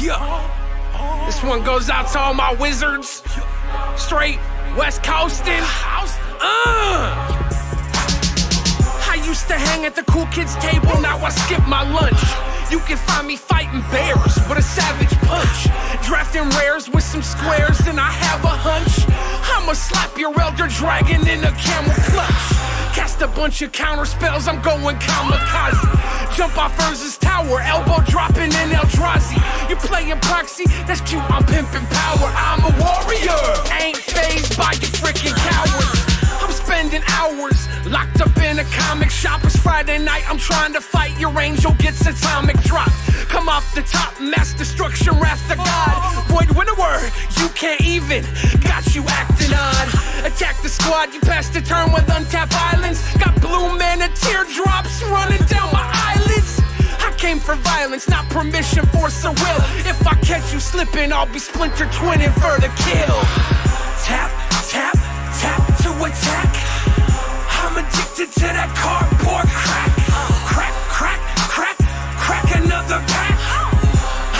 Yeah. This one goes out to all my wizards. Straight West Coastin'. I used to hang at the cool kids table, now I skip my lunch. You can find me fighting bears with a savage punch. Drafting rares with some squares, and I have a hunch I'ma slap your elder dragon in a camel clutch. Cast a bunch of counter spells, I'm going kamikaze. Jump off Urza's tower, elbow dropping in Eldrazi. You playing proxy? That's cute, I'm pimping power. I'm a warrior, ain't fazed by you freaking cowards. I'm spending hours locked up in a comic shop. It's Friday night, I'm trying to fight your angel, gets atomic drop. Come off the top, mass destruction, wrath of God. Void winnower, you can't even, got you acting odd. Attack the squad, you passed the turn with untapped islands. Got blue mana teardrops running down my eyelids. I came for violence, not permission, force or will. If I catch you slipping, I'll be Splinter Twinning for the kill. Tap, tap, tap to attack. I'm addicted to that cardboard crack. Crack, crack, crack, crack another pack.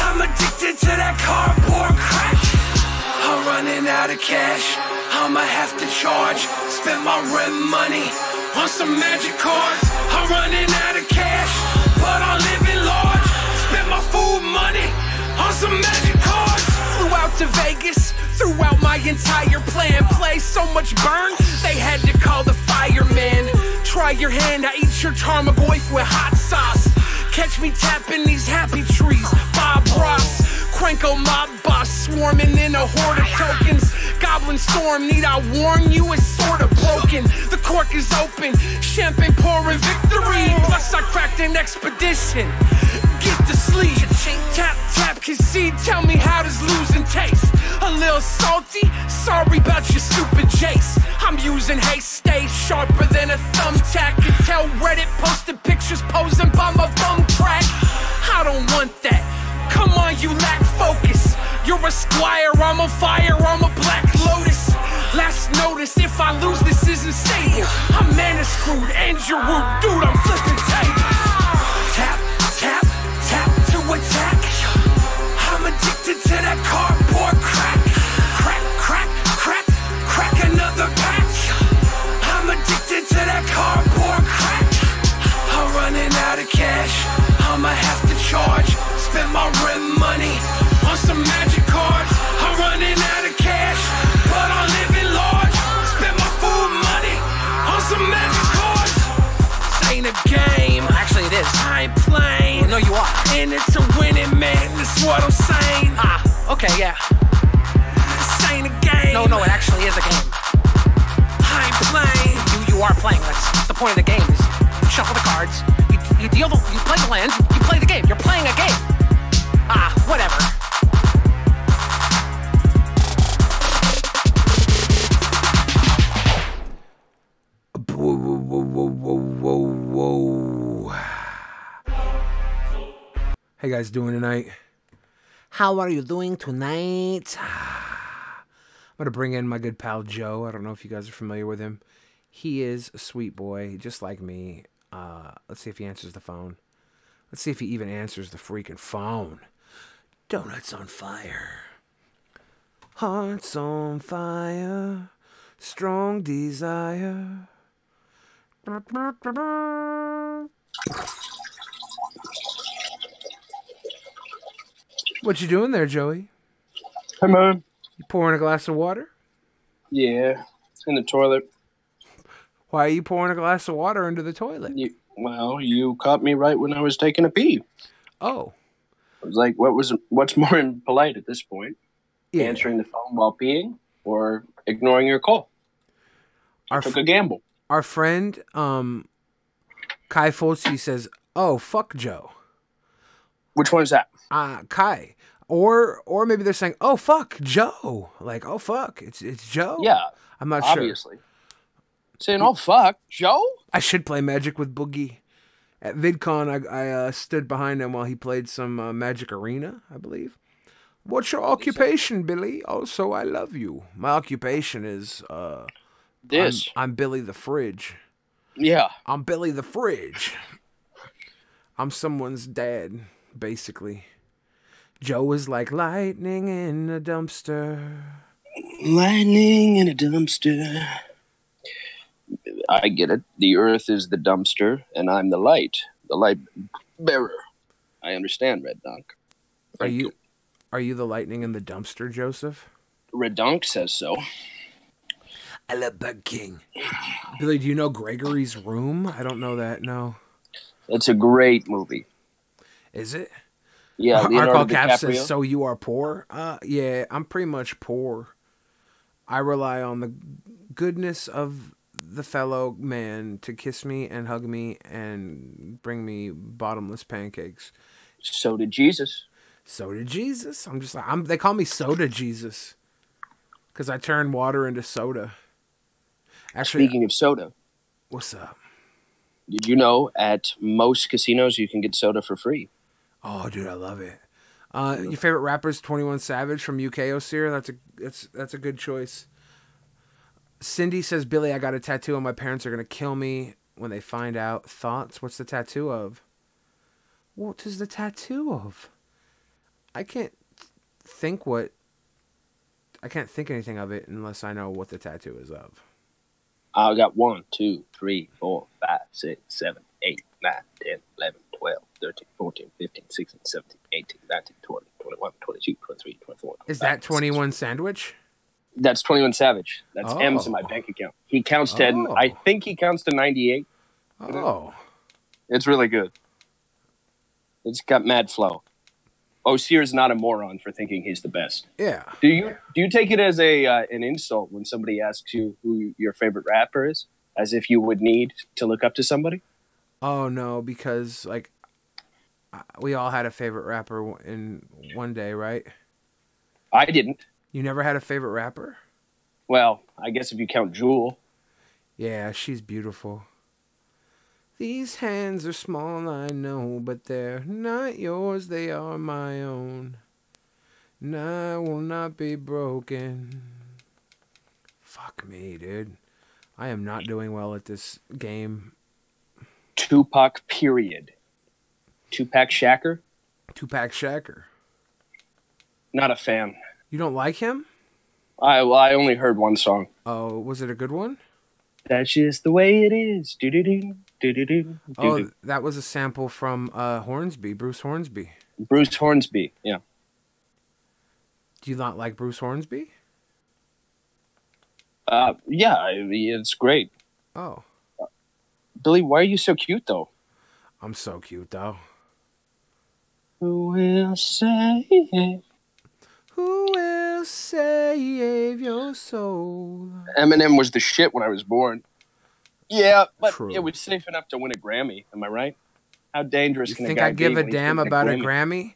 I'm addicted to that cardboard crack. I'm running out of cash, I'ma have to charge. Spend my rent money on some magic cards. I'm running out of cash, but I'm living large. Spend my food money on some magic cards. Flew out to Vegas, threw out my entire plan. Play so much burn, they had to call the fireman. Try your hand, I eat your Tarmogoyf with hot sauce. Catch me tapping these happy trees, Bob Ross. Cranko mob boss, swarming in a horde of tokens. Goblin storm, need I warn you, it's sorta broken. The cork is open, champagne pouring victory. Plus I cracked an expedition, get to sleep. Tap, tap, concede, tell me how does losing taste? A little salty, sorry about your stupid Jace. I'm using haste, stay sharper than a thumbtack. You tell Reddit posted pictures posing by my bum crack. I don't want that, come on, you lack focus. You're a squire, I'm a fire, I'm a black lotus. Last notice, if I lose, this isn't stable. I'm mana screwed, and your root, dude, I'm flipping tables. Tap, tap, tap to attack. I'm addicted to that cardboard crack. Crack, crack, crack, crack another pack. I'm addicted to that cardboard crack. I'm running out of cash, I'ma have to charge. Spend my rent money on some magic cards. I'm running out of cash, but I'm living large. Spend my food money on some magic cards. This ain't a game. Actually, it is. I ain't playing. No, you are. And it's a winning, man. That's what I'm saying. Ah, okay, yeah. This ain't a game. No, it actually is a game. I ain't playing. You are playing. That's the point of the game. Is you shuffle the cards. You play the lands. You play the game. You're playing a game. Ah, whatever. Whoa. Hey guys, doing tonight? How are you doing tonight? I'm gonna bring in my good pal Joe. I don't know if you guys are familiar with him. He is a sweet boy, just like me. Let's see if he answers the phone. Let's see if he even answers the freaking phone. Donuts on fire. Hearts on fire. Strong desire. What you doing there, Joey? Hey, man. You pouring a glass of water? Yeah, in the toilet. Why are you pouring a glass of water into the toilet? You caught me right when I was taking a pee. Oh. I was like, what's more impolite at this point? Yeah. Answering the phone while peeing or ignoring your call? I took a gamble. Our friend, Kai Fosi says, "Oh, fuck Joe." Which one is that? Kai. Or maybe they're saying, "Oh, fuck Joe." Like, "Oh, fuck, it's Joe." Yeah. I'm not obviously. sure. Saying, "Oh, fuck, Joe?" I should play Magic with Boogie. At VidCon, I stood behind him while he played some Magic Arena, I believe. What's your occupation, Billy? Also, I love you. My occupation is, this. I'm Billy the Fridge. Yeah. I'm Billy the Fridge. I'm someone's dad, basically. Joe was like lightning in a dumpster. Lightning in a dumpster. I get it. The earth is the dumpster, and I'm the light bearer. I understand, Red Dunk. Are you the lightning in the dumpster, Joseph? Red Dunk says so. I love Bug King. Billy, do you know Gregory's Room? I don't know that, no. It's a great movie. Is it? Yeah, Leonardo Cap DiCaprio. says, so you are poor? Yeah, I'm pretty much poor. I rely on the goodness of the fellow man to kiss me and hug me and bring me bottomless pancakes. So did Jesus. So did Jesus. I'm just like, they call me Soda Jesus because I turn water into soda. Actually, speaking of soda, what's up? Did you know at most casinos you can get soda for free? Oh, dude, I love it. Your favorite rapper is 21 Savage from UK, Osir. That's a good choice. Cindy says, Billy, I got a tattoo and my parents are going to kill me when they find out. Thoughts? What's the tattoo of? What is the tattoo of? I can't think anything of it unless I know what the tattoo is of. I got 1, 2, 3, 4, 5, 6, 7, 8, 9, 10, 11, 12, 13, 14, 15, 16, 17, 18, 19, 20, 21, 22, 23, 24. Is that 21 Sandwich? That's 21 Savage. That's M's in my bank account. He counts to, I think he counts to 98. Oh. It's really good. It's got mad flow. Osir's not a moron for thinking he's the best. Yeah. Do you take it as an insult when somebody asks you who your favorite rapper is, as if you would need to look up to somebody? Oh no, because like we all had a favorite rapper in one day, right? I didn't. You never had a favorite rapper? Well, I guess if you count Jewel. Yeah, she's beautiful. These hands are small, I know, but they're not yours, they are my own. And I will not be broken. Fuck me, dude. I am not doing well at this game. Tupac, period. Tupac Shakur? Tupac Shakur. Not a fan. You don't like him? I only heard one song. Oh, was it a good one? That's just the way it is. Do-do-do, do-do-do, oh, do-do. that was a sample from Hornsby, Bruce Hornsby. Bruce Hornsby, yeah. Do you not like Bruce Hornsby? Yeah, it's great. Oh. Billy, why are you so cute, though? I'm so cute, though. Who will save? Who will save your soul? Eminem was the shit when I was born. Yeah, but True. it was safe enough to win a Grammy. Am I right? How dangerous You can think a guy I give be a when he's damn winning about a Grammy?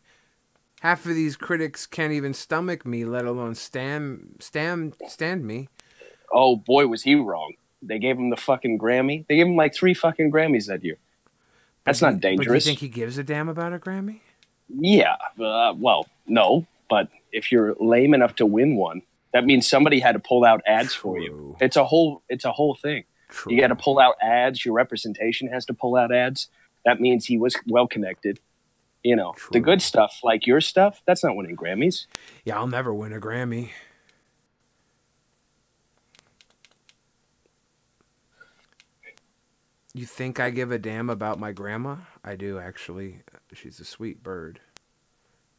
Half of these critics can't even stomach me, let alone stand me. Oh, boy, was he wrong. They gave him the fucking Grammy. They gave him like 3 fucking Grammys that year. That's not dangerous. But do you think he gives a damn about a Grammy? Yeah. Well, no. But if you're lame enough to win one, that means somebody had to pull out ads for you. It's a whole thing. True. You got to pull out ads. Your representation has to pull out ads. That means he was well connected. You know, True. The good stuff, like your stuff, that's not winning Grammys. Yeah, I'll never win a Grammy. You think I give a damn about my grandma? I do, actually. She's a sweet bird.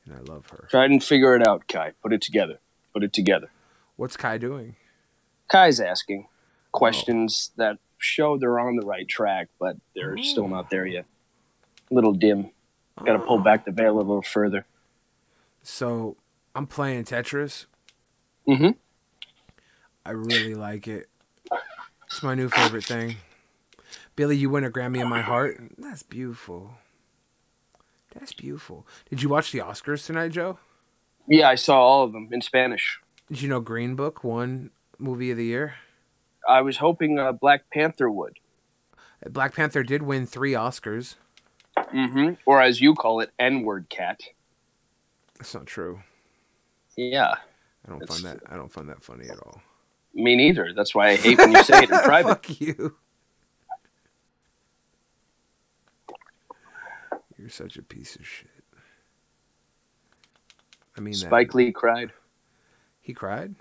And I love her. Try and figure it out, Kai. Put it together. What's Kai doing? Kai's asking questions that show they're on the right track, but they're still not there yet. A little dim. Got to pull back the veil a little further. So, I'm playing Tetris. Mm-hmm. I really like it. It's my new favorite thing. Billy, you win a Grammy in my heart. That's beautiful. That's beautiful. Did you watch the Oscars tonight, Joe? Yeah, I saw all of them in Spanish. Did you know Green Book won Movie of the Year? I was hoping Black Panther would. Black Panther did win 3 Oscars. Mm-hmm. Or as you call it, N-word cat. That's not true. Yeah. I don't find that funny at all. Me neither. That's why I hate when you say it in private. Fuck you. You're such a piece of shit. I mean, Spike Lee cried. He cried?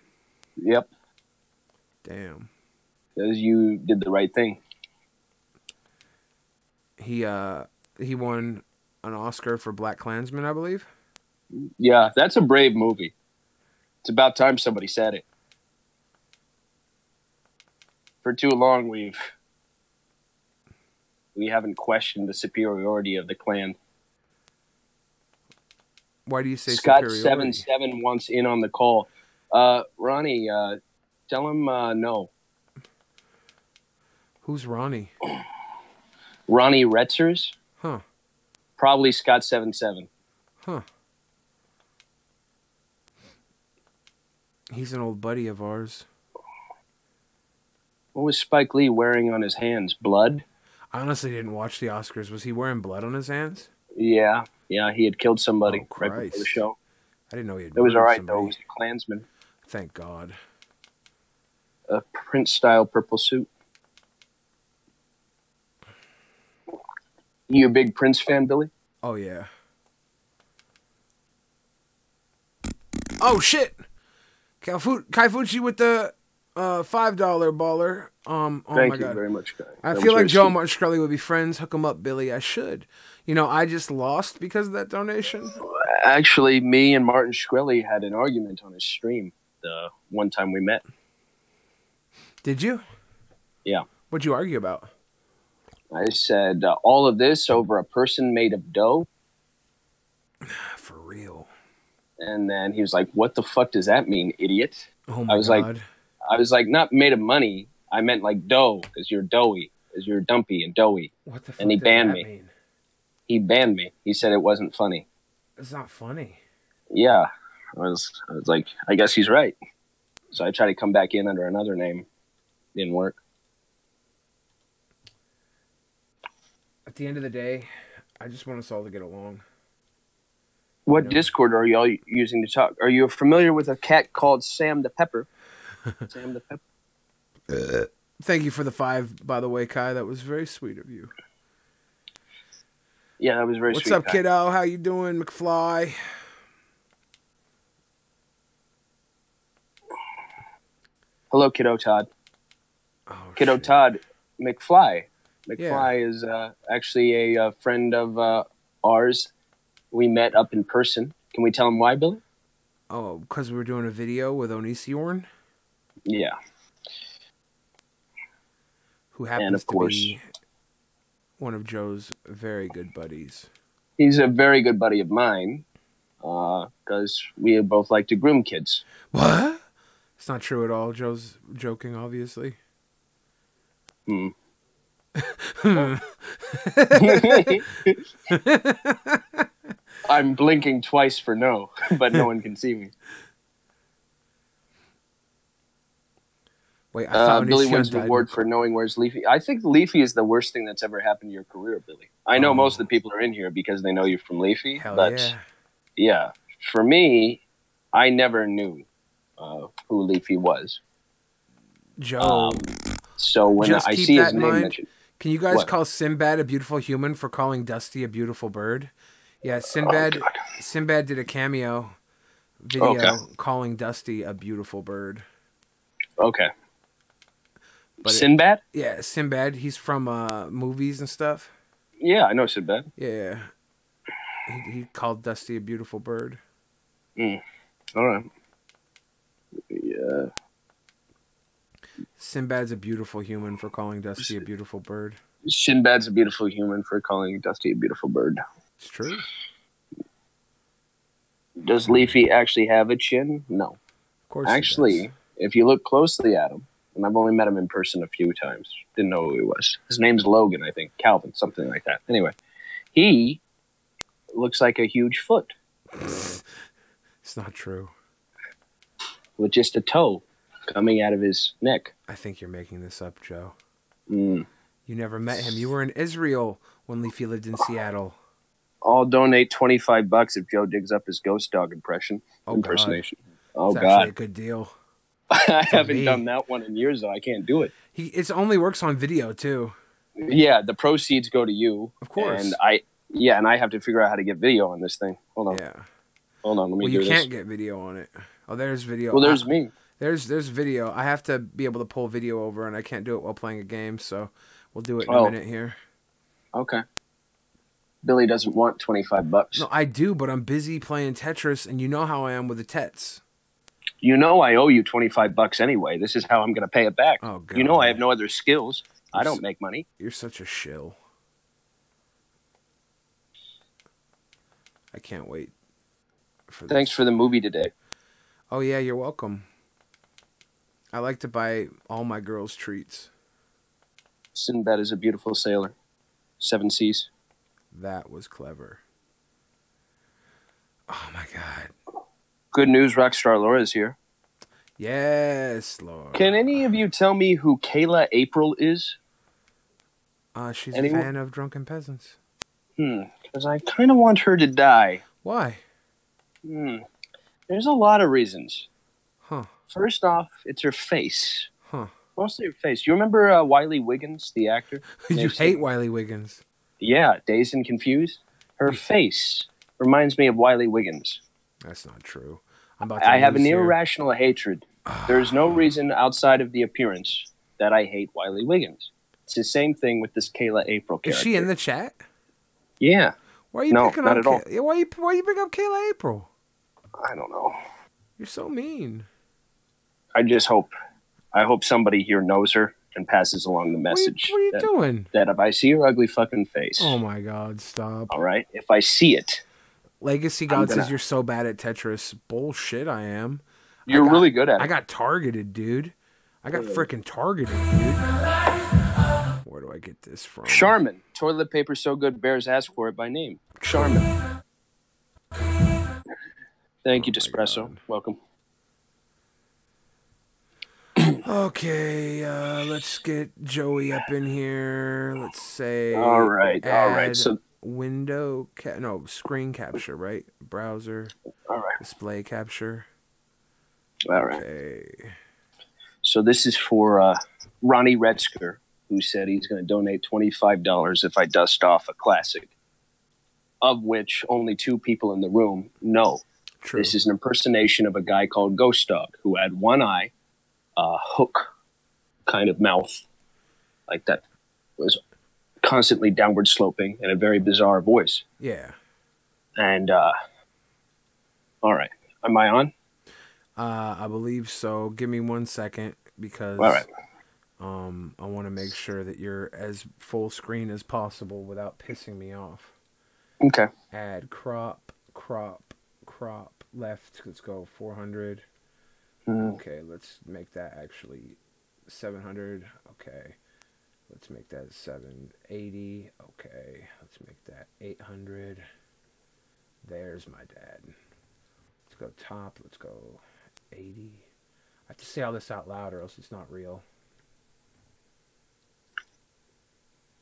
Yep. Damn. Because you did the right thing. He won an Oscar for Black Klansman, I believe. Yeah, that's a brave movie. It's about time somebody said it. For too long, we haven't questioned the superiority of the Klan. Why do you say Scott superiority? 77 wants in on the call. Ronnie, tell him no. Who's Ronnie? Ronnie Retzers? Huh. Probably Scott 77. Huh. He's an old buddy of ours. What was Spike Lee wearing on his hands? Blood? I honestly didn't watch the Oscars. Was he wearing blood on his hands? Yeah, he had killed somebody Oh, right before Christ. the show. I didn't know he had It was murdered all right, somebody. though. It was a Klansman. Thank God. A Prince-style purple suit. You a big Prince fan, Billy? Oh, yeah. Oh, shit! Kaifuchi with the $5 baller. Oh, Thank my you God. very much, guy. I That feel was like very Joe sweet. Martin Shkreli would be friends. Hook him up, Billy. I should. You know, I just lost because of that donation. Actually, me and Martin Shkreli had an argument on his stream the one time we met. Did you? Yeah. What'd you argue about? I said, all of this over a person made of dough? For real. And then he was like, what the fuck does that mean, idiot? Oh, my I was like, God. I was like, not made of money. I meant like dough, because you're doughy, because you're dumpy and doughy. What the fuck and he does banned that me. mean? He banned me. He said it wasn't funny. It's not funny. Yeah. I was like, I guess he's right. So I tried to come back in under another name. Didn't work. At the end of the day, I just want us all to get along. What No. Discord are y'all using to talk? Are you familiar with a cat called Sam the Pepper? Sam the Pepper. Thank you for the 5, by the way, Kai. That was very sweet of you. Yeah, that was very What's sweet. up, guy. kiddo? How you doing, McFly? Hello, Kiddo Todd. Oh, Kiddo shit. Todd McFly. McFly Yeah. is actually a friend of ours. We met up in person. Can we tell him why, Billy? Oh, because we were doing a video with Onision, Yeah. who happens of to course. be one of Joe's very good buddies. He's a very good buddy of mine because we both like to groom kids. What? It's not true at all. Joe's joking, obviously. Hmm. I'm blinking twice for no, but no one can see me. Wait, I thought Billy Onision wins died. reward for knowing where's Leafy. I think Leafy is the worst thing that's ever happened to your career, Billy. I know most of the people are in here because they know you from Leafy, Hell but yeah. yeah, for me, I never knew who Leafy was. Joe, So when Just I keep see his that in name mind. mentioned, can you guys what? call Sinbad a beautiful human for calling Dusty a beautiful bird? Yeah, Sinbad. God. Sinbad did a cameo video Okay. calling Dusty a beautiful bird. okay, But Sinbad? Yeah, Sinbad. He's from movies and stuff. Yeah, I know Sinbad. Yeah, he called Dusty a beautiful bird. All right. Yeah. Sinbad's a beautiful human for calling Dusty a beautiful bird. Sinbad's a beautiful human for calling Dusty a beautiful bird. It's true. Does Leafy actually have a chin? No. Of course. he Actually, does. if you look closely at him, and I've only met him in person a few times, didn't know who he was. His name's Logan, I think. Calvin, something like that. Anyway, he looks like a huge foot It's not true. with just a toe coming out of his neck. I think you're making this up, Joe. Mm. You never met him. You were in Israel when Leafy lived in Seattle. I'll donate $25 if Joe digs up his ghost dog Oh, impersonation. Oh, It's actually a God. good deal. I haven't me. done that one in years, though. I can't do it. It only works on video too. Yeah, the proceeds go to you. Of course. And I have to figure out how to get video on this thing. Hold on. Yeah. Hold on, let me Well, do you this. can't get video on it. Oh, there's video. Well, there's me. There's video. I have to be able to pull video over, and I can't do it while playing a game, so we'll do it in a minute here. Okay. Billy doesn't want $25. No, I do, but I'm busy playing Tetris, and you know how I am with the Tets. You know I owe you $25 anyway. This is how I'm going to pay it back. Oh, God. You know I have no other skills. I don't make money. You're such a shill. I can't wait. Thanks for the movie today. Oh, yeah, you're welcome. I like to buy all my girls treats. Sinbad is a beautiful sailor. 7 seas. That was clever. Oh, my God. Good news, Rockstar Laura is here. Yes, Lord. Can any of you tell me who Kayla April is? She's a fan of Drunken Peasants. Because I kind of want her to die. Why? There's a lot of reasons. Huh. First off, it's her face. Huh. Mostly her face. You remember Wiley Wiggins, the actor? You hate Wiley Wiggins. Yeah, Dazed and Confused. Her face reminds me of Wiley Wiggins. That's not true. I have an irrational hatred. There's no reason outside of the appearance that I hate Wiley Wiggins. It's the same thing with this Kayla April character. Is she in the chat? Yeah. Why are you picking not up at all. Why you bring up Kayla April? I don't know. You're so mean. I hope somebody here knows her and passes along the message. What are you doing? That if I see her ugly fucking face. Oh my God, stop. All right? If I see it. Legacy God says you're so bad at Tetris. Bullshit, I am. You're really good at it. I got targeted, dude. I got freaking targeted, dude. Where do I get this from? Charmin. Toilet paper so good bears ask for it by name. Charmin. Thank you, Despresso. Welcome. Okay, let's get Joey up in here. Let's say. All right. So screen capture, right? Browser. All right. Display capture. All right. Okay. So this is for Ronnie Retzker, who said he's going to donate $25 if I dust off a classic, of which only 2 people in the room know. True. This is an impersonation of a guy called Ghost Dog, who had one eye, a hook kind of mouth, like that, was constantly downward sloping, and a very bizarre voice. Yeah. And, all right. Am I on? I believe so. Give me 1 second because all right. I want to make sure that you're as full screen as possible without pissing me off. Okay. Add crop, left. Let's go 400. Okay, let's make that actually 700. Okay. Let's make that 780. Okay. Let's make that 800. There's my dad. Let's go top. Let's go 80. I have to say all this out loud or else it's not real.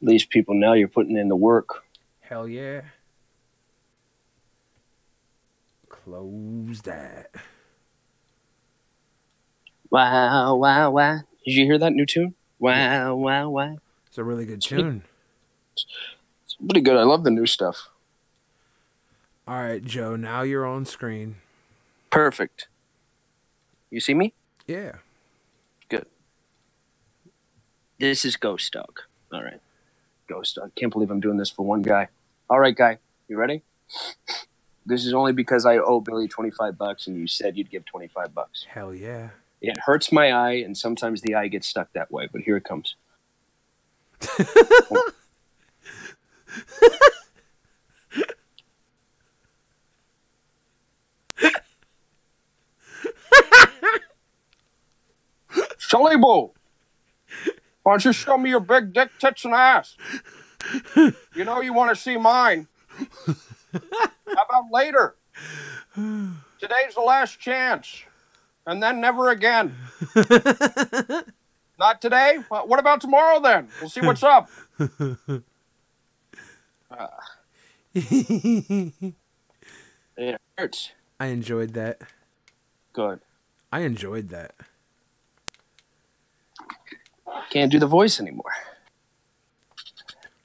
These people now you're putting in the work. Hell yeah. Close that. Wow, wow, wow. Did you hear that new tune? Wow, wow, wow. It's a really good tune. It's pretty good. I love the new stuff. All right, Joe, now you're on screen. Perfect. You see me? Yeah. Good. This is Ghost Dog. All right. Ghost Dog. Can't believe I'm doing this for one guy. All right, guy. You ready? This is only because I owe Billy $25 and you said you'd give $25. Hell yeah. It hurts my eye, and sometimes the eye gets stuck that way, but here it comes. Shelly Boo, why don't you show me your big dick, tits, and ass? You know you want to see mine. How about later? Today's the last chance. And then never again. Not today? What about tomorrow then? We'll see what's up. It hurts. I enjoyed that. Good. I enjoyed that. Can't do the voice anymore.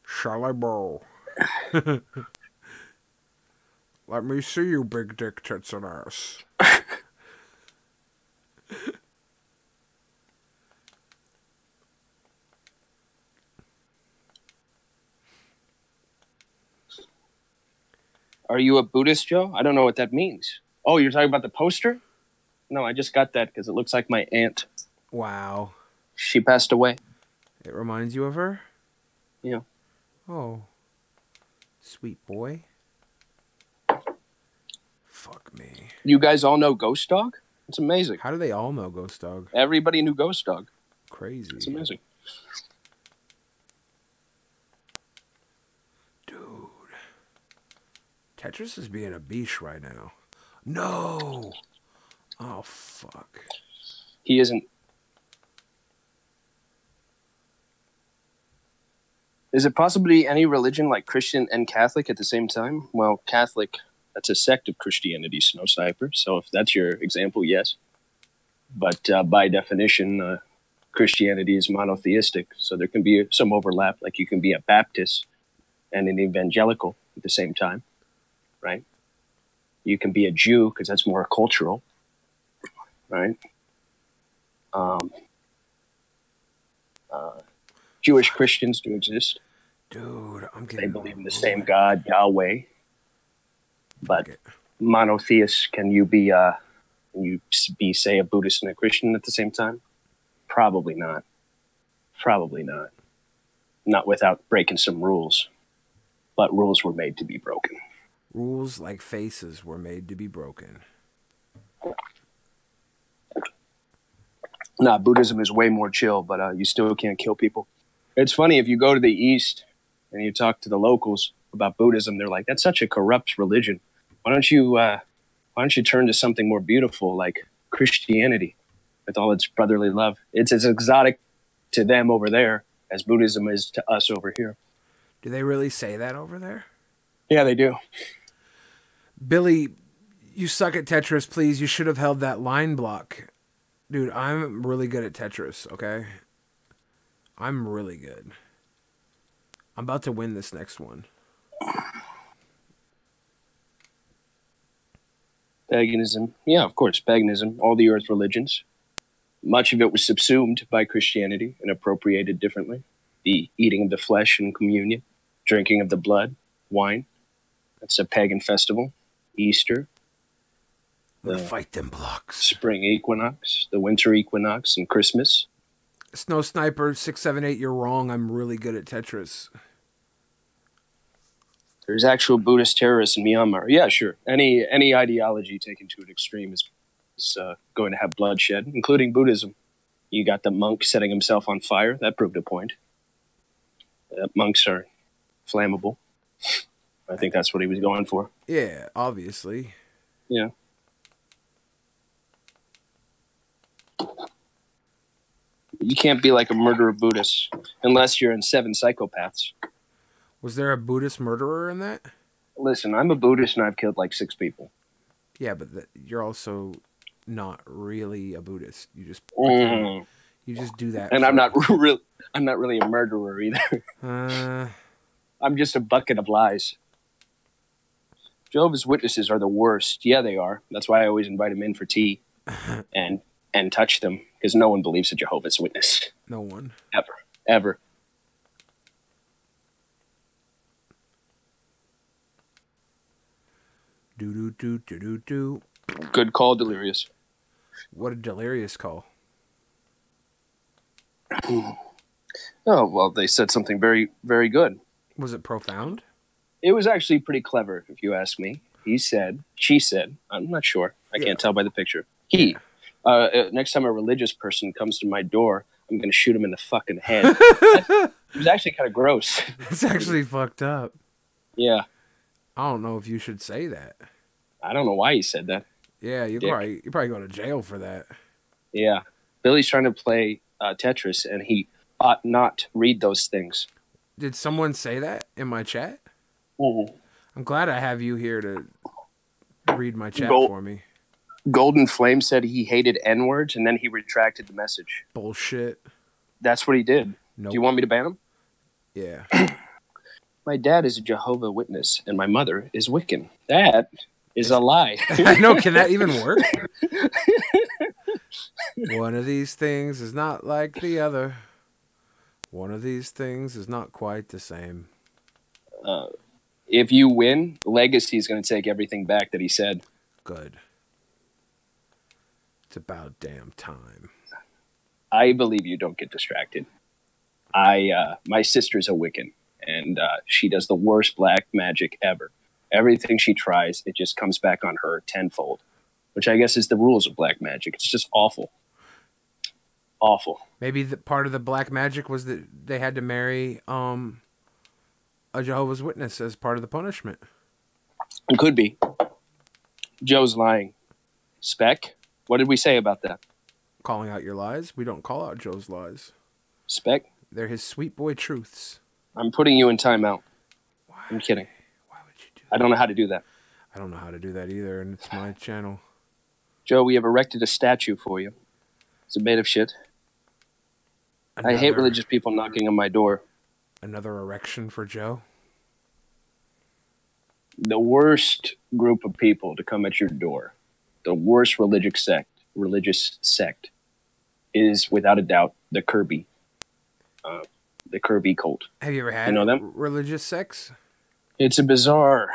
Shall I borrow? Let me see you, big dick tits and ass. Are you a Buddhist, Joe? I don't know what that means. Oh, you're talking about the poster? No, I just got that because it looks like my aunt. Wow. She passed away. It reminds you of her? Yeah. Oh. Sweet boy. Fuck me. You guys all know Ghost Dog? It's amazing. How do they all know Ghost Dog? Everybody knew Ghost Dog. Crazy. It's amazing. Dude. Tetris is being a beast right now. No! Oh, fuck. He isn't. Is it possibly any religion like Christian and Catholic at the same time? Well, Catholic, that's a sect of Christianity, Snow Sniper. So if that's your example, yes. But by definition, Christianity is monotheistic. So there can be some overlap. Like you can be a Baptist and an evangelical at the same time, right? You can be a Jew because that's more cultural, right? Jewish Christians do exist. Dude, I'm getting... They believe in the same God, Yahweh. But Okay. monotheists, can you be, say, a Buddhist and a Christian at the same time? Probably not. Probably not. Not without breaking some rules. But rules were made to be broken. Rules like faces were made to be broken. Nah, Buddhism is way more chill, but you still can't kill people. It's funny, if you go to the East and you talk to the locals about Buddhism, they're like, that's such a corrupt religion. Why don't you turn to something more beautiful like Christianity with all its brotherly love? It's as exotic to them over there as Buddhism is to us over here. Do they really say that over there? Yeah, they do. Billy, you suck at Tetris, please. You should have held that line block. Dude, I'm really good at Tetris, okay? I'm really good. I'm about to win this next one. Paganism. Yeah, of course, paganism. All the earth religions. Much of it was subsumed by Christianity and appropriated differently. The eating of the flesh and communion, drinking of the blood, wine. That's a pagan festival. Easter. I'm gonna fight them blocks. Spring equinox, the winter equinox, and Christmas. Snow Sniper 678, you're wrong. I'm really good at Tetris. There's actual Buddhist terrorists in Myanmar. Yeah, sure. Any ideology taken to an extreme is going to have bloodshed, including Buddhism. You got the monk setting himself on fire. That proved a point. Monks are flammable. I think that's what he was going for. Yeah, obviously. Yeah. You can't be like a murderer Buddhist unless you're in Seven Psychopaths. Was there a Buddhist murderer in that? Listen, I'm a Buddhist and I've killed like 6 people. Yeah, but you're also not really a Buddhist. You just you just do that. And I'm not really a murderer either. I'm just a bucket of lies. Jehovah's Witnesses are the worst. Yeah, they are. That's why I always invite them in for tea and touch them, because no one believes a Jehovah's Witness. No one. Ever. Do. Good call, Delirious. What did Delirious call? Oh, well, they said something very, very good. Was it profound? It was actually pretty clever, if you ask me. She said, I'm not sure. I can't tell by the picture. Next time a religious person comes to my door, I'm going to shoot him in the fucking head. It was actually kind of gross. It's actually fucked up. Yeah. I don't know if you should say that. I don't know why he said that. Yeah, you probably go to jail for that. Yeah. Billy's trying to play Tetris, and he ought not read those things. Did someone say that in my chat? Mm-hmm. I'm glad I have you here to read my chat for me. Golden Flame said he hated N-words, and then he retracted the message. Bullshit. That's what he did. Nope. Do you want me to ban him? Yeah. My dad is a Jehovah's Witness, and my mother is Wiccan. That is a lie. I know. Can that even work? One of these things is not like the other. One of these things is not quite the same. If you win, Legacy is going to take everything back that he said. Good. It's about damn time. I believe you. Don't get distracted. My sister's a Wiccan, and she does the worst black magic ever. Everything she tries, it just comes back on her tenfold, which I guess is the rules of black magic. It's just awful. Awful. Maybe the part of the black magic was that they had to marry a Jehovah's Witness as part of the punishment. It could be. Joe's lying. Spec, what did we say about that? Calling out your lies? We don't call out Joe's lies. Spec? They're his sweet boy truths. I'm putting you in timeout. Why? I'm kidding. Why would you do that? I don't know how to do that. I don't know how to do that either, and it's my channel. Joe, we have erected a statue for you. Is it made of shit? I hate religious people knocking on my door. Another erection for Joe? The worst group of people to come at your door, the worst religious sect is without a doubt the Kirby cult. Have you ever had them? Religious sex? It's a bizarre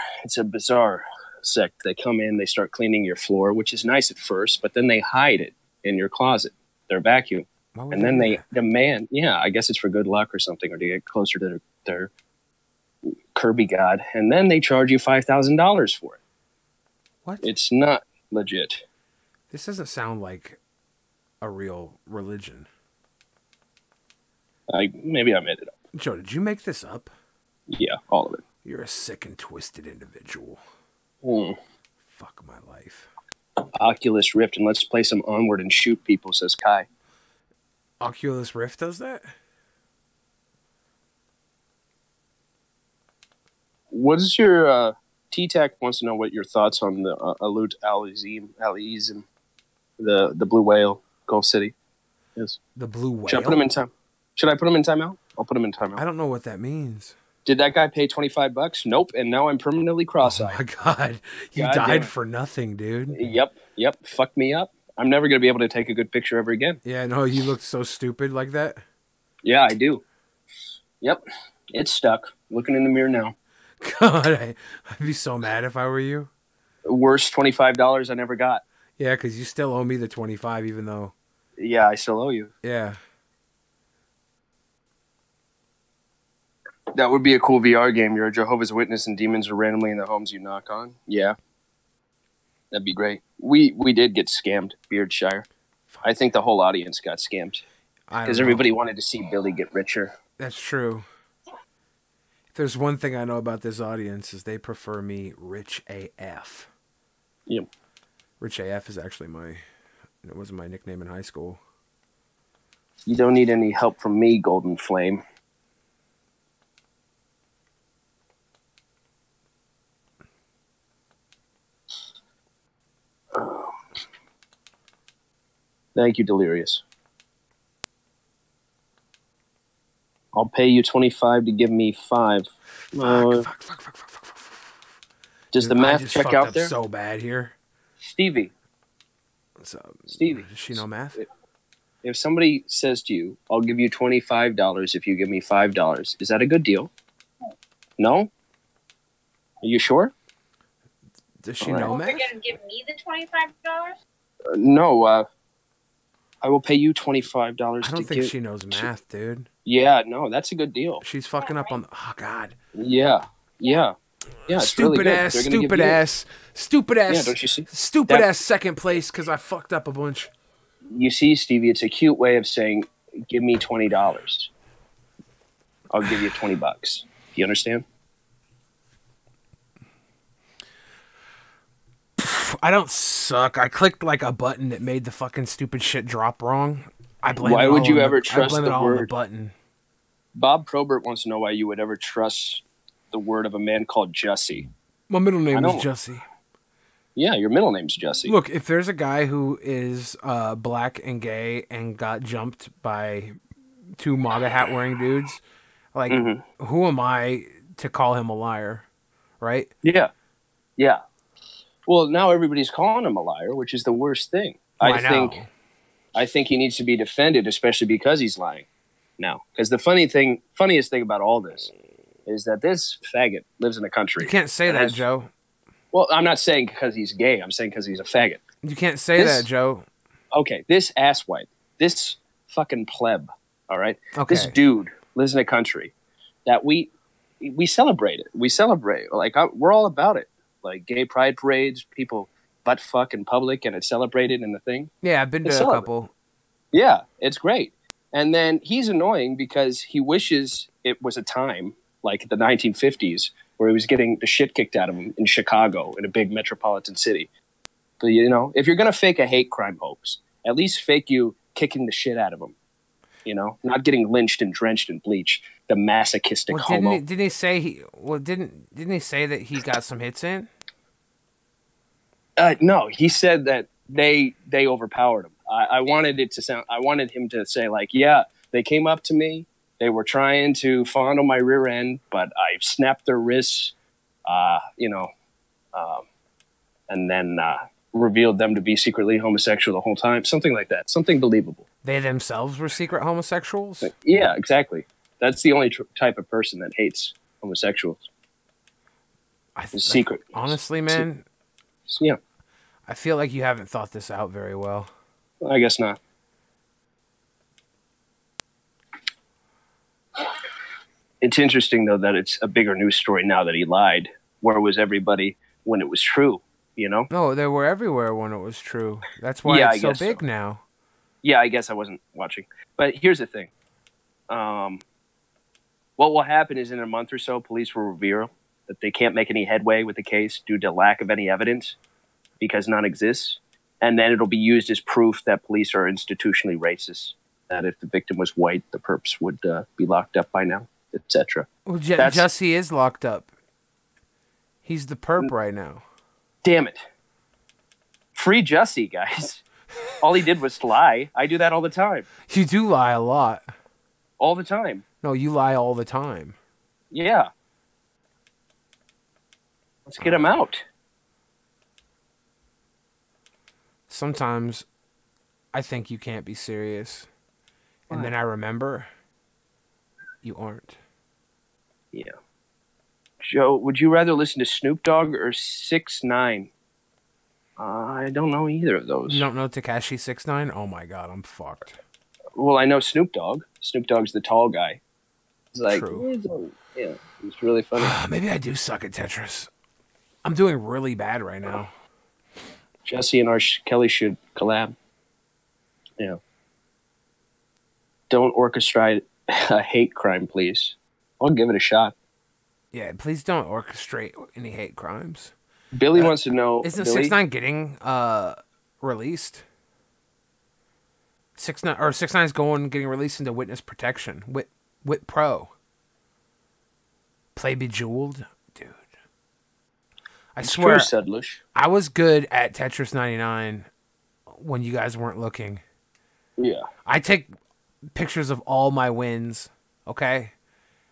sect. They come in, they start cleaning your floor, which is nice at first, but then they hide it in your closet, their vacuum. And then they demand, I guess it's for good luck or something, or to get closer to their Kirby god. And then they charge you $5,000 for it. What? It's not legit. This doesn't sound like a real religion. Maybe I made it up. Joe, did you make this up? Yeah, all of it. You're a sick and twisted individual. Fuck my life. Oculus Rift, and let's play some Onward and shoot people, says Kai. Oculus Rift does that? What is your T-Tac wants to know what your thoughts on the Alut Al-Izim, the blue whale, Gulf City is. The blue whale? Should I put him in time? Should I put him in timeout? I'll put him in timeout. I don't know what that means. Did that guy pay $25? Nope, and now I'm permanently cross-eyed. Oh my god. You died for nothing, dude. Yep. Fucked me up. I'm never going to be able to take a good picture ever again. Yeah, no, you looked so stupid like that. Yeah, I do. Yep. It's stuck. Looking in the mirror now. God, I'd be so mad if I were you. Worst $25 I never got. Yeah, because you still owe me the 25, even though... Yeah, I still owe you. Yeah. That would be a cool VR game. You're a Jehovah's Witness and demons are randomly in the homes you knock on. Yeah. That'd be great. We did get scammed, Beardshire. I think the whole audience got scammed. Because everybody wanted to see Billy get richer. That's true. If there's one thing I know about this audience is they prefer me Rich AF. Yep. Rich AF is actually it wasn't my nickname in high school. You don't need any help from me, Golden Flame. Thank you, Delirious. I'll pay you 25 to give me 5. Fuck. Does the math check out there? So bad here. Stevie. What's up? Stevie. Does she know math? If somebody says to you, I'll give you $25 if you give me $5, is that a good deal? No? Are you sure? Does she know math? You're going to give me the $25? No, I will pay you $25 I don't think she knows math, dude. Yeah, no, that's a good deal. She's fucking up on... Oh, God. Yeah. Stupid ass. Yeah, don't you see? Stupid ass second place because I fucked up a bunch. You see, Stevie, it's a cute way of saying, give me $20. I'll give you $20. You understand? I don't suck. I clicked like a button that made the fucking stupid shit drop wrong. Why would you ever trust the word button? Bob Probert wants to know why you would ever trust the word of a man called Jussie. My middle name is Jussie. Yeah, your middle name's Jussie. Look, if there's a guy who is black and gay and got jumped by 2 MAGA hat wearing dudes, like, who am I to call him a liar, right? Yeah. Yeah. Well, now everybody's calling him a liar, which is the worst thing. I think he needs to be defended, especially because he's lying now. Because the funniest thing about all this is that this faggot lives in a country. You can't say that, Joe. Well, I'm not saying because he's gay. I'm saying because he's a faggot. You can't say that, Joe. Okay, this asswipe, this fucking pleb, all right? Okay. This dude lives in a country that we celebrate it. We celebrate. Like, we're all about it. Like, gay pride parades, people butt fuck in public, and it's celebrated in the thing. Yeah, I've been to a couple. Yeah, it's great. And then he's annoying because he wishes it was a time, like the 1950s, where he was getting the shit kicked out of him in Chicago, in a big metropolitan city. But, you know, if you're going to fake a hate crime hoax, at least fake you kicking the shit out of him. You know, not getting lynched and drenched in bleach. The masochistic homo. Didn't he say didn't he say that he got some hits in? No, he said that they overpowered him. I wanted him to say, like, yeah, they came up to me. They were trying to fondle my rear end, but I snapped their wrists, and then revealed them to be secretly homosexual the whole time. Something like that. Something believable. They themselves were secret homosexuals? Yeah, exactly. That's the only type of person that hates homosexuals. Secret. Honestly, man. Yeah. I feel like you haven't thought this out very well. I guess not. It's interesting, though, that it's a bigger news story now that he lied. Where was everybody when it was true, you know? No, they were everywhere when it was true. That's why it's so big now. Yeah, I guess I wasn't watching. But here's the thing. What will happen is in a month or so, police will reveal that they can't make any headway with the case due to lack of any evidence because none exists. And then it'll be used as proof that police are institutionally racist, that if the victim was white, the perps would be locked up by now, etc. Well, Jussie is locked up. He's the perp right now. Damn it. Free Jussie, guys. All he did was lie. I do that all the time. You do lie a lot. All the time. No, you lie all the time. Yeah. Let's get him out. Sometimes I think you can't be serious. And then I remember you aren't. Yeah. Joe, would you rather listen to Snoop Dogg or 6ix9ine? I don't know either of those. You don't know Tekashi 6ix9ine? Oh my god, I'm fucked. Well, I know Snoop Dogg. Snoop Dogg's the tall guy. It's like, true. Yeah, it's really funny. Maybe I do suck at Tetris. I'm doing really bad right now. Jesse and R. Kelly should collab. Yeah. Don't orchestrate a hate crime, please. I'll give it a shot. Yeah, please don't orchestrate any hate crimes. Billy wants to know... Isn't 6ix9ine getting released? 6ix9ine's getting released into witness protection. Wit Pro. Play Bejeweled? Dude. I swear, I was good at Tetris 99 when you guys weren't looking. Yeah. I take pictures of all my wins, okay?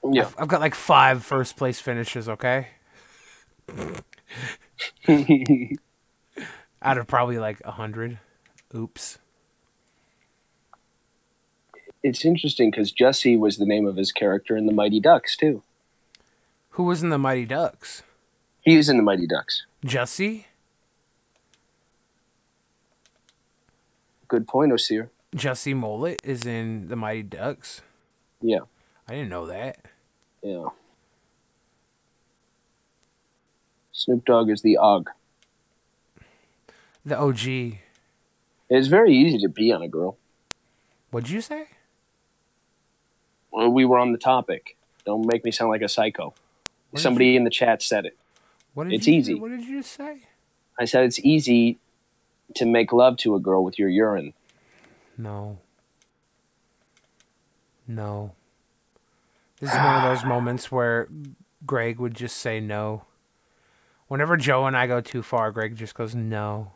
Yeah. I've got like 5 first place finishes, okay? Out of probably like 100. Oops. It's interesting because Jussie was the name of his character in the Mighty Ducks, too. Who was in the Mighty Ducks? He was in the Mighty Ducks. Jussie? Good point, Osir. Jussie Mollett is in the Mighty Ducks? Yeah. I didn't know that. Yeah. Snoop Dogg is the OG. The OG. It's very easy to be on a girl. What'd you say? Well, we were on the topic. Don't make me sound like a psycho. Somebody in the chat said it. It's easy. What did you just say? I said it's easy to make love to a girl with your urine. No. No. This is one of those moments where Greg would just say no. Whenever Joe and I go too far, Greg just goes, no.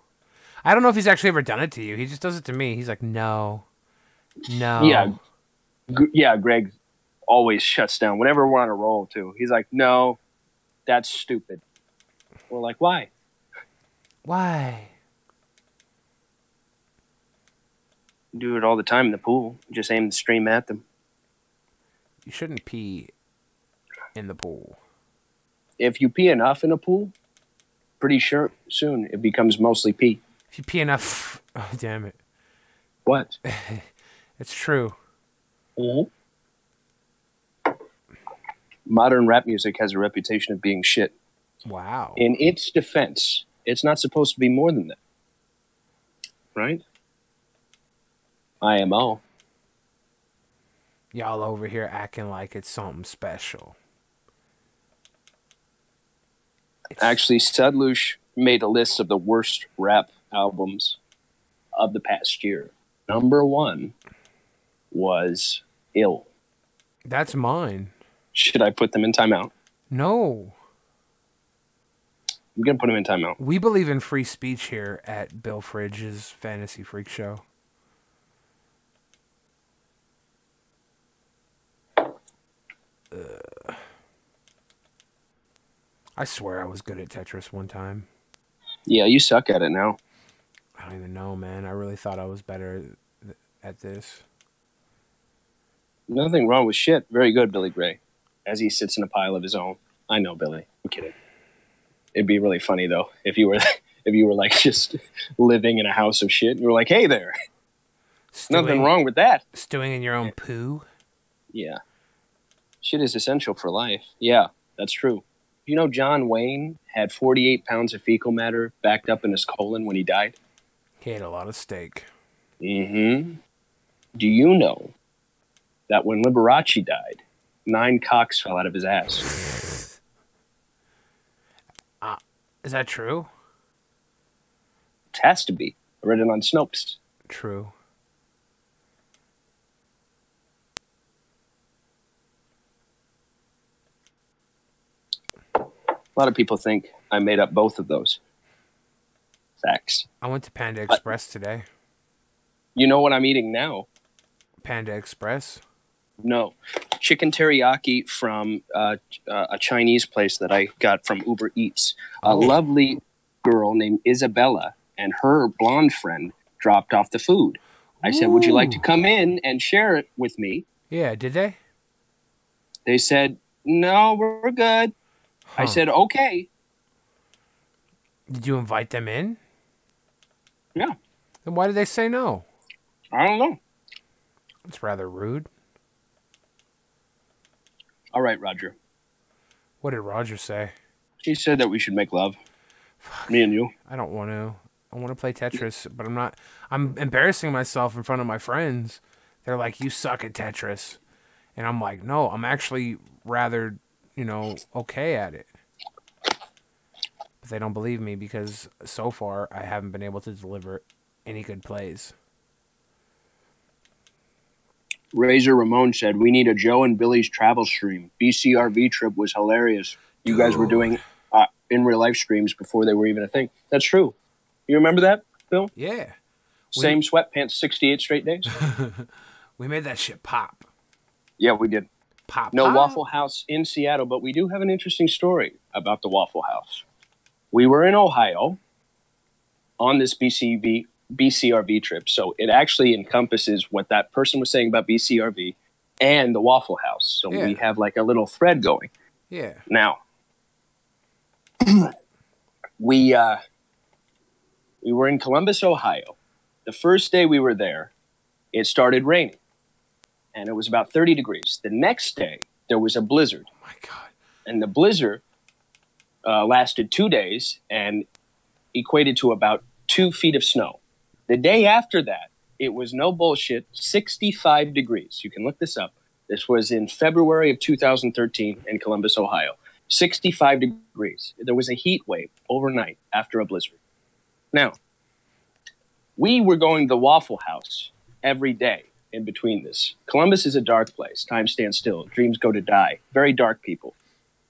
I don't know if he's actually ever done it to you. He just does it to me. He's like, no. No. Yeah, Greg always shuts down whenever we're on a roll too. He's like, "No, that's stupid." We're like, "Why?" Why? Do it all the time in the pool. Just aim the stream at them. You shouldn't pee in the pool. If you pee enough in a pool, pretty sure soon it becomes mostly pee. If you pee enough... Oh, damn it. What? It's true. Mm-hmm. Modern rap music has a reputation of being shit. Wow. In its defense, it's not supposed to be more than that. Right? IMO. Y'all over here acting like it's something special. Actually, Sudlush made a list of the worst rap albums of the past year. Number 1 was Ill. That's mine. Should I put them in timeout? No. I'm going to put them in timeout. We believe in free speech here at Bill Fridge's Fantasy Freak Show. I swear I was good at Tetris one time. Yeah, you suck at it now. I don't even know, man. I really thought I was better at this. Nothing wrong with shit. Very good, Billy Gray. As he sits in a pile of his own. I know, Billy. I'm kidding. It'd be really funny though if you were like just living in a house of shit and you were like, "Hey there, nothing wrong with that." Stewing in your own poo. Yeah, shit is essential for life. Yeah, that's true. You know, John Wayne had 48 pounds of fecal matter backed up in his colon when he died. He ate a lot of steak. Mm-hmm. Do you know that when Liberace died, 9 cocks fell out of his ass? Is that true? It has to be. I read it on Snopes. True. A lot of people think I made up both of those facts. I went to Panda Express today. You know what I'm eating now? Panda Express? No. Chicken teriyaki from a Chinese place that I got from Uber Eats. A lovely girl named Isabella and her blonde friend dropped off the food. I said, "Would you like to come in and share it with me?" Yeah, did they? They said, "No, we're good." Huh. I said, "Okay." Did you invite them in? Yeah. Then why did they say no? I don't know. It's rather rude. All right, Roger. What did Roger say? He said that we should make love. Me and you. I don't want to. I want to play Tetris, but I'm not. I'm embarrassing myself in front of my friends. They're like, "You suck at Tetris." And I'm like, "No, I'm actually rather, okay at it." But they don't believe me because so far I haven't been able to deliver any good plays. Razor Ramon said, "We need a Joe and Billy's travel stream. BCRV trip was hilarious. You guys were doing in real life streams before they were even a thing." That's true. You remember that, Bill? Yeah. Same sweatpants, 68 straight days. We made that shit pop. Yeah, we did. Pop. No pop. Waffle House in Seattle, but we do have an interesting story about the Waffle House. We were in Ohio on this BCRV trip, so it actually encompasses what that person was saying about BCRV and the Waffle House. So we have like a little thread going. Yeah. Now, we were in Columbus, Ohio. The first day we were there, it started raining, and it was about 30 degrees. The next day, there was a blizzard. Oh, my God. And the blizzard lasted 2 days and equated to about 2 feet of snow. The day after that, it was no bullshit, 65 degrees. You can look this up. This was in February of 2013 in Columbus, Ohio. 65 degrees. There was a heat wave overnight after a blizzard. Now, we were going to the Waffle House every day in between this. Columbus is a dark place. Time stands still. Dreams go to die. Very dark people.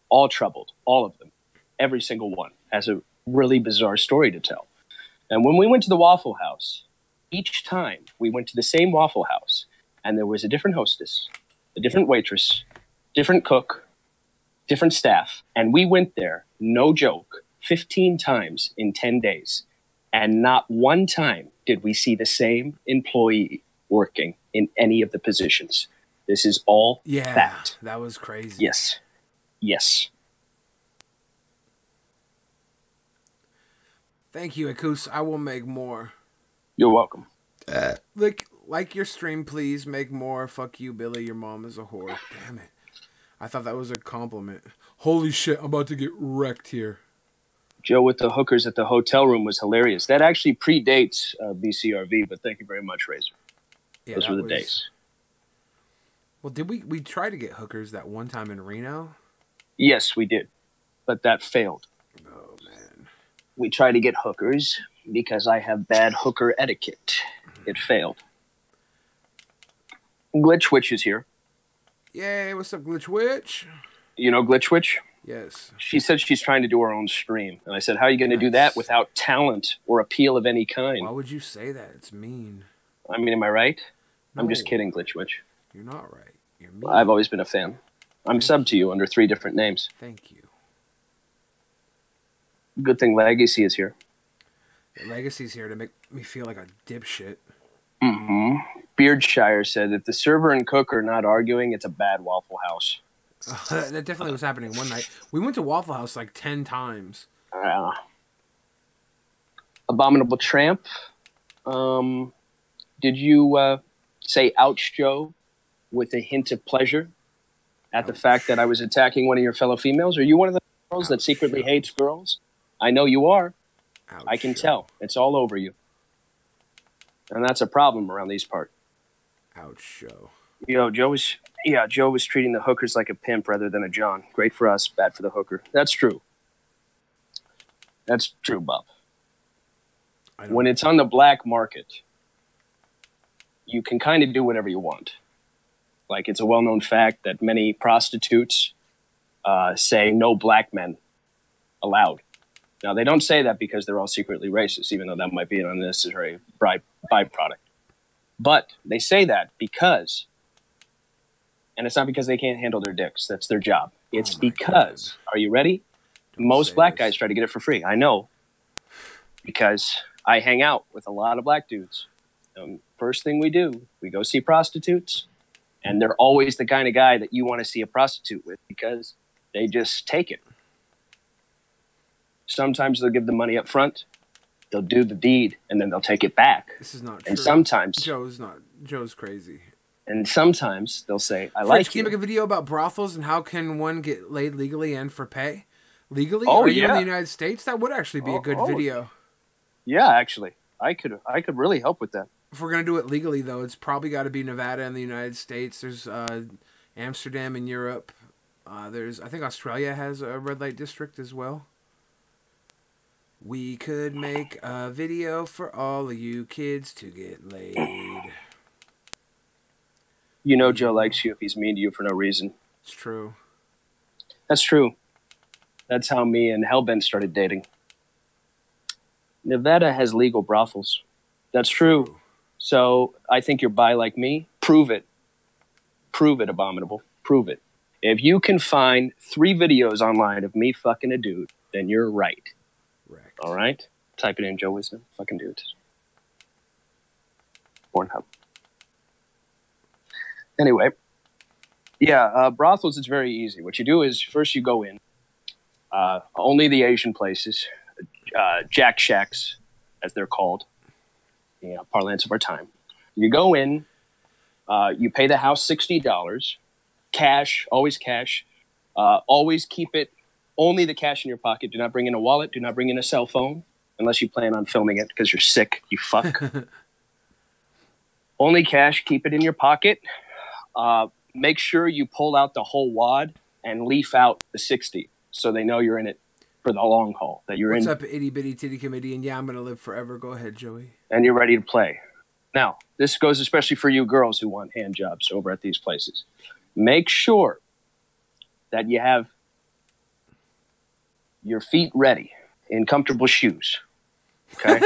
All troubled. All of them. Every single one has a really bizarre story to tell. And when we went to the Waffle House, each time we went to the same Waffle House, and there was a different hostess, a different waitress, different cook, different staff. And we went there, no joke, 15 times in 10 days. And not one time did we see the same employee working in any of the positions. This is all fact. That was crazy. Yes. Yes. Thank you, Akus. I will make more. You're welcome. Like your stream, please. Make more. Fuck you, Billy. Your mom is a whore. Damn it. I thought that was a compliment. Holy shit, I'm about to get wrecked here. Joe with the hookers at the hotel room was hilarious. That actually predates BCRV, but thank you very much, Razor. Yeah, those were the days. Well, did we try to get hookers that one time in Reno? Yes, we did, but that failed. Oh, man. We tried to get hookers because I have bad hooker etiquette. It failed. Glitch Witch is here. Yay, what's up, Glitch Witch? You know Glitch Witch? Yes. She said she's trying to do her own stream. And I said, how are you going to do that without talent or appeal of any kind? Why would you say that? It's mean. I mean, am I right? No. I'm just kidding, Glitch Witch. You're not right. You're mean. I've always been a fan. I'm subbed to you under 3 different names. Thank you. Good thing Legacy is here. Legacy's here to make me feel like a dipshit. Mm-hmm. Beardshire said, if the server and cook are not arguing, it's a bad Waffle House. That definitely was happening one night. We went to Waffle House like 10 times. Abominable Tramp. Did you say ouch, Joe, with a hint of pleasure at the fact that I was attacking one of your fellow females? Are you one of the girls that secretly hates girls? I know you are. Ouch, I can tell. It's all over you. And that's a problem around these parts. Ouch, Joe. You know, Joe was treating the hookers like a pimp rather than a John. Great for us, bad for the hooker. That's true. That's true, Bob. When it's on the black market, you can kind of do whatever you want. Like, it's a well-known fact that many prostitutes say no black men allowed. Now, they don't say that because they're all secretly racist, even though that might be an unnecessary byproduct. But they say that because, and it's not because they can't handle their dicks. That's their job. It's because, are you ready? Most black guys try to get it for free. I know. Because I hang out with a lot of black dudes. First thing we do, we go see prostitutes. And they're always the kind of guy that you want to see a prostitute with because they just take it. Sometimes they'll give the money up front. They'll do the deed, and then they'll take it back. This is not true. And sometimes... Joe's crazy. And sometimes they'll say, I like you. Can you make a video about brothels and how can one get laid legally and for pay? Legally? Oh, Are you in the United States? That would actually be a good video. Yeah, actually. I could really help with that. If we're going to do it legally, though, it's probably got to be Nevada in the United States. There's Amsterdam in Europe. I think Australia has a red light district as well. We could make a video for all of you kids to get laid. You know Joe likes you if he's mean to you for no reason. It's true. That's true. That's how me and Hellbent started dating. Nevada has legal brothels. That's true. So I think you're bi like me. Prove it. Prove it, Abominable. Prove it. If you can find 3 videos online of me fucking a dude, then you're right. Wrecked. All right? Type it in, Joe Wisdom. Fucking dudes. Pornhub. Anyway. Yeah, brothels is very easy. What you do is first you go in. Only the Asian places. Jack Shacks, as they're called. Parlance of our time. You go in. You pay the house $60. Cash. Always cash. Always keep it. Only the cash in your pocket. Do not bring in a wallet. Do not bring in a cell phone. Unless you plan on filming it because you're sick. You fuck. Only cash. Keep it in your pocket. Make sure you pull out the whole wad and leaf out the 60 so they know you're in it for the long haul. That you're What's up, itty bitty titty comedian? Yeah, I'm going to live forever. Go ahead, Joey. And you're ready to play. Now, this goes especially for you girls who want hand jobs over at these places. Make sure that you have your feet ready in comfortable shoes. Okay?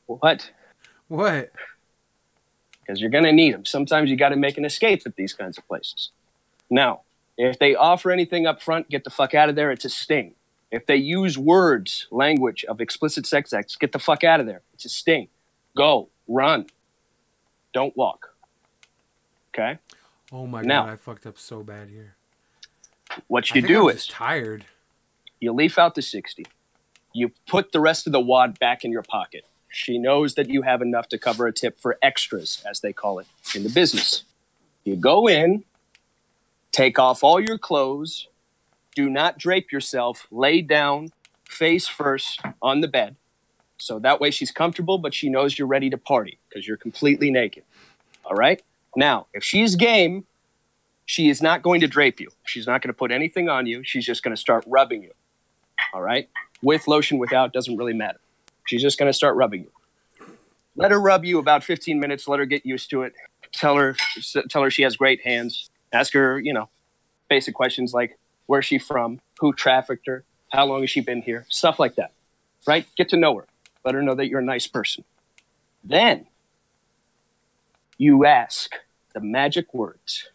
What? What? Because you're going to need them. Sometimes you got to make an escape at these kinds of places. Now, If they offer anything up front, get the fuck out of there. It's a sting. If they use words, language of explicit sex acts, get the fuck out of there. It's a sting. Go, run. Don't walk. Okay? Oh my Now, God, I fucked up so bad here. What I you think do I'm is just tired. you leaf out the 60. You put the rest of the wad back in your pocket. She knows that you have enough to cover a tip for extras, as they call it in the business. You go in, take off all your clothes, do not drape yourself, lay down, face first on the bed. So that way she's comfortable, but she knows you're ready to party because you're completely naked. All right? Now, if she's game, she is not going to drape you. She's not going to put anything on you. She's just going to start rubbing you. All right? With lotion, without, doesn't really matter. She's just going to start rubbing you. Let her rub you about 15 minutes. Let her get used to it. Tell her she has great hands. Ask her, basic questions like, where's she from? Who trafficked her? How long has she been here? Stuff like that. Right? Get to know her. Let her know that you're a nice person. Then you ask the magic words.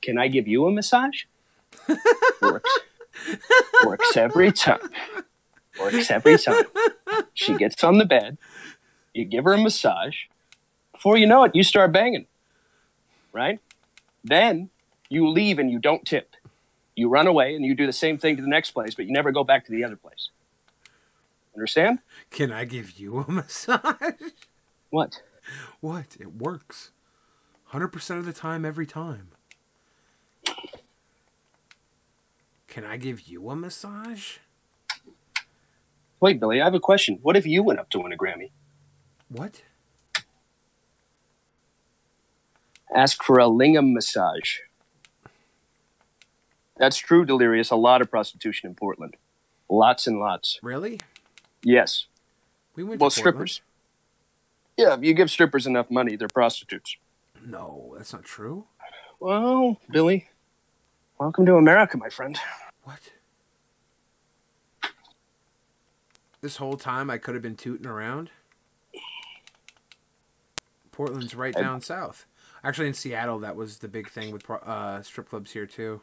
Can I give you a massage? Works every time. Works every time. She gets on the bed. You give her a massage. Before you know it, you start banging. Right? Then you leave and you don't tip. You run away and you do the same thing to the next place, but you never go back to the other place. Understand? Can I give you a massage? What? What? It works. 100% of the time, every time. Can I give you a massage? Wait, Billy, I have a question. What if you went up to win a Grammy? What? Ask for a lingam massage. That's true, Delirious. A lot of prostitution in Portland. Lots and lots. Really? Yes. We went Well, to Portland. strippers. Yeah, if you give strippers enough money, they're prostitutes. No, that's not true. Well, Billy, welcome to America, my friend. What? This whole time I could have been tooting around? Portland's right down south. Actually, in Seattle, that was the big thing with strip clubs here, too.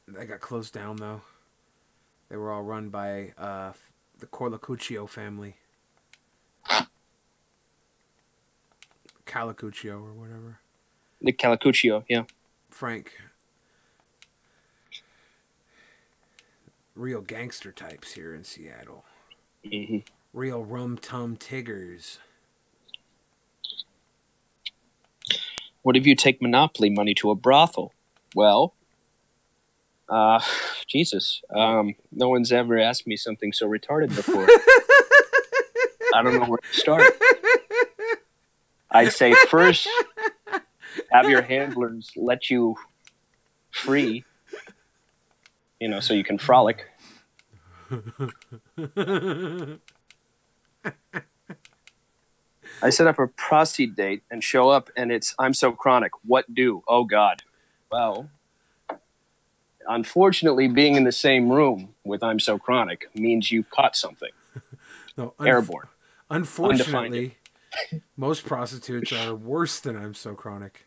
They got closed down, though. They were all run by the Corlacuccio family. Calacuccio or whatever. The Calacuccio, yeah. Frank. Real gangster types here in Seattle. Mm-hmm. Real rum-tum tiggers. What if you take Monopoly money to a brothel? Well, Jesus. No one's ever asked me something so retarded before. I don't know where to start. I'd say first, have your handlers let you free, so you can frolic. I set up a prosty date and show up, and it's, I'm so chronic. What do? Oh, God. Well, unfortunately, being in the same room with I'm so chronic means you caught something. No, Airborne. Unfortunately, most prostitutes are worse than I'm so chronic.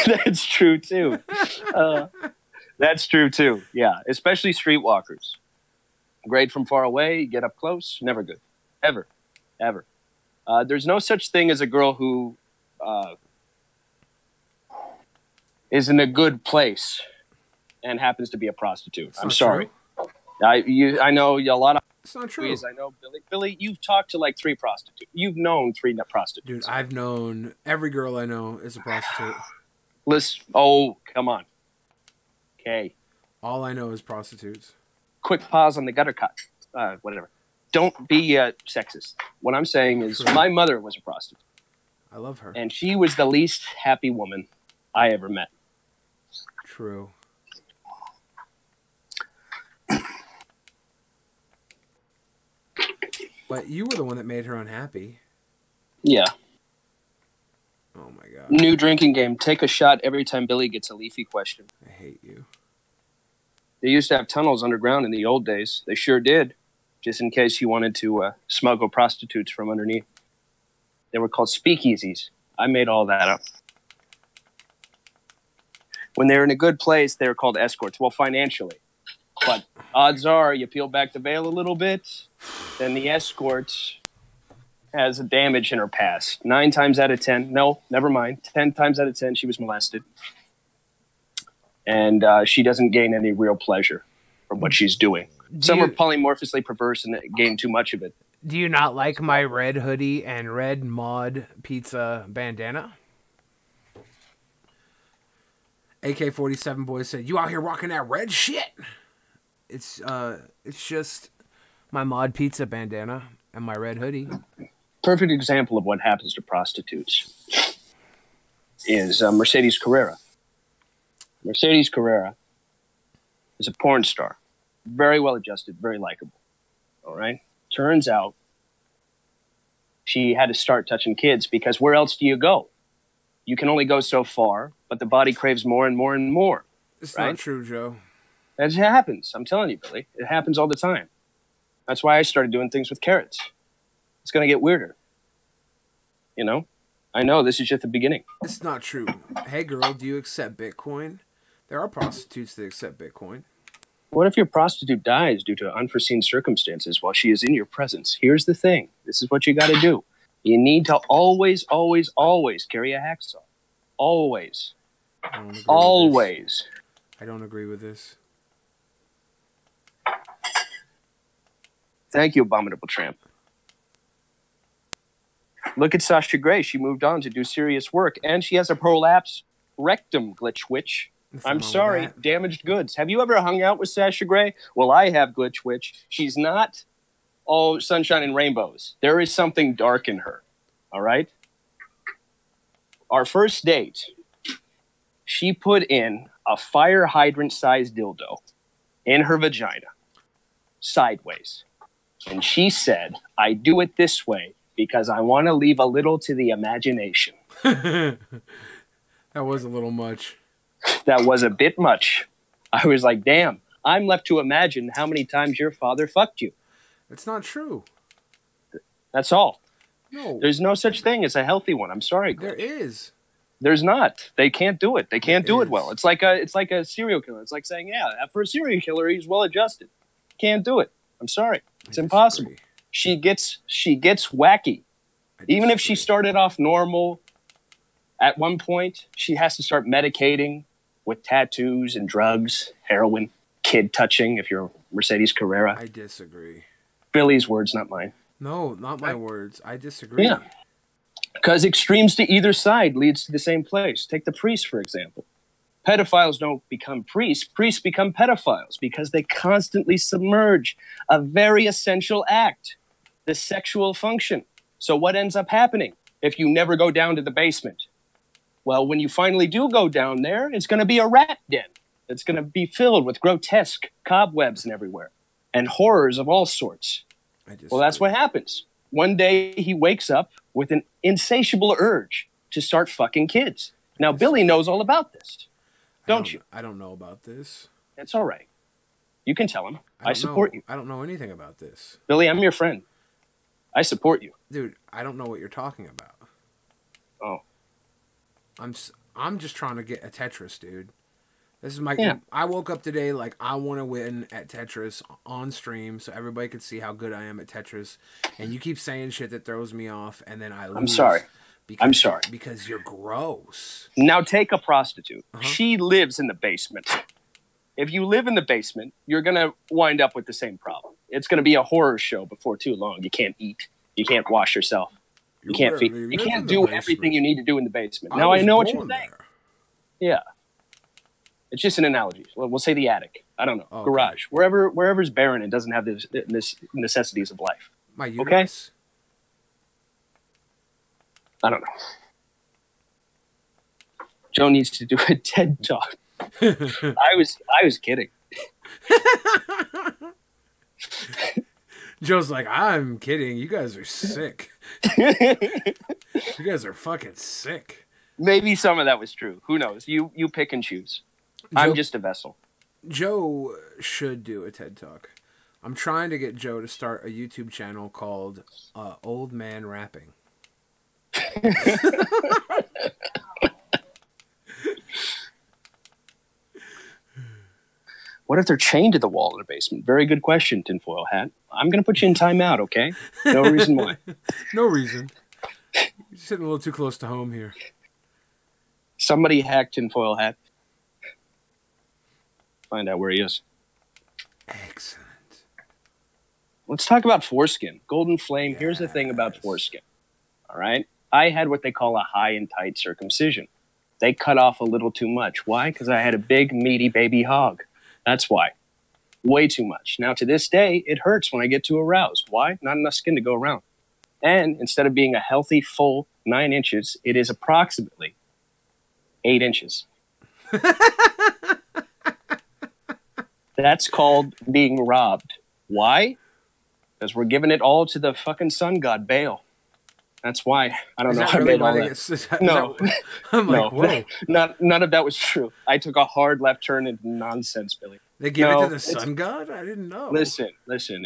That's true, too. That's true, too. Yeah, especially streetwalkers. Great from far away, get up close, never good. Ever. Ever. There's no such thing as a girl who is in a good place and happens to be a prostitute. I'm sorry. I know a lot of... It's not true. I know, Billy. Billy, you've talked to like 3 prostitutes. You've known 3 prostitutes. Dude, I've known... Every girl I know is a prostitute. Listen. Oh, come on. Okay. All I know is prostitutes. Quick pause on the gutter cut. Whatever. Don't be sexist. What I'm saying is True. my mother was a prostitute. I love her. And she was the least happy woman I ever met. True. But you were the one that made her unhappy. Yeah. Oh my God. New drinking game. Take a shot every time Billy gets a leafy question. I hate you. They used to have tunnels underground in the old days. They sure did. Just in case you wanted to smuggle prostitutes from underneath. They were called speakeasies. I made all that up. When they're in a good place, they're called escorts. Well, financially. But odds are, you peel back the veil a little bit, then the escort has a damage in her past. 9 times out of 10. No, never mind. 10 times out of 10, she was molested. And she doesn't gain any real pleasure from what she's doing. Some are polymorphously perverse and gain too much of it. Do you not like my red hoodie and red mod pizza bandana? AK-47 boy said, "You out here rocking that red shit?" It's just my mod pizza bandana and my red hoodie. Perfect example of what happens to prostitutes is Mercedes Carrera. Mercedes Carrera is a porn star. Very well adjusted, very likable. All right? Turns out she had to start touching kids because where else do you go? You can only go so far, but the body craves more and more and more. It's not true, Joe. That happens. I'm telling you, Billy. It happens all the time. That's why I started doing things with carrots. It's going to get weirder. You know? I know, this is just the beginning. It's not true. Hey, girl, do you accept Bitcoin? There are prostitutes that accept Bitcoin. What if your prostitute dies due to unforeseen circumstances while she is in your presence? Here's the thing. This is what you got to do. You need to always, always, always carry a hacksaw. Always. Always. I don't agree with this. Thank you, Abominable Tramp. Look at Sasha Grey. She moved on to do serious work, and she has a prolapse rectum glitch witch. I'm sorry, damaged goods. Have you ever hung out with Sasha Grey? Well, I have glitch witch. She's not all sunshine and rainbows. There is something dark in her. All right? Our first date, she put in a fire hydrant-sized dildo in her vagina, sideways. And she said, "I do it this way because I want to leave a little to the imagination." That was a little much. That was a bit much. I was like, damn, I'm left to imagine how many times your father fucked you. It's not true. That's all. No. There's no such thing as a healthy one. I'm sorry. There is. There's not. They can't do it. They can't do it well. It's like a serial killer. It's like saying, yeah, for a serial killer, he's well adjusted. Can't do it. I'm sorry. It's impossible. She gets wacky. Even if she started off normal, at one point, she has to start medicating with tattoos and drugs, heroin, kid touching, if you're Mercedes Carrera. I disagree. Billy's words, not mine. No, not my words. I disagree. Yeah. Because extremes to either side leads to the same place. Take the priests, for example. Pedophiles don't become priests. Priests become pedophiles because they constantly submerge a very essential act, the sexual function. So what ends up happening if you never go down to the basement? Well, when you finally do go down there, it's going to be a rat den. It's going to be filled with grotesque cobwebs and everywhere and horrors of all sorts. Well, that's what happens. One day he wakes up with an insatiable urge to start fucking kids. Now, Billy knows all about this. Don't you? I don't know about this. It's all right. You can tell him. I support you. I don't know anything about this. Billy, I'm your friend. I support you. Dude, I don't know what you're talking about. Oh. I'm just trying to get a Tetris, dude. This is my I woke up today like I want to win at Tetris on stream so everybody can see how good I am at Tetris. And you keep saying shit that throws me off and then I lose. I'm sorry. I'm sorry. Because you're gross. Now take a prostitute. She lives in the basement. If you live in the basement, you're going to wind up with the same problem. It's going to be a horror show before too long. You can't eat. You can't wash yourself. You can't feed. You can't do everything you need to do in the basement. Now I know what you're saying. Yeah. It's just an analogy. We'll say the attic. I don't know. Okay. Garage. Wherever's barren and doesn't have this necessities of life. My uterus. Okay? I don't know. Joe needs to do a TED Talk. I was kidding. Joe's like, I'm kidding. You guys are sick. You guys are fucking sick. Maybe some of that was true. Who knows? You pick and choose. I'm just a vessel. Joe should do a TED Talk. I'm trying to get Joe to start a YouTube channel called Old Man Rapping. What if they're chained to the wall in the basement? Very good question, tinfoil hat. I'm going to put you in timeout, okay? No reason why. No reason. You're sitting a little too close to home here. Somebody hacked tinfoil hat. Find out where he is. Excellent. Let's talk about foreskin. Golden Flame, here's the thing about foreskin. All right? I had what they call a high and tight circumcision. They cut off a little too much. Why? Because I had a big, meaty baby hog. That's why. Way too much. Now, to this day, it hurts when I get too aroused. Why? Not enough skin to go around. And instead of being a healthy, full 9 inches, it is approximately 8 inches. That's called being robbed. Why? Because we're giving it all to the fucking sun god, Baal. That's why. I don't know. I made all that. No. I'm like, whoa. None of that was true. I took a hard left turn into nonsense, Billy. They give it to the sun god? I didn't know. Listen.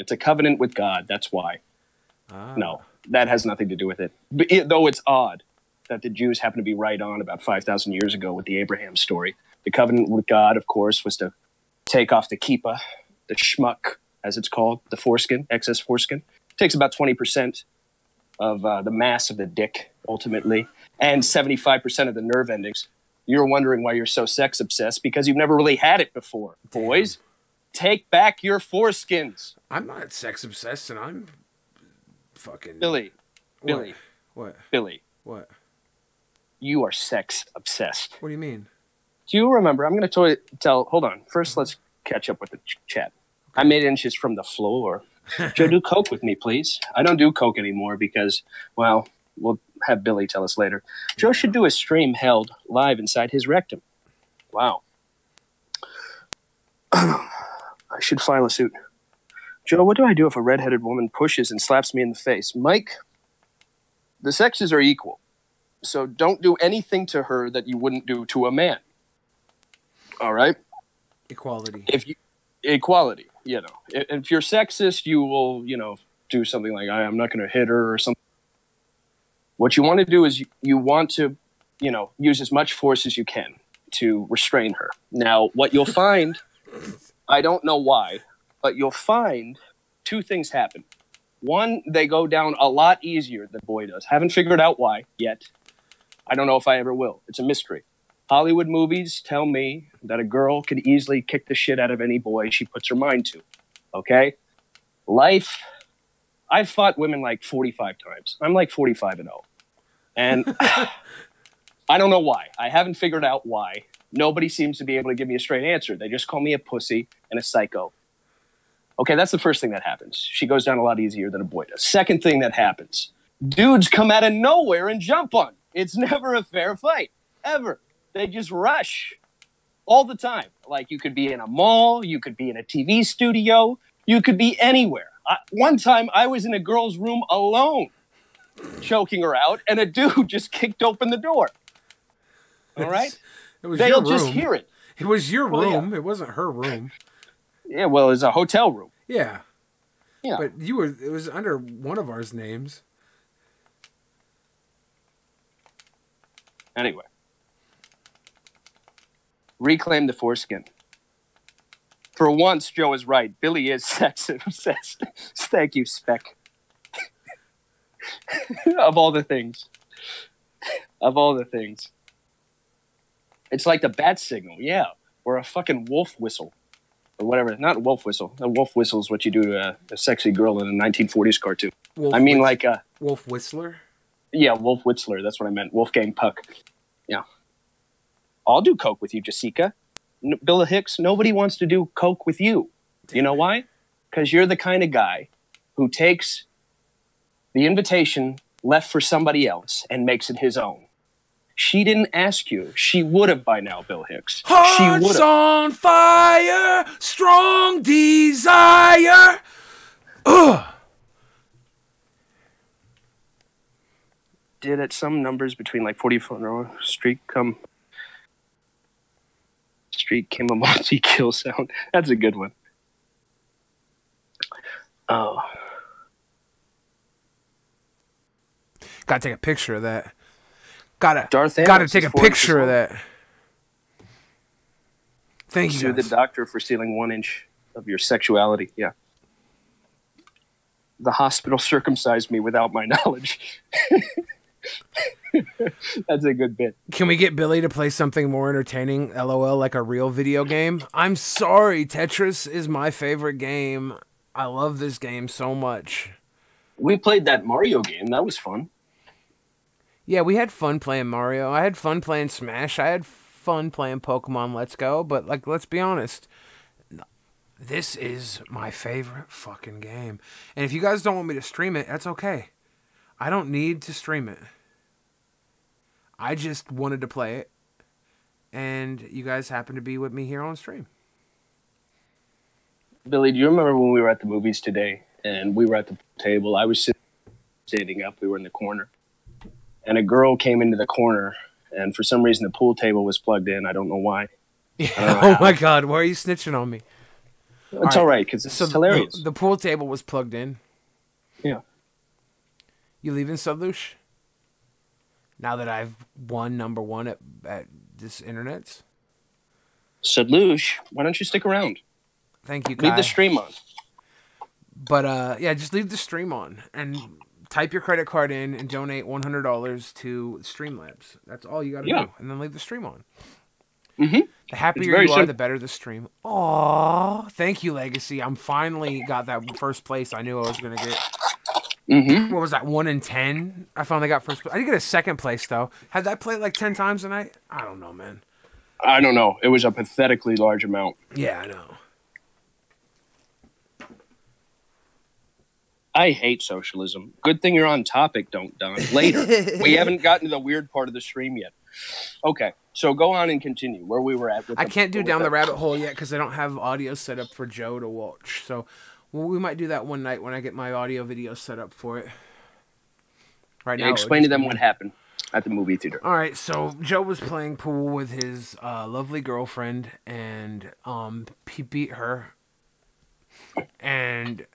It's a covenant with God. That's why. No, that has nothing to do with it. But though it's odd that the Jews happen to be right on about 5,000 years ago with the Abraham story. The covenant with God, of course, was to take off the kippah, the schmuck, as it's called, the foreskin, excess foreskin. It takes about 20% of the mass of the dick, ultimately, and 75% of the nerve endings. You're wondering why you're so sex obsessed because you've never really had it before. Damn. Boys, take back your foreskins. I'm not sex obsessed, and I'm fucking... Billy. What? Billy. What? You are sex obsessed. What do you mean? Do you remember? I'm going to tell... Hold on. First, let's catch up with the chat. Okay. I'm 8 inches from the floor. Joe, do coke with me, please. I don't do coke anymore because, well, we'll have Billy tell us later. Joe should do a stream held live inside his rectum. Wow. I should file a suit. Joe, what do I do if a redheaded woman pushes and slaps me in the face? Mike, the sexes are equal. So don't do anything to her that you wouldn't do to a man. All right? Equality. Equality. You know, if you're sexist, you will, do something like, I'm not going to hit her or something. What you want to do is you want to, use as much force as you can to restrain her. Now, what you'll find, I don't know why, but you'll find 2 things happen. One, they go down a lot easier than boy does. Haven't figured out why yet. I don't know if I ever will. It's a mystery. Hollywood movies tell me that a girl can easily kick the shit out of any boy she puts her mind to. Okay? Life, I've fought women like 45 times. I'm like 45-0. And I don't know why. I haven't figured out why. Nobody seems to be able to give me a straight answer. They just call me a pussy and a psycho. Okay, that's the first thing that happens. She goes down a lot easier than a boy does. Second thing that happens. Dudes come out of nowhere and jump on. It's never a fair fight. Ever. They just rush all the time. Like, you could be in a mall, you could be in a TV studio, you could be anywhere. One time, I was in a girl's room alone, choking her out, and a dude just kicked open the door. All right? They'll just hear it. It was your room. Yeah. It wasn't her room. Yeah, well, it's a hotel room. Yeah. Yeah. But it was under one of our names. Anyway. Reclaim the foreskin. For once, Joe is right. Billy is sex obsessed. Thank you, Speck. Of all the things. Of all the things. It's like the bat signal, yeah. Or a fucking wolf whistle. Or whatever. Not a wolf whistle. A wolf whistle is what you do to a sexy girl in a 1940s cartoon. Like a... Wolf Whistler? Yeah, Wolf Whistler. That's what I meant. Wolfgang Puck. Yeah. I'll do coke with you, Jessica. Bill Hicks, nobody wants to do coke with you. You know why? Because you're the kind of guy who takes the invitation left for somebody else and makes it his own. She didn't ask you. She would have by now, Bill Hicks. Hearts on fire, strong desire. Ugh. Did at some numbers between like 44 streak came a multi-kill sound. That's a good one. Oh. Gotta take a picture of that. Gotta take a picture of that. Thank you, Sue the guys. doctor for stealing 1 inch of your sexuality. Yeah. The hospital circumcised me without my knowledge. That's a good bit. Can we get Billy to play something more entertaining, LOL, like a real video game? I'm sorry, Tetris is my favorite game. I love this game so much. We played that Mario game. That was fun. Yeah, we had fun playing Mario. I had fun playing Smash. I had fun playing Pokemon Let's Go. But, like, let's be honest. This is my favorite fucking game. And if you guys don't want me to stream it, that's okay. I don't need to stream it. I just wanted to play it. And you guys happen to be with me here on stream. Billy, do you remember when we were at the movies today and we were at the table? I was standing up. We were in the corner. And a girl came into the corner. And for some reason, the pool table was plugged in. I don't know why. Yeah. Oh, my God. Why are you snitching on me? It's all right, because it's hilarious. The pool table was plugged in. Yeah. You leaving, Sudlush? Now that I've won number one at this internet's? Sudlush, why don't you stick around? Thank you, Kai. Leave the stream on. But, yeah, just leave the stream on. And type your credit card in and donate $100 to Streamlabs. That's all you got to do. And then leave the stream on. Mm-hmm. The happier you are, the better the stream. Aww. Thank you, Legacy. I'm finally got that first place I knew I was going to get. Mm-hmm. What was that, 1 in 10? I finally got first place. I didn't get a second place, though. Had that played like 10 times tonight? I don't know, man. I don't know. It was a pathetically large amount. Yeah, I know. I hate socialism. Good thing you're on topic, Don. Later. We haven't gotten to the weird part of the stream yet. Okay, so go on and continue where we were at. I can't do down the rabbit hole yet because I don't have audio set up for Joe to watch. So we might do that one night when I get my audio video set up for it. Right now, explain to them what happened at the movie theater. All right, so Joe was playing pool with his lovely girlfriend, and he beat her. And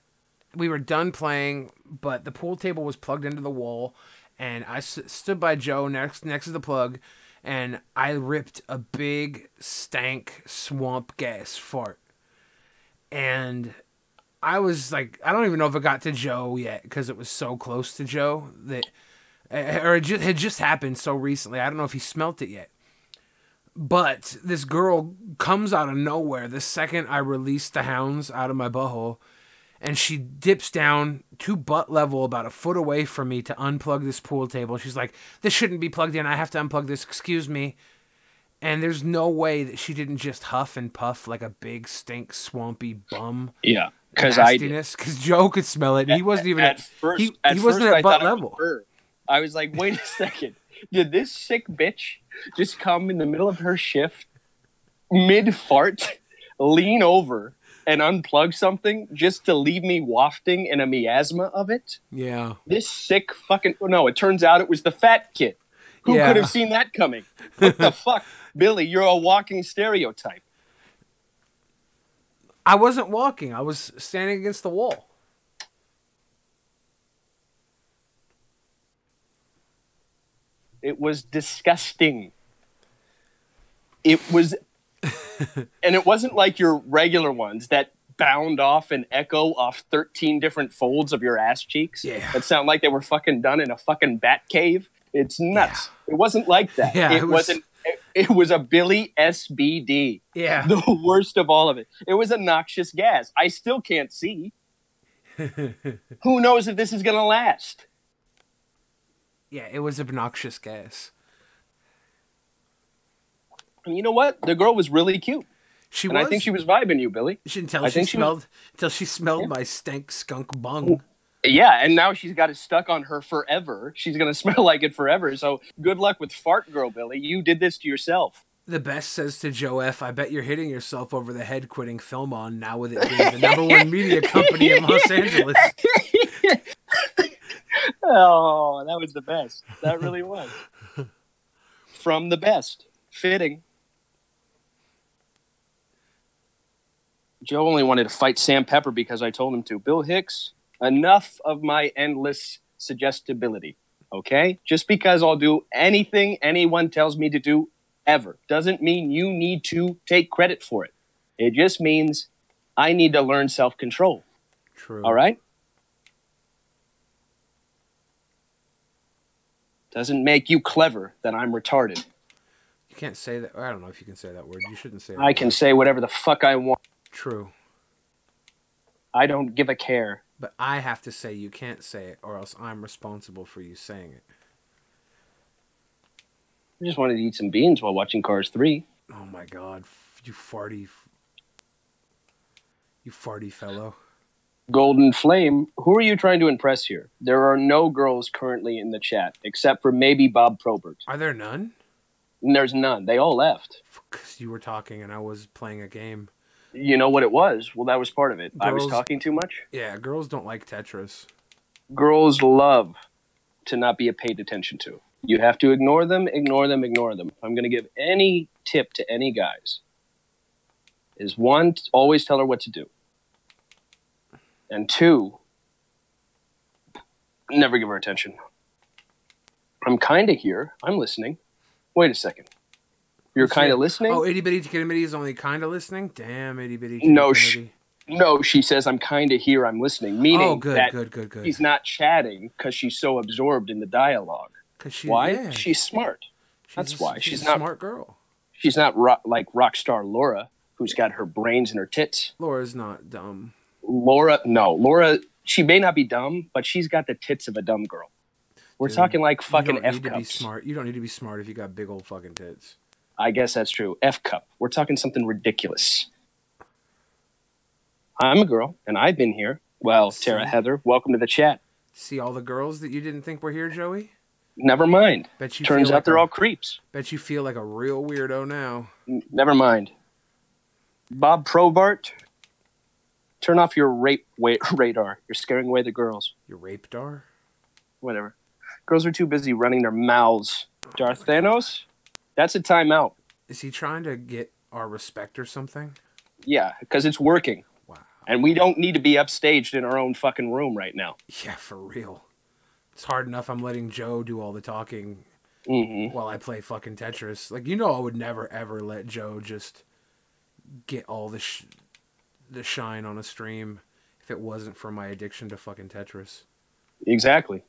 we were done playing, but the pool table was plugged into the wall, and I stood by Joe next to the plug, and I ripped a big stank swamp gas fart. And I was like, I don't even know if it got to Joe yet because it was so close to Joe that, or it had just happened so recently. I don't know if he smelt it yet. But this girl comes out of nowhere the second I release the hounds out of my butthole. And she dips down to butt level about a foot away from me to unplug this pool table. She's like, this shouldn't be plugged in. I have to unplug this. Excuse me. And there's no way that she didn't just huff and puff like a big stink swampy bum. Yeah, because I did. Because Joe could smell it. And he wasn't even at first. He At wasn't first, at butt level. I was like, wait a second. Did this sick bitch just come in the middle of her shift, mid fart, lean over, and unplug something just to leave me wafting in a miasma of it? Yeah. This sick fucking... No, it turns out it was the fat kid. Who could have seen that coming? What the fuck? Billy, you're a walking stereotype. I wasn't walking. I was standing against the wall. It was disgusting. It was... And it wasn't like your regular ones that bound off and echo off 13 different folds of your ass cheeks. Yeah. That sound like they were fucking done in a fucking bat cave. It's nuts. Yeah. It wasn't like that. Yeah, It was a Billy SBD. Yeah. The worst of all of it. It was a noxious gas. I still can't see. Who knows if this is going to last? Yeah, it was obnoxious gas. And you know what? The girl was really cute. I think she was vibing you, Billy. Until she smelled my stank skunk bung. Yeah, and now she's got it stuck on her forever. She's going to smell like it forever. So good luck with Fart Girl, Billy. You did this to yourself. The best says to Joe F., I bet you're hitting yourself over the head quitting Film On now with it being the #1 media company in Los Angeles. Oh, that was the best. That really was. From the best. Fitting. Joe only wanted to fight Sam Pepper because I told him to. Bill Hicks, enough of my endless suggestibility, okay? Just because I'll do anything anyone tells me to do ever. Doesn't mean you need to take credit for it. It just means I need to learn self-control. True. All right? Doesn't make you clever that I'm retarded. You can't say that. I don't know if you can say that word. You shouldn't say that I can say whatever the fuck I want. True. I don't give a care. But I have to say you can't say it, or else I'm responsible for you saying it. I just wanted to eat some beans while watching Cars 3. Oh my god. You farty fellow. Golden Flame, who are you trying to impress here? There are no girls currently in the chat, except for maybe Bob Probert. Are there none? And there's none. They all left. Because you were talking and I was playing a game. You know what it was? Well, that was part of it. I was Girls- talking too much. Yeah, girls don't like Tetris. Girls love to not be paid attention to. You have to ignore them, ignore them, ignore them. I'm going to give any tip to any guys. Is one, always tell her what to do. And two, never give her attention. I'm kind of here. I'm listening. Wait a second. You're kind of listening? Oh, itty bitty kitty is only kind of listening? Damn, itty bitty No, kitty. No, she says, I'm kind of here, I'm listening. Meaning that good. she's not chatting because she's so absorbed in the dialogue. Why? Yeah, She's smart. That's why. She's a not smart girl. She's not like rock star Laura, who's got her brains in her tits. Laura's not dumb. Laura, she may not be dumb, but she's got the tits of a dumb girl. We're talking like fucking F cups. You don't need to be smart if you got big old fucking tits. I guess that's true. F cup. We're talking something ridiculous. I'm a girl, and I've been here. Well, Tara Heather, welcome to the chat. See all the girls that you didn't think were here, Joey? Never mind. Bet you Turns out they're all creeps. Bet you feel like a real weirdo now. Never mind. Bob Probert, turn off your rape radar. You're scaring away the girls. Your rape dar? Whatever. Girls are too busy running their mouths. Darth Thanos? That's a timeout. Is he trying to get our respect or something? Yeah, because it's working. Wow. And we don't need to be upstaged in our own fucking room right now. Yeah, for real. It's hard enough I'm letting Joe do all the talking while I play fucking Tetris. Like, I would never, ever let Joe just get all the shine on a stream if it wasn't for my addiction to fucking Tetris. Exactly.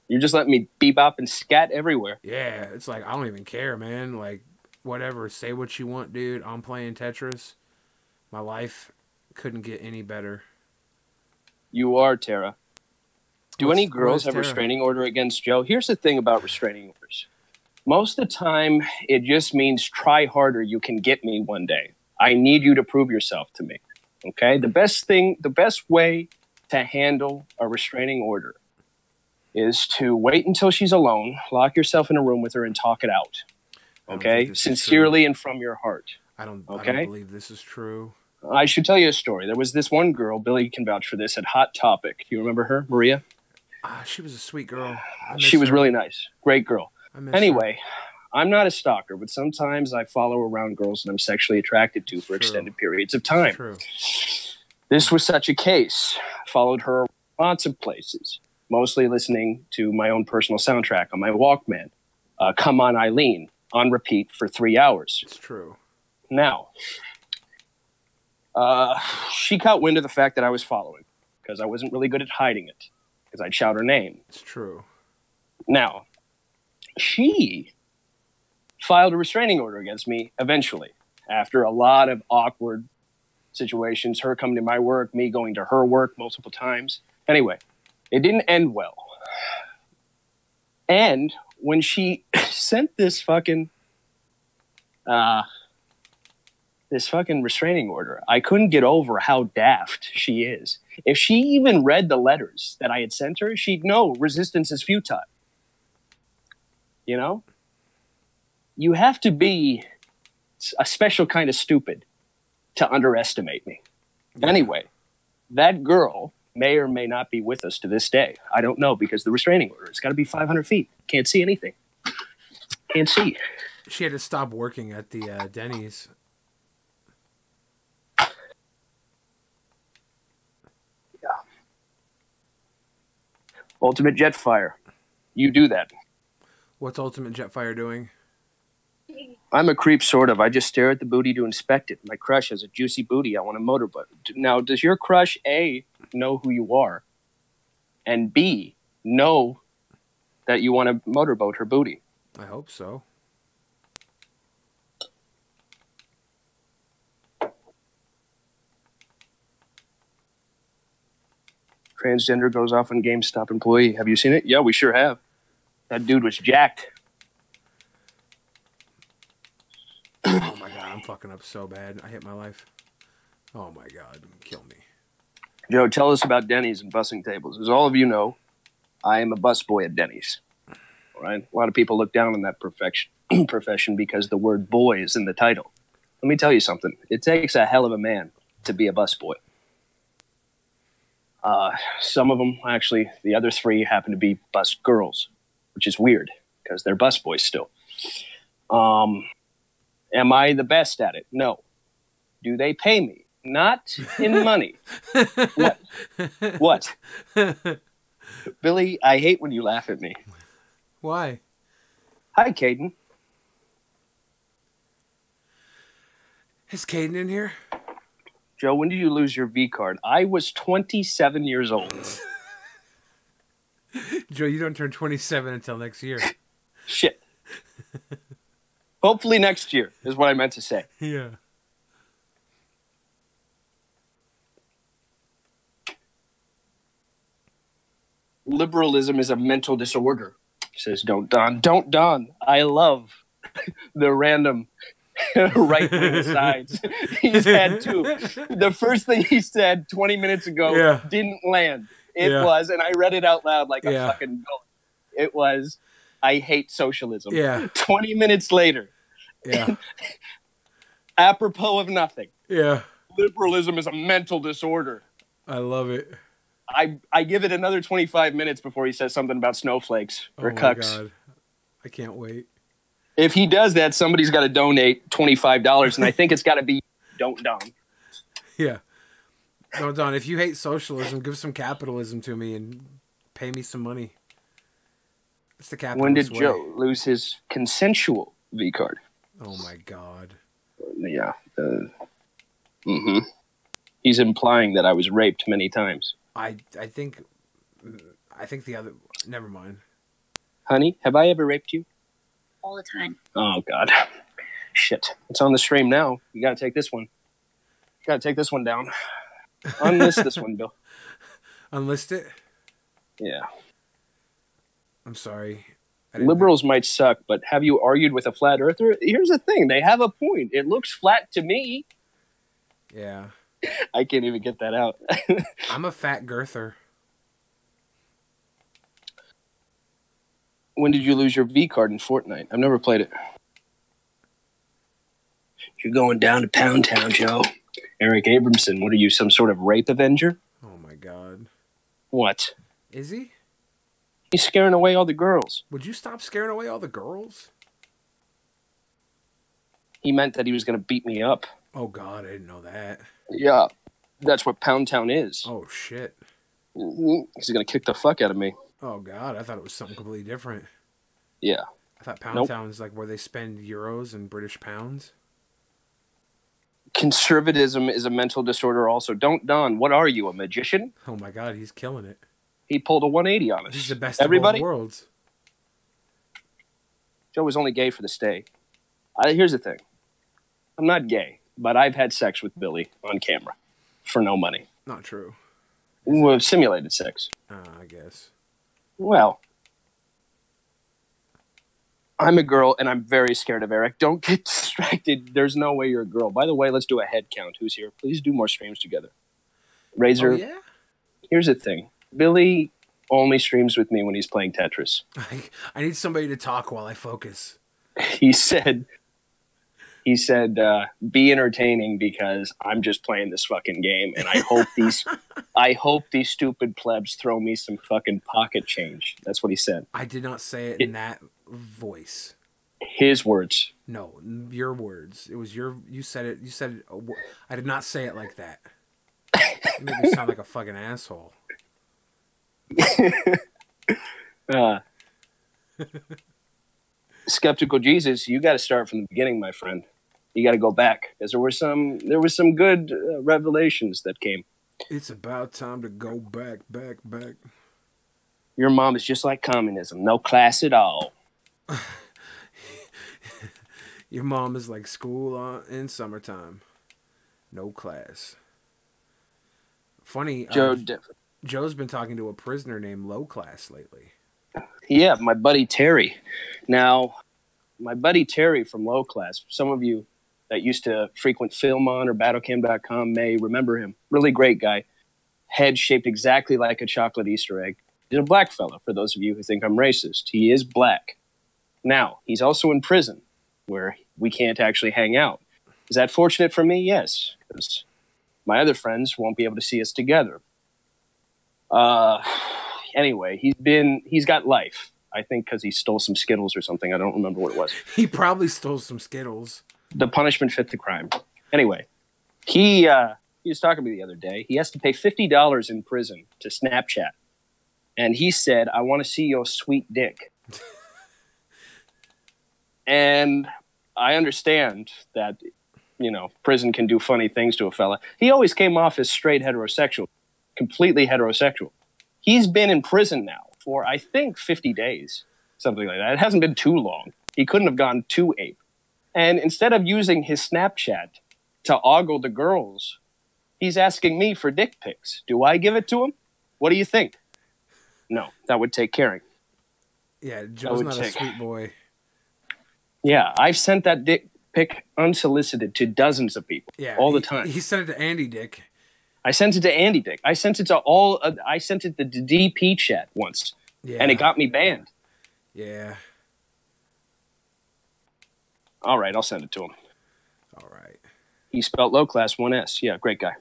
You just let me bebop and scat everywhere. Yeah, it's like, I don't even care, man. Like, whatever. Say what you want, dude. I'm playing Tetris. My life couldn't get any better. You are, Tara. Do any girls have a restraining order against Joe? Here's the thing about restraining orders. Most of the time, it just means try harder. You can get me one day. I need you to prove yourself to me. Okay? The best way to handle a restraining order is to wait until she's alone, lock yourself in a room with her, and talk it out. Okay? Sincerely and from your heart. I don't believe this is true. I should tell you a story. There was this one girl, Billy can vouch for this, at Hot Topic. Do you remember her, Maria? She was a sweet girl. She was really nice. Great girl. Anyway, her. I'm not a stalker, but sometimes I follow around girls that I'm sexually attracted to for extended periods of time. True. This was such a case. I followed her lots of places, mostly listening to my own personal soundtrack on my Walkman. Come On Eileen, on repeat for 3 hours. It's true. Now, she caught wind of the fact that I was following because I wasn't really good at hiding it because I'd shout her name. It's true. Now, she filed a restraining order against me eventually after a lot of awkward situations, her coming to my work, me going to her work multiple times. Anyway, it didn't end well. And when she sent this fucking restraining order, I couldn't get over how daft she is. If she even read the letters that I had sent her, she'd know resistance is futile. You know? You have to be a special kind of stupid to underestimate me. Yeah. Anyway, that girl may or may not be with us to this day. I don't know, because the restraining order, it's got to be 500 feet. Can't see anything. Can't see. She had to stop working at the Denny's. Yeah. Ultimate Jetfire. You do that. What's Ultimate Jetfire doing? I'm a creep, sort of. I just stare at the booty to inspect it. My crush has a juicy booty. I want a motorboat. Now, does your crush, A, know who you are, and B, know that you want to motorboat her booty? I hope so. Transgender goes off on GameStop employee. Have you seen it? Yeah, we sure have. That dude was jacked. Oh my god, I'm fucking up so bad. I hate my life. Oh my god, kill me. Joe, tell us about Denny's and bussing tables. As all of you know, I am a busboy at Denny's. All right? A lot of people look down on that profession because the word boy is in the title. Let me tell you something. It takes a hell of a man to be a busboy. Some of them, actually, the other three happen to be bus girls, which is weird because they're busboys still. Am I the best at it? No. Do they pay me? Not in money. What? What? Billy, I hate when you laugh at me. Why? Hi, Caden. Is Caden in here? Joe, when did you lose your V card? I was 27 years old. Joe, you don't turn 27 until next year. Shit. Hopefully next year is what I meant to say. Yeah. Liberalism is a mental disorder, says Don't Don. Don't Don. I love the random right-wing sides. He's had two. The first thing he said 20 minutes ago didn't land. It was, and I read it out loud like a fucking goat. It was, I hate socialism. Yeah. 20 minutes later. Yeah. Apropos of nothing. Yeah. Liberalism is a mental disorder. I love it. I give it another 25 minutes before he says something about snowflakes or cucks. God. I can't wait. If he does that, somebody's got to donate $25, and I think it's got to be Don't Don. Yeah. Don't Don, if you hate socialism, give some capitalism to me and pay me some money. It's the capitalist When did way. Joe lose his consensual V card? Oh my God. Yeah. He's implying that I was raped many times. I think the other. Never mind. Honey, have I ever raped you? All the time. Oh God. Shit. It's on the stream now. You gotta take this one. You gotta take this one down. Unlist this one, Bill. Unlist it? Yeah. I'm sorry. Liberals might suck, but have you argued with a flat earther? Here's the thing. They have a point. It looks flat to me. Yeah. I can't even get that out. I'm a fat girther. When did you lose your V card in Fortnite? I've never played it. You're going down to Pound Town, Joe. Eric Abramson, what are you, some sort of rape avenger? Oh my God. What? Is he? He's scaring away all the girls. Would you stop scaring away all the girls? He meant that he was going to beat me up. Oh God, I didn't know that. Yeah, that's what Pound Town is. Oh shit. He's going to kick the fuck out of me. Oh God, I thought it was something completely different. Yeah. I thought Pound Town is like where they spend euros and British pounds. Conservatism is a mental disorder also. Don't Don, what are you, a magician? Oh my God, he's killing it. He pulled a 180 on us. He's the best Everybody? of both worlds. Joe was only gay for the stay. Here's the thing. I'm not gay, but I've had sex with Billy on camera for no money. Not true. Well, simulated sex. I guess. Well, I'm a girl, and I'm very scared of Eric. Don't get distracted. There's no way you're a girl. By the way, let's do a head count. Who's here? Please do more streams together. Razor. Oh, yeah? Here's the thing. Billy only streams with me when he's playing Tetris. I need somebody to talk while I focus. He said, be entertaining because I'm just playing this fucking game, and I hope these stupid plebs throw me some fucking pocket change. That's what he said. I did not say it in that voice. His words. No, your words. It was you said it. You said it. I did not say it like that. You made me sound like a fucking asshole. Skeptical Jesus, you got to start from the beginning, my friend. You got to go back, because there were some good revelations that came. It's about time to go back. Your mom is just like communism, no class at all. Your mom is like school in summertime, no class. Funny, Joe's been talking to a prisoner named Low Class lately. Yeah, my buddy Terry. Now, my buddy Terry from Low Class, some of you that used to frequent Filmon or Battlecam.com may remember him. Really great guy. Head shaped exactly like a chocolate Easter egg. He's a black fella, for those of you who think I'm racist. He is black. Now, he's also in prison, where we can't actually hang out. Is that fortunate for me? Yes, because my other friends won't be able to see us together. Anyway, he's got life. I think because he stole some Skittles or something. I don't remember what it was. He probably stole some Skittles. The punishment fit the crime. Anyway, he was talking to me the other day. He has to pay $50 in prison to Snapchat. And he said, I want to see your sweet dick. And I understand that, prison can do funny things to a fella. He always came off as straight heterosexual, completely heterosexual. He's been in prison now for, I think, 50 days, something like that. It hasn't been too long. He couldn't have gone too ape. And instead of using his Snapchat to ogle the girls, he's asking me for dick pics. Do I give it to him? What do you think? No, that would take caring. Yeah, Joe's not a sweet boy. Yeah, I've sent that dick pic unsolicited to dozens of people all the time. He sent it to Andy Dick. I sent it to Andy Dick. I sent it to I sent it to the DP chat once, and it got me banned. Yeah. All right, I'll send it to him. All right. He spelled Low Class 1S. Yeah, great guy.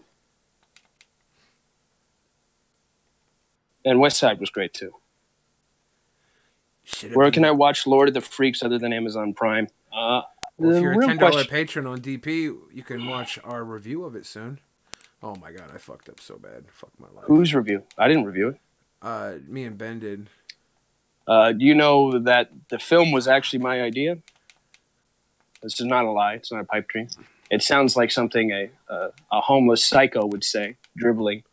And West Side was great too. Where can I watch Lord of the Freaks other than Amazon Prime? Well, if you're a $10 patron on DP, you can watch our review of it soon. Oh my god, I fucked up so bad. Fuck my life. Whose review? I didn't review it. Me and Ben did. Do you know that the film was actually my idea? This is not a lie. It's not a pipe dream. It sounds like something a homeless psycho would say, dribbling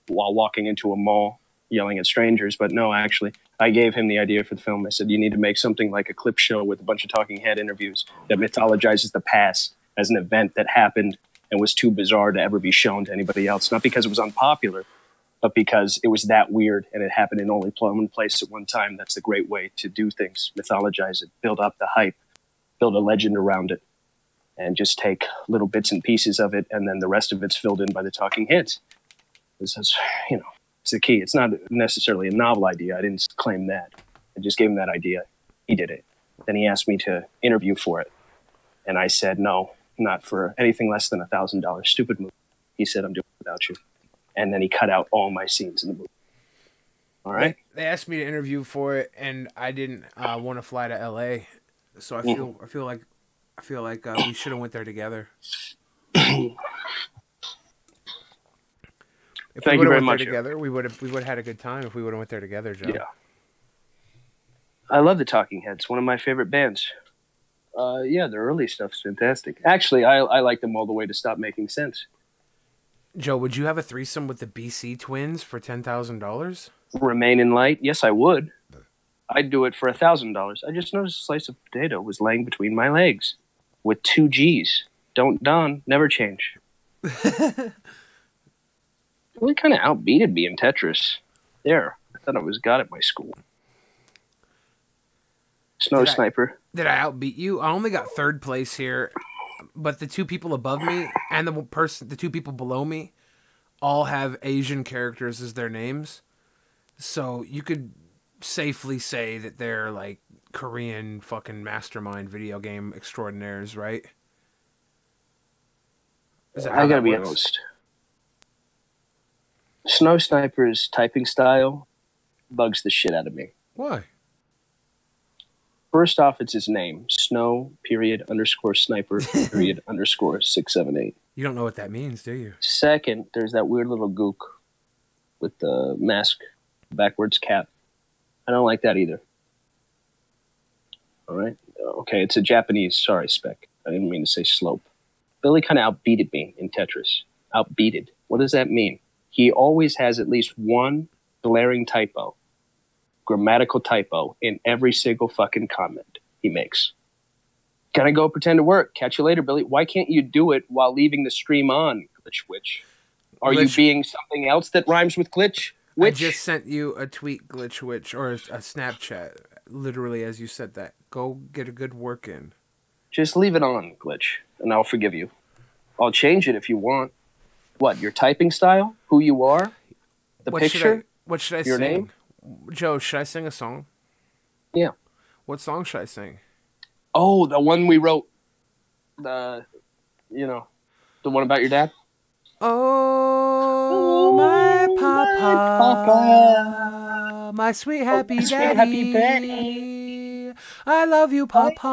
while walking into a mall, yelling at strangers. But no, actually, I gave him the idea for the film. I said, you need to make something like a clip show with a bunch of talking head interviews that mythologizes the past as an event that happened and was too bizarre to ever be shown to anybody else. Not because it was unpopular, but because it was that weird and it happened in only one place at one time. That's a great way to do things. Mythologize it, build up the hype, build a legend around it, and just take little bits and pieces of it, and then the rest of it's filled in by the talking heads. This is, it's the key. It's not necessarily a novel idea. I didn't claim that. I just gave him that idea. He did it. Then he asked me to interview for it. And I said, no, not for anything less than $1,000. Stupid movie. He said, I'm doing it without you. And then he cut out all my scenes in the movie. All right? They asked me to interview for it, and I didn't want to fly to LA. So I feel like we should have went there together. Thank you very much. Together, we would have had a good time if we would have went there together, Joe. Yeah. I love the Talking Heads. One of my favorite bands. Yeah, their early stuff's fantastic. Actually, I like them all the way to Stop Making Sense. Joe, would you have a threesome with the BC twins for $10,000? Remain in Light? Yes, I would. I'd do it for $1,000. I just noticed a slice of potato was laying between my legs with 2 G's. Don't Don, never change. Really kind of outbeated me in Tetris. There. I thought I was God at my school. Snow Sniper. Did I outbeat you? I only got 3rd place here, but the 2 people above me and the 2 people below me all have Asian characters as their names. So you could safely say that they're like Korean fucking mastermind video game extraordinaires, right? I gotta be honest. Snow Sniper's typing style bugs the shit out of me. Why? First off, it's his name. Snow, _Sniper, _678. You don't know what that means, do you? Second, there's that weird little gook with the mask, backwards cap. I don't like that either. All right? Okay, it's a Japanese. Sorry, Spec. I didn't mean to say slope. Billy kind of outbeated me in Tetris. Outbeated. What does that mean? He always has at least one glaring typo, grammatical typo, in every single fucking comment he makes. Gotta go pretend to work. Catch you later, Billy. Why can't you do it while leaving the stream on, Glitch Witch? Are you being something else that rhymes with Glitch Witch? I just sent you a tweet, Glitch Witch, or a Snapchat, literally as you said that. Go get a good work in. Just leave it on, Glitch, and I'll forgive you. I'll change it if you want. What, your typing style? Who you are? The picture? What should I your sing? Name? Joe, should I sing a song? Yeah. What song should I sing? Oh, the one we wrote. The one about your dad? Oh, my papa, my sweet happy daddy. I love you, papa.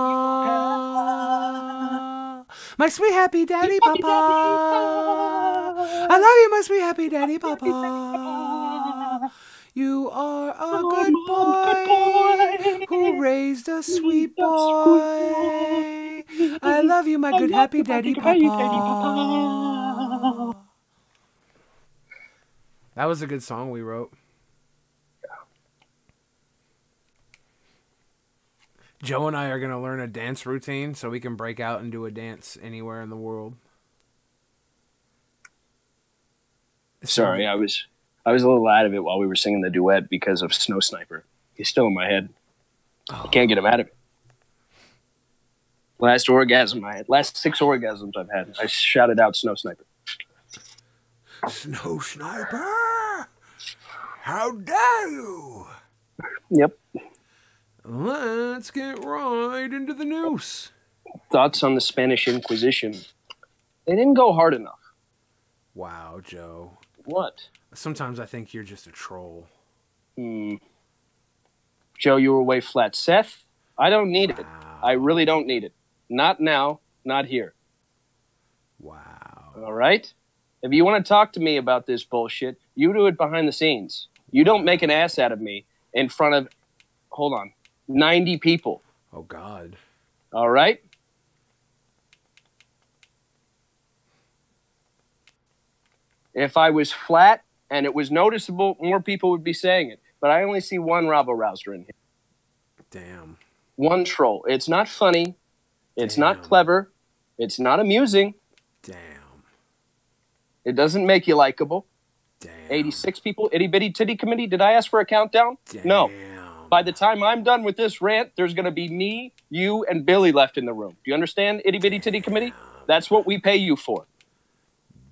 My sweet happy daddy, papa. I love you, my sweet happy daddy, papa. You are a good boy who raised a sweet boy. I love you, my good happy daddy, papa. That was a good song we wrote. Joe and I are going to learn a dance routine so we can break out and do a dance anywhere in the world. Sorry, I was a little out of it while we were singing the duet because of Snow Sniper. He's still in my head. I can't get him out of it. Last 6 orgasms I've had, I shouted out Snow Sniper. Snow Sniper! How dare you! Yep. Let's get right into the news. Thoughts on the Spanish Inquisition? They didn't go hard enough. Wow, Joe. What? Sometimes I think you're just a troll. Joe, you were way flat. Seth, I don't need it. I really don't need it. Not now, not here. Wow. All right? If you want to talk to me about this bullshit, you do it behind the scenes. You don't make an ass out of me in front of, 90 people. Oh, God. All right? If I was flat and it was noticeable, more people would be saying it. But I only see one rabble-rouser in here. Damn. One troll. It's not funny. It's not clever. It's not amusing. Damn. It doesn't make you likable. Damn. 86 people, itty-bitty titty committee. Did I ask for a countdown? Damn. No. By the time I'm done with this rant, there's going to be me, you, and Billy left in the room. Do you understand, itty-bitty titty committee? That's what we pay you for.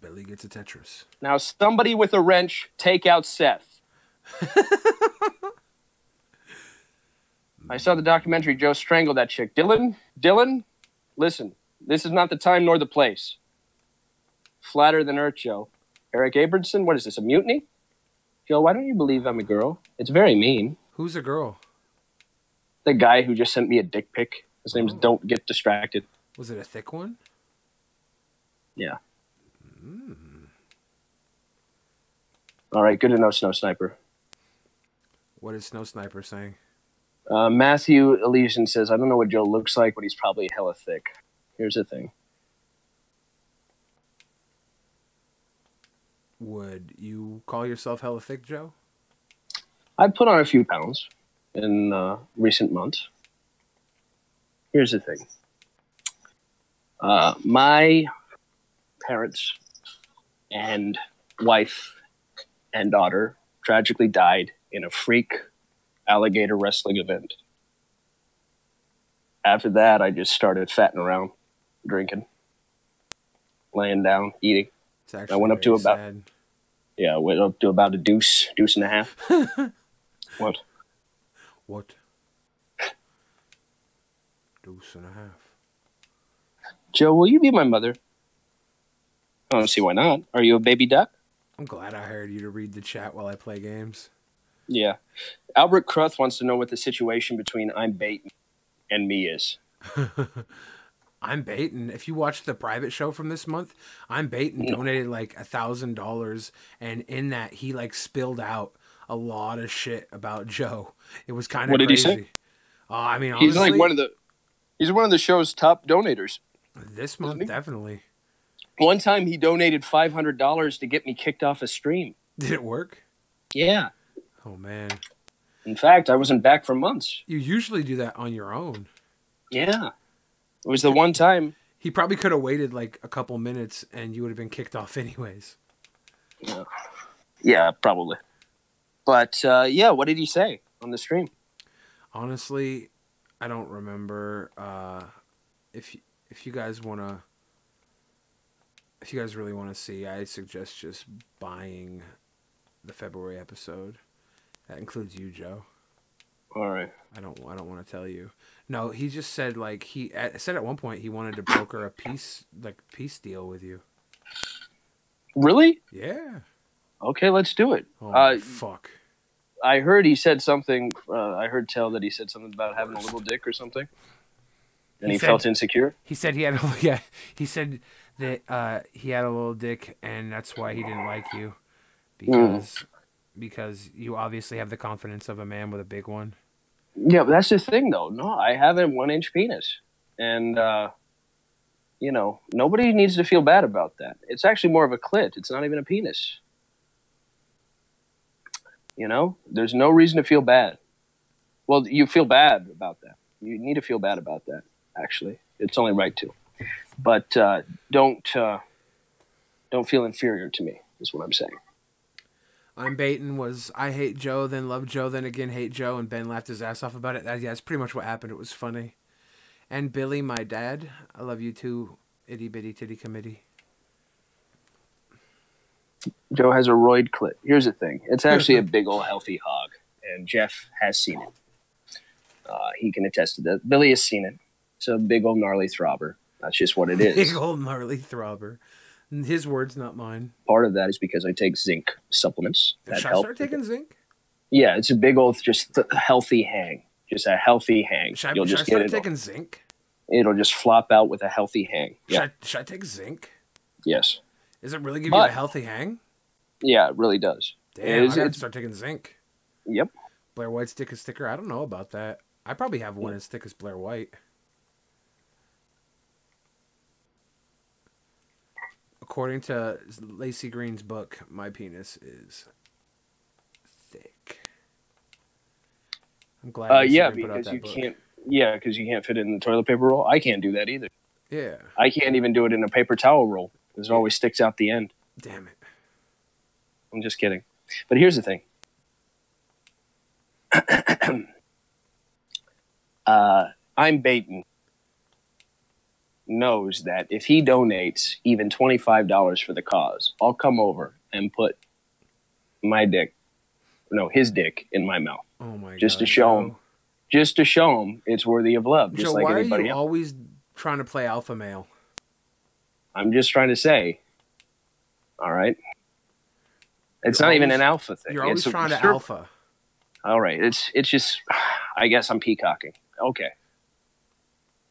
Billy gets a Tetris. Now, somebody with a wrench, take out Seth. I saw the documentary. Joe strangled that chick. Dylan, listen. This is not the time nor the place. Flatter than Earth, Joe. Eric Abramson, what is this, a mutiny? Joe, why don't you believe I'm a girl? It's very mean. Who's a girl? The guy who just sent me a dick pic. His name's Don't Get Distracted. Was it a thick one? Yeah. All right, good to know, Snow Sniper. What is Snow Sniper saying? Matthew Elysian says, I don't know what Joe looks like, but he's probably hella thick. Here's the thing. Would you call yourself hella thick, Joe? I've put on a few pounds in recent months. Here's the thing. My parents and wife and daughter tragically died in a freak alligator wrestling event. After that, I just started fatting around, drinking, laying down, eating. I went up to about sad. Yeah, I went up to about a deuce and a half. What? Deuce and a half. Joe, will you be my mother? I don't see why not. Are you a baby duck? I'm glad I hired you to read the chat while I play games. Yeah. Albert Cruth wants to know what the situation between I'm Baiting and me is. I'm Baiting. If you watch the private show from this month, I'm Baiting donated like $1,000, and in that he like spilled out a lot of shit about Joe. It was kind of What did crazy. he say? I mean, honestly, he's like one of the. He's one of the show's top donators. This month, definitely. One time he donated $500 to get me kicked off a stream. Did it work? Yeah. Oh, man. In fact, I wasn't back for months. You usually do that on your own. Yeah. It was the one time. He probably could have waited like a couple minutes and you would have been kicked off anyways. Yeah, probably. But, yeah, what did he say on the stream? Honestly, I don't remember. If you guys want to... If you guys really want to see, I suggest just buying the February episode. That includes you, Joe. All right. I don't want to tell you. No, he just said like he said at one point he wanted to broker a peace deal with you. Really? Yeah. Okay, let's do it. Oh fuck. I heard he said something. I heard tell that he said something about having a little dick or something, and he felt insecure. He said he had He said that he had a little dick, and that's why he didn't like you, because you obviously have the confidence of a man with a big one. Yeah, but that's the thing, though. No, I have a 1-inch penis, and you know, nobody needs to feel bad about that. It's actually more of a clit. It's not even a penis. You know, there's no reason to feel bad. Well, you feel bad about that. You need to feel bad about that. Actually, it's only right to. But don't feel inferior to me. Is what I'm saying. I'm baiting was I hate Joe, then love Joe, then again hate Joe, and Ben laughed his ass off about it. Yeah, that's pretty much what happened. It was funny. And Billy, my dad, I love you too, itty bitty titty committee. Joe has a roid clit. Here's the thing. It's actually a big old healthy hog, and Jeff has seen it. He can attest to that. Billy has seen it. It's a big old gnarly throbber. That's just what it is. Big old gnarly throbber. His words, not mine. Part of that is because I take zinc supplements. Should I start taking zinc? Yeah, it's a big old, just healthy hang. Just a healthy hang. Should I start taking zinc? It'll just flop out with a healthy hang. Yeah. Should I take zinc? Yes. Does it really give you a healthy hang? Yeah, it really does. Damn, I gotta start taking zinc. Yep. Blair White's dick is thicker. I don't know about that. I probably have one as thick as Blair White. According to Lacey Green's book, my penis is thick. I'm glad. Yeah, because you can't. Yeah, because you can't fit it in the toilet paper roll. I can't do that either. Yeah. I can't even do it in a paper towel roll because it always sticks out the end. Damn it. I'm just kidding. But here's the thing. I'm baiting. Knows that if he donates even $25 for the cause, I'll come over and put his dick in my mouth. Oh my god! Just to show him it's worthy of love, just like anybody else. Why are you always trying to play alpha male? I'm just trying to say. All right. It's not even an alpha thing. You're always trying to alpha. All right. It's just, I guess I'm peacocking. Okay.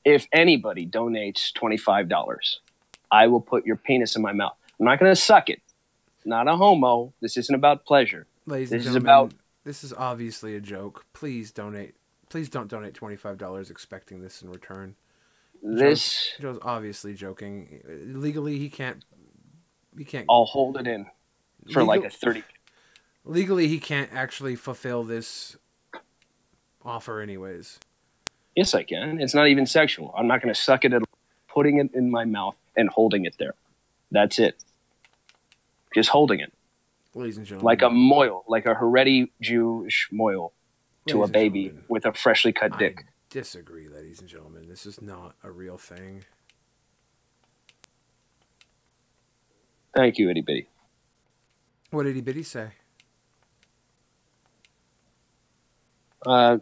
If anybody donates $25, I will put your penis in my mouth. I'm not going to suck it. Not a homo. This isn't about pleasure. Ladies and gentlemen, this is obviously a joke. Please donate. Please don't donate $25 expecting this in return. Joe's obviously joking. Legally, he can't. I'll hold it in for like a 30. Legally, he can't actually fulfill this offer anyways. Yes, I can. It's not even sexual. I'm not going to suck it at putting it in my mouth and holding it there. That's it. Just holding it. Ladies and gentlemen. Like a moil, like a Haredi Jewish moil to a baby with a freshly cut dick. I disagree, ladies and gentlemen. This is not a real thing. Thank you, Itty Bitty. What did Itty Bitty say?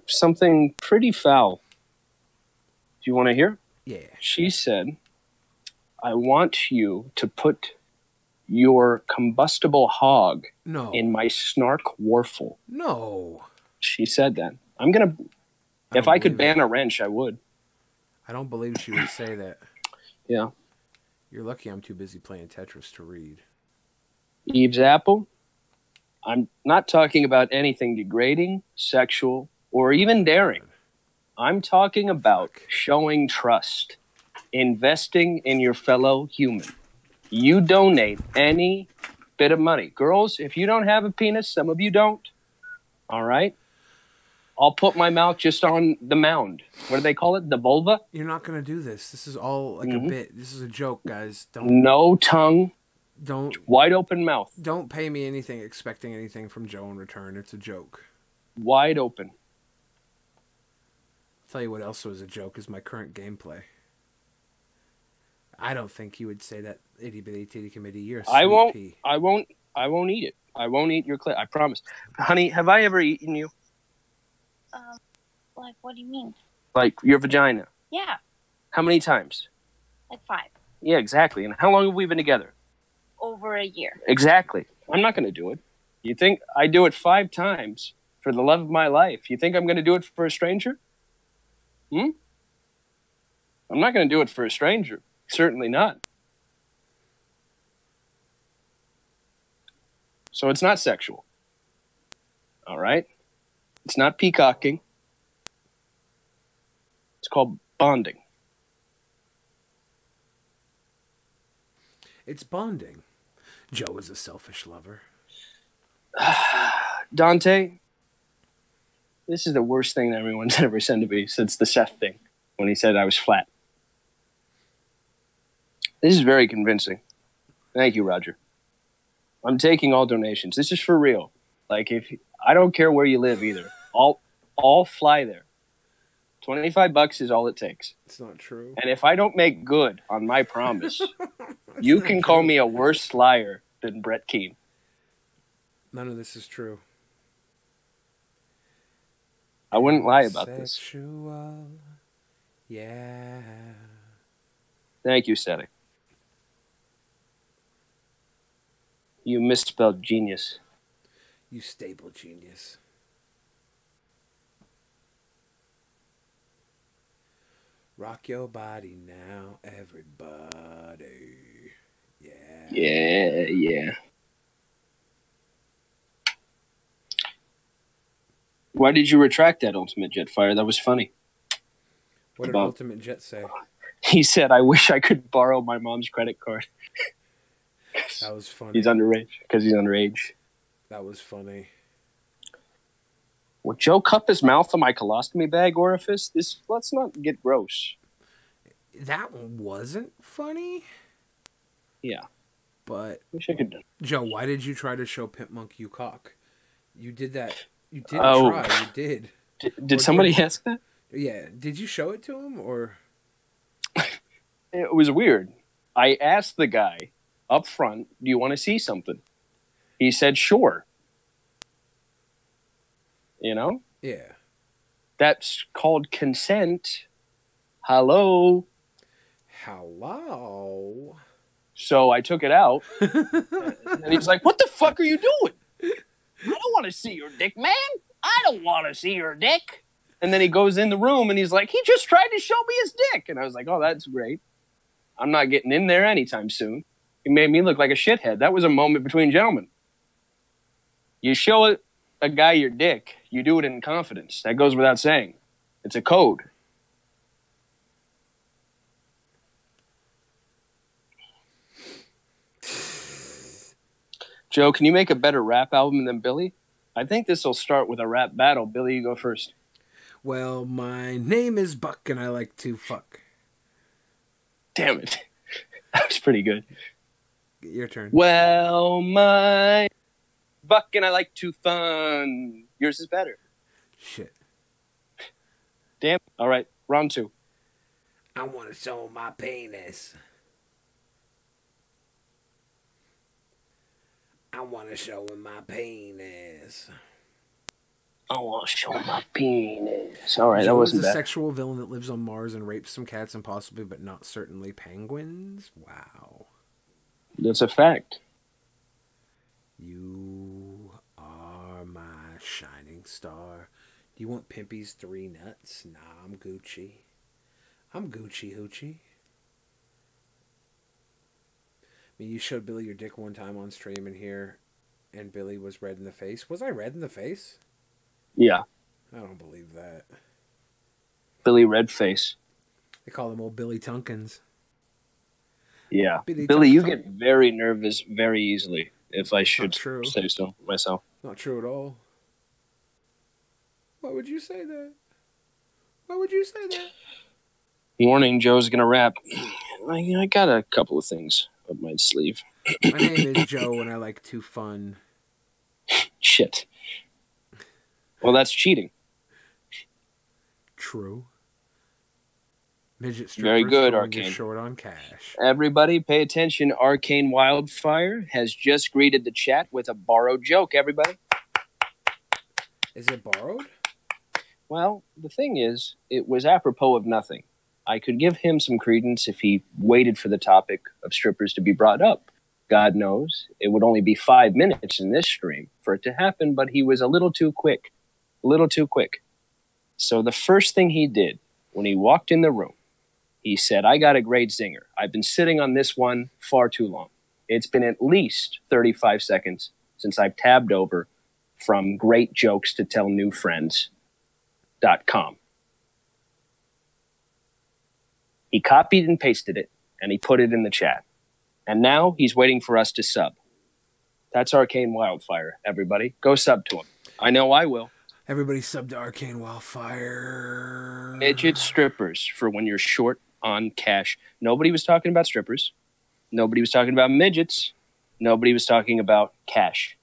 Something pretty foul. Do you want to hear? Yeah. She said, I want you to put your combustible hog in my snark warful. No. She said that. I'm going to... If I could ban a wrench, I would. I don't believe she would say that. Yeah. You're lucky I'm too busy playing Tetris to read. Eve's Apple, I'm not talking about anything degrading, sexual, or even daring. I'm talking about showing trust, investing in your fellow human. You donate any bit of money. Girls, if you don't have a penis, some of you don't, all right? I'll put my mouth just on the mound. What do they call it? The vulva? You're not going to do this. This is all like a bit. This is a joke, guys. No tongue. Don't. Wide open mouth. Don't pay me anything expecting anything from Joe in return. It's a joke. Wide open. I'll tell you what else was a joke is my current gameplay. I don't think you would say that itty bitty titty committee. You're a sweet pea. I won't eat it. I won't eat your clit. I promise. Honey, have I ever eaten you? Like, what do you mean? Like your vagina? Yeah, How many times? like 5. Yeah, exactly. And how long have we been together? Over a year. Exactly. I'm not going to do it. You think I do it 5 times for the love of my life? You think I'm going to do it for a stranger? I'm not going to do it for a stranger. Certainly not. So it's not sexual. All right? It's not peacocking. It's called bonding. It's bonding. Joe is a selfish lover. Dante, this is the worst thing that everyone's ever said to me since the Seth thing, when he said I was flat. This is very convincing. Thank you, Roger. I'm taking all donations. This is for real. Like, if I don't care where you live either. I'll fly there. $25 is all it takes. It's not true. And if I don't make good on my promise, you can call me a worse liar than Brett Keane. None of this is true. I wouldn't lie about this. Sexual. Yeah. Thank you, Seti. You misspelled genius. You stable genius. Rock your body now, everybody. Yeah. Yeah. Why did you retract that Ultimate Jetfire? That was funny. What did Ultimate Jet say? He said, I wish I could borrow my mom's credit card. That was funny. He's underage. Because he's underage. That was funny. Would Joe cup his mouth on my colostomy bag orifice? Let's not get gross. That wasn't funny. Yeah. But wish I could. Joe, why did you try to show Pimp Monk you cock? You did that. You did try. You did. Did somebody ask that? Yeah. Did you show it to him or? It was weird. I asked the guy up front, "Do you want to see something?" He said, "Sure." You know? Yeah. That's called consent. Hello. Hello. So I took it out. And he's like, "What the fuck are you doing? I don't want to see your dick, man. I don't want to see your dick." And then he goes in the room and he's like, "He just tried to show me his dick." And I was like, "Oh, that's great. I'm not getting in there anytime soon." He made me look like a shithead. That was a moment between gentlemen. You show a guy your dick, you do it in confidence. That goes without saying. It's a code. Joe, can you make a better rap album than Billy? I think this will start with a rap battle. Billy, you go first. Well, my name is Buck and I like to fuck. Damn it. That was pretty good. Your turn. Well, my Buck and I like to fun. Yours is better. Shit. Damn. All right. Round 2. I want to show my penis. I want to show him my penis. I want to show my penis. All right, Joe that wasn't is a bad. sexual villain that lives on Mars and rapes some cats and possibly, but not certainly, penguins. Wow. That's a fact. You are my shining star. Do you want Pimpy's 3 nuts? Nah, I'm Gucci. I'm Gucci Hoochie. I mean, you showed Billy your dick one time on stream in here, and Billy was red in the face. Was I red in the face? Yeah. I don't believe that. Billy Redface. They call them old Billy Tunkins. Yeah. Billy Billy, you Tunk- get very nervous very easily, if I should true. say so myself. Not true at all. Why would you say that? Why would you say that? Warning, Joe's going to rap. I got a couple of things up my sleeve. My name is Joe and I like to fun. Shit. Well, that's cheating. True. Midget Very strippers good, throwing you Arcane. short on cash. Everybody, pay attention. Arcane Wildfire has just greeted the chat with a borrowed joke, everybody. Is it borrowed? Well, the thing is, it was apropos of nothing. I could give him some credence if he waited for the topic of strippers to be brought up. God knows, it would only be 5 minutes in this stream for it to happen, but he was a little too quick. A little too quick. So the first thing he did when he walked in the room, he said, I got a great zinger. I've been sitting on this one far too long. It's been at least 35 seconds since I've tabbed over from great jokes to tell new friends.com. He copied and pasted it, and he put it in the chat. And now he's waiting for us to sub. That's Arcane Wildfire, everybody. Go sub to him. I know I will. Everybody sub to Arcane Wildfire. Midget strippers for when you're short on cash. Nobody was talking about strippers. Nobody was talking about midgets. Nobody was talking about cash.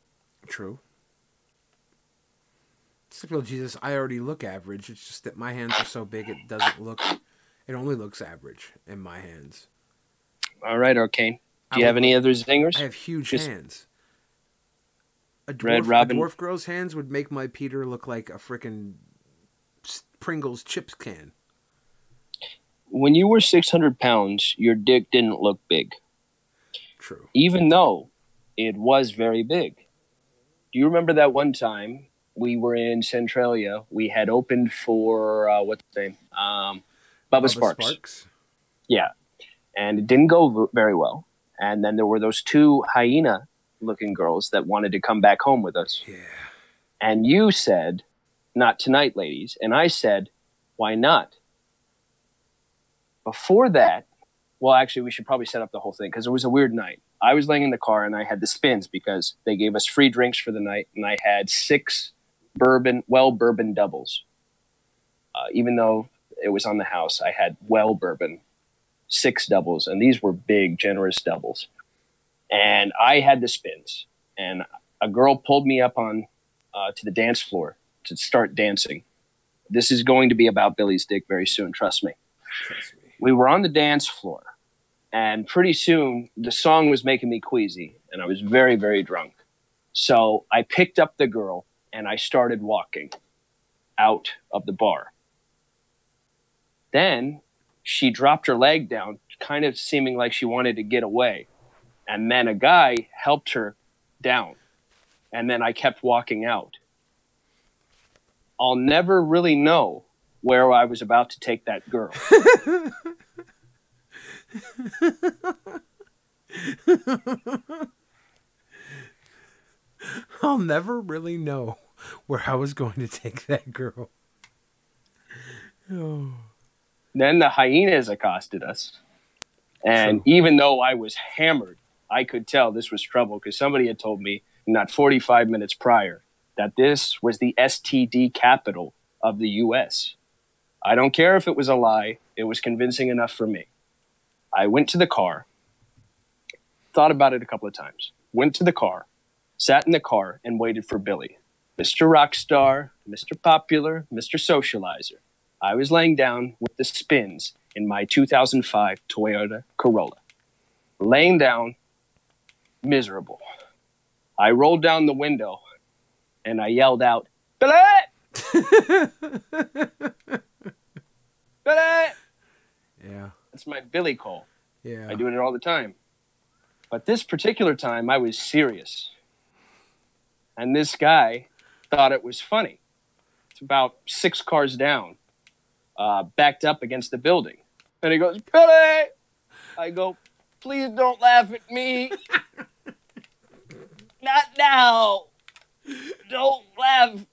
True. Well, Jesus, I already look average. It's just that my hands are so big it doesn't look... It only looks average in my hands. All right, Arcane. Do you have any other zingers? I have huge Just- hands. A Red Robin. dwarf girl's hands would make my Peter look like a frickin' Pringles chips can. When you were 600 pounds, your dick didn't look big, True. even though it was very big. Do you remember that one time we were in Centralia? We had opened for, what's the name? Bubba Sparks. Yeah. And it didn't go very well. And then there were those two hyena-looking girls that wanted to come back home with us. Yeah. And you said, not tonight, ladies. And I said, why not? Before that, well, actually, we should probably set up the whole thing because it was a weird night. I was laying in the car and I had the spins because they gave us free drinks for the night. And I had 6 bourbon doubles. Even though it was on the house, I had bourbon 6 doubles. And these were big, generous doubles. And I had the spins. And a girl pulled me up on to the dance floor to start dancing. This is going to be about Billy's dick very soon, trust me. Trust me. We were on the dance floor, and pretty soon the song was making me queasy, and I was very, very drunk. So I picked up the girl, and I started walking out of the bar. Then she dropped her leg down, kind of seeming like she wanted to get away. And then a guy helped her down, and then I kept walking out. I'll never really know where I was about to take that girl. I'll never really know where I was going to take that girl. Oh. Then the hyenas accosted us. And even though I was hammered, I could tell this was trouble because somebody had told me not 45 minutes prior that this was the STD capital of the U.S. I don't care if it was a lie. It was convincing enough for me. I went to the car, thought about it a couple of times, went to the car, sat in the car, and waited for Billy. Mr. Rockstar, Mr. Popular, Mr. Socializer. I was laying down with the spins in my 2005 Toyota Corolla. Laying down, miserable. I rolled down the window, and I yelled out, Billy! Billy! Yeah. That's my Billy call. Yeah. I do it all the time. But this particular time, I was serious. And this guy thought it was funny. It's about 6 cars down, backed up against the building. And he goes, Billy! I go, please don't laugh at me. Not now. Don't laugh.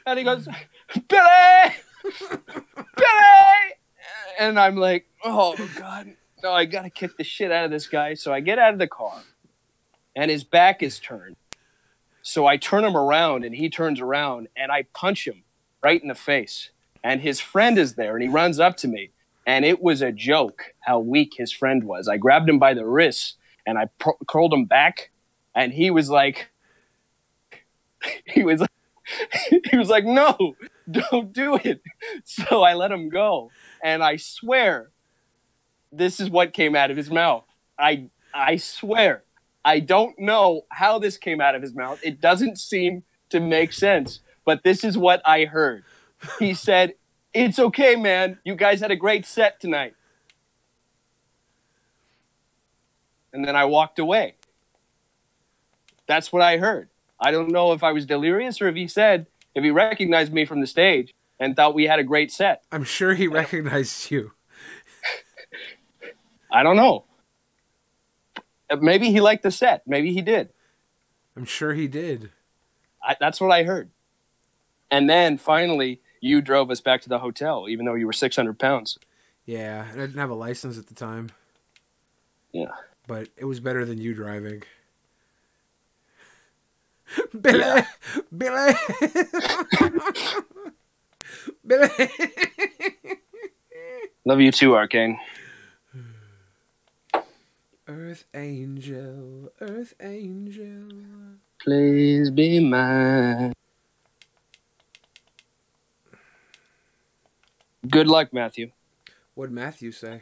And he goes, Billy! And I'm like, oh, God. No, I got to kick the shit out of this guy. So I get out of the car, and his back is turned. So I turn him around, and he turns around, and I punch him right in the face. And his friend is there, and he runs up to me. And it was a joke how weak his friend was. I grabbed him by the wrists, and I curled him back, and he was like, no, don't do it. So I let him go. And I swear, this is what came out of his mouth. I swear, I don't know how this came out of his mouth. It doesn't seem to make sense, but this is what I heard. He said, "It's okay, man. You guys had a great set tonight." And then I walked away. That's what I heard. I don't know if I was delirious or if he recognized me from the stage and thought we had a great set. I'm sure he recognized you. I don't know. Maybe he liked the set. Maybe he did. I'm sure he did. That's what I heard. And then finally, you drove us back to the hotel, even though you were 600 pounds. Yeah, and I didn't have a license at the time. Yeah. But it was better than you driving. Billy! Yeah. Billy! Billy! Love you too, Arcane. Earth Angel, Earth Angel. Please be mine. Good luck, Matthew. What'd Matthew say?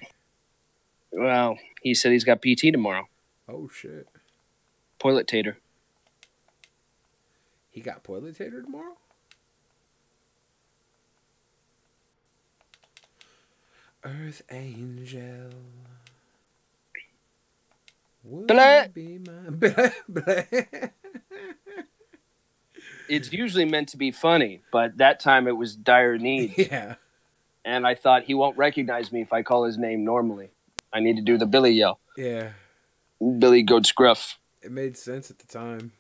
Well, he said he's got PT tomorrow. Oh, shit. Toilet tater. He got toilet tater tomorrow? Earth Angel. Would Blah. be my... Blah, blah. It's usually meant to be funny, but that time it was dire need. Yeah. And I thought he won't recognize me if I call his name normally. I need to do the Billy yell. Yeah. Billy Goat Scruff. It made sense at the time.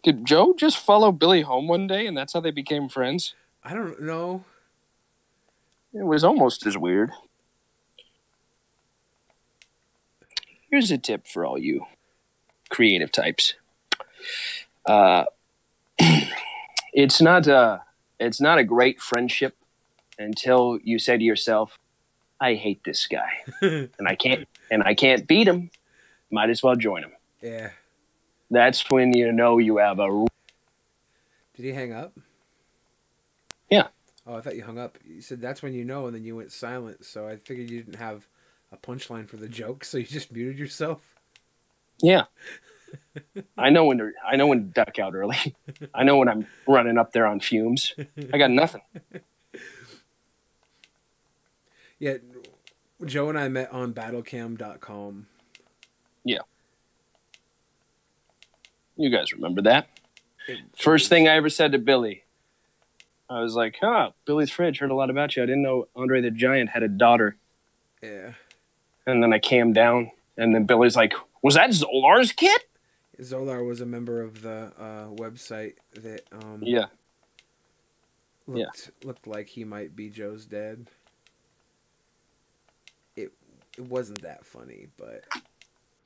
Did Joe just follow Billy home one day and that's how they became friends? I don't know. It was almost as weird. Here's a tip for all you creative types. It's not a great friendship until you say to yourself, I hate this guy and I can't beat him. Might as well join him. Yeah. That's when you know you have a... Did he hang up? Yeah. Oh, I thought you hung up. You said that's when you know, and then you went silent. So I figured you didn't have a punchline for the joke, so you just muted yourself. Yeah. I know when to duck out early. I know when I'm running up there on fumes. I got nothing. Yeah, Joe and I met on battlecam.com. Yeah. You guys remember that? First thing I ever said to Billy, I was like, Billy's Fridge, heard a lot about you. I didn't know Andre the Giant had a daughter. Yeah. And then I calmed down, and then Billy's like, was that Zolar's kid? Zolar was a member of the website that Yeah. looked like he might be Joe's dad. It wasn't that funny, but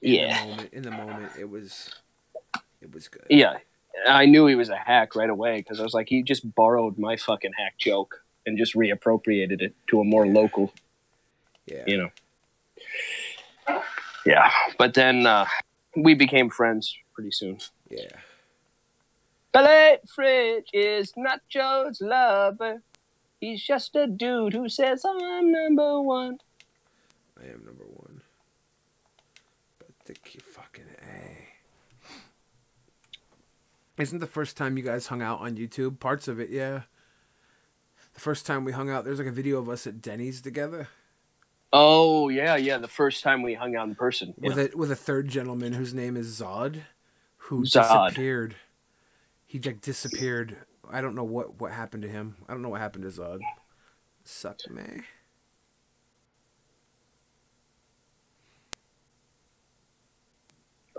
in the moment it was good. Yeah. I knew he was a hack right away because I was like, he just borrowed my fucking hack joke and just reappropriated it to a more local, Yeah. Yeah. But then we became friends pretty soon. Yeah. Billy Fridge is not Joe's lover. He's just a dude who says, I'm number one. I am number one. But the fucking A. Isn't the first time you guys hung out on YouTube? Parts of it, yeah. The first time we hung out, there's like a video of us at Denny's together. Oh, yeah. The first time we hung out in person. Yeah. With a third gentleman whose name is Zod, who Zod. disappeared. He like disappeared. I don't know what happened to him. I don't know what happened to Zod. Sucked me.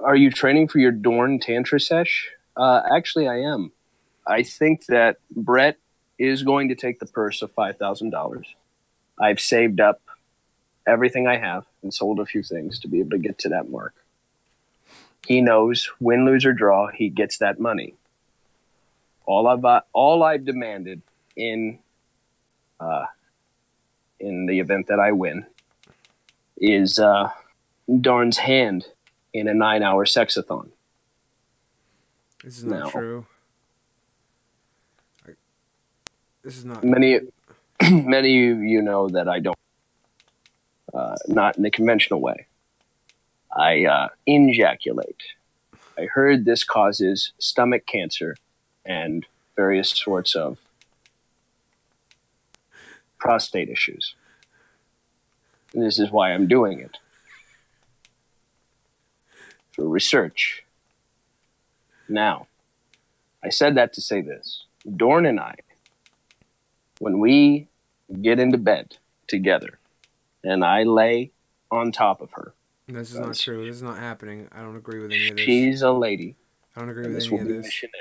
Are you training for your Dorn Tantra sesh? Actually, I am. I think that Brett is going to take the purse of $5,000. I've saved up everything I have and sold a few things to be able to get to that mark. He knows win, lose, or draw, he gets that money. All I've demanded in the event that I win is Dorn's hand in a 9-hour sexathon. This is not true. This is not. Many of you know that I don't. Not in the conventional way. I ejaculate. I heard this causes stomach cancer and various sorts of prostate issues. And this is why I'm doing it. For research. Now, I said that to say this. Dorn and I, when we get into bed together and I lay on top of her. This is not true. This is not happening. I don't agree with any of this. She's a lady. I don't agree with This any will of be this. missionary.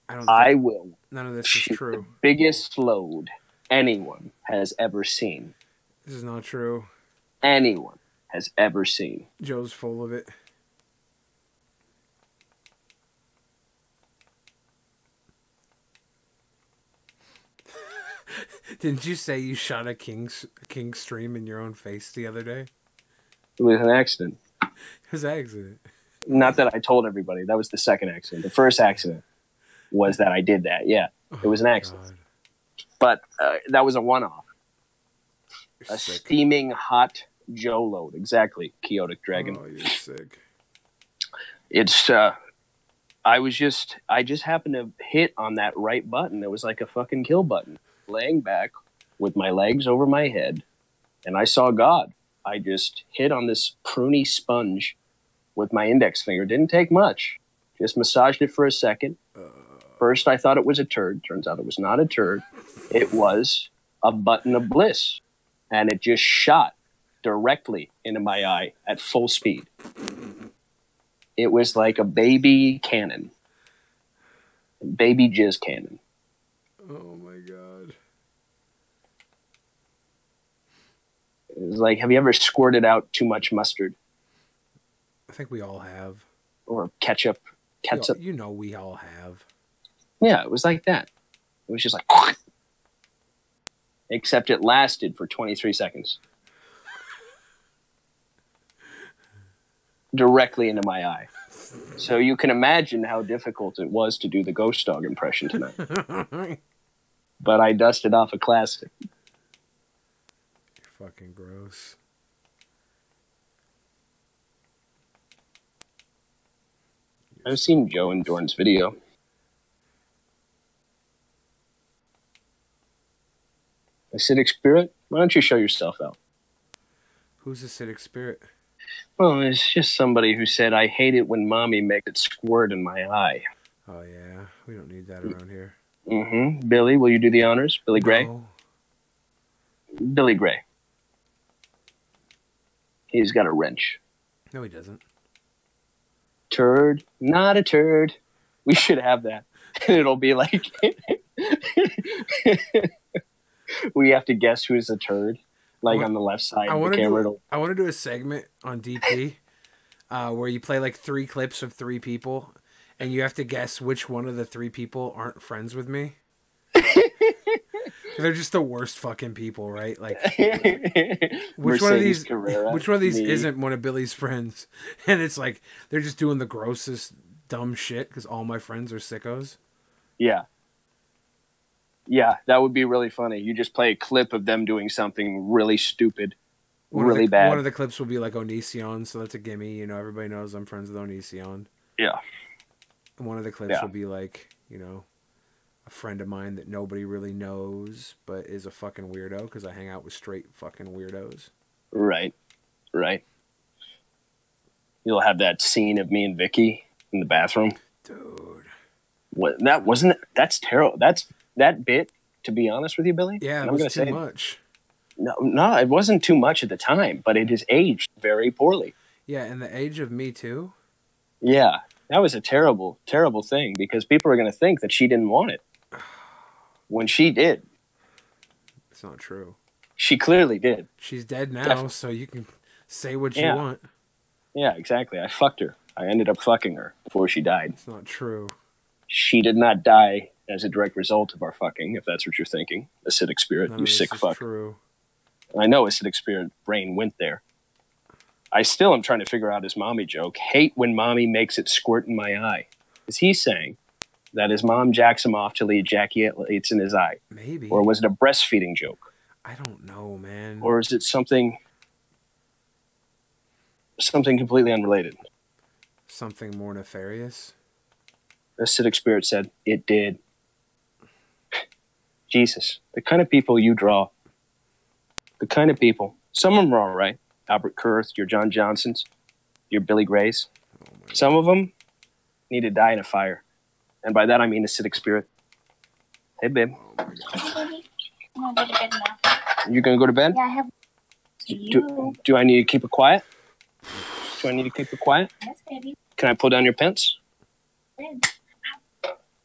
I I will. None of this is shoot true. The biggest load anyone has ever seen. This is not true. Anyone has ever seen. Joe's full of it. Didn't you say you shot a king's stream in your own face the other day? It was an accident. It was an accident. Not that I told everybody. That was the second accident. The first accident was that I did that. Yeah, it was an accident. God. But that was a one-off. You're A sick. steaming hot Joe load. Exactly, Chaotic Dragon. Oh, you're sick. It's I just happened to hit on that right button. It was like a fucking kill button. Laying back with my legs over my head, and I saw God. I just hit on this pruny sponge with my index finger. Didn't take much. Just massaged it for a second. First, I thought it was a turd. Turns out it was not a turd. It was a button of bliss, and it just shot directly into my eye at full speed. It was like a baby cannon. Baby jizz cannon. Oh my God. It was like, have you ever squirted out too much mustard I think we all have. or ketchup? Ketchup. You know we all have. Yeah, it was like that. It was just like, except it lasted for 23 seconds. Directly into my eye. So you can imagine how difficult it was to do the ghost dog impression tonight. But I dusted off a classic. You're fucking gross. I've seen Joe and Dorn's video. Acidic Spirit, why don't you show yourself out? Who's acidic spirit? Well, it's just somebody who said, I hate it when mommy makes it squirt in my eye. Oh yeah, we don't need that around here. Mm-hmm. Billy, will you do the honors? Billy Gray? No. Billy Gray. He's got a wrench. No, he doesn't. Turd, not a turd. We should have that. It'll be like, we have to guess who's a turd. Like on the left side of the camera. I want to do a segment on DP where you play like 3 clips of 3 people, and you have to guess which one of the 3 people aren't friends with me. They're just the worst fucking people, right? Like, which one of these me. isn't one of Billy's friends? And it's like they're just doing the grossest dumb shit because all my friends are sickos. Yeah. Yeah, that would be really funny. You just play a clip of them doing something really stupid, really bad. One of the clips will be like Onision, so that's a gimme. You know, everybody knows I'm friends with Onision. Yeah. And one of the clips will be like, you know, a friend of mine that nobody really knows, but is a fucking weirdo because I hang out with straight fucking weirdos. Right. Right. You'll have that scene of me and Vicky in the bathroom. Dude. What? That wasn't. That's terrible. That bit, to be honest with you, Billy. Yeah, it was too much. No, it wasn't too much at the time, but it has aged very poorly. Yeah, and the age of Me Too. Yeah, that was a terrible, terrible thing because people are going to think that she didn't want it when she did. It's not true. She clearly did. She's dead now, so you can say what you want. Yeah, exactly. I fucked her. I ended up fucking her before she died. It's not true. She did not die as a direct result of our fucking, if that's what you're thinking. Acidic spirit, None you of this sick is fuck. True. I know acidic spirit brain went there. I still am trying to figure out his mommy joke. Hate when mommy makes it squirt in my eye. Is he saying that his mom jacks him off till he ejaculates in his eye? Maybe. Or was it a breastfeeding joke? I don't know, man. Or is it something completely unrelated? Something more nefarious? Acidic spirit said, it did. Jesus, the kind of people you draw. The kind of people. Some of them are all right. Albert Kurth, your John Johnsons, your Billy Grays. Some of them need to die in a fire. And by that I mean acidic spirit. Hey, babe. Hey, baby. I'm gonna go to bed now. You gonna go to bed? Yeah, I have to you. Do I need to keep it quiet? Do I need to keep it quiet? Yes, baby. Can I pull down your pants? Good.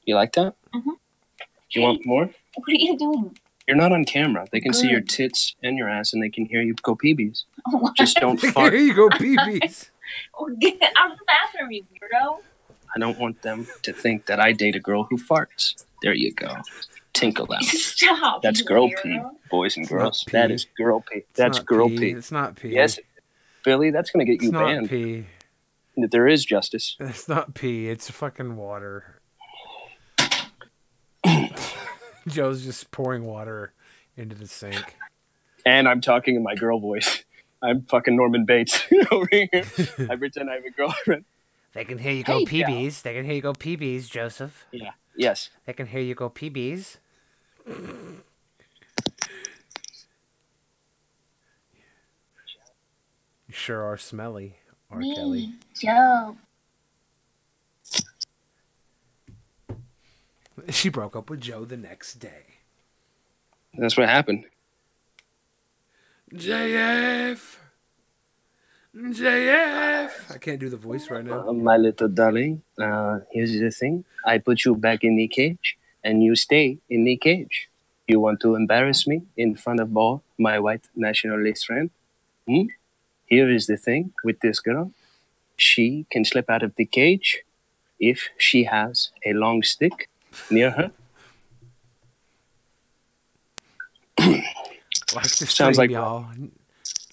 You like that? Mm-hmm. Do you want more? What are you doing? You're not on camera. They can see your Good. tits and your ass, and they can hear you go peebees. Oh, Just don't Here fart. you go, BBs. Oh, get out of the bathroom, you weirdo. I don't want them to think that I date a girl who farts. There you go. Tinkle out. Stop. That's you girl weirdo. pee, boys and It's not girls. pee. That is girl pee. It's That's not girl pee. pee. It's not pee. Yes, Billy, that's going to get it's you not banned. pee. That there is justice. It's not pee. It's fucking water. Joe's just pouring water into the sink. And I'm talking in my girl voice. I'm fucking Norman Bates over here. I pretend I have a girlfriend. They can hear you go Hey, PBs. They can hear you go PBs, Joseph. Yeah. Yes. They can hear you go PBs. You sure are smelly, R. Me, Kelly. Joe. She broke up with Joe the next day. That's what happened. JF! JF! I can't do the voice right now. My little darling, here's the thing. I put you back in the cage, and you stay in the cage. You want to embarrass me in front of all my white nationalist friends? Here is the thing with this girl. She can slip out of the cage if she has a long stick near her. Like the stream, Sounds like- y'all.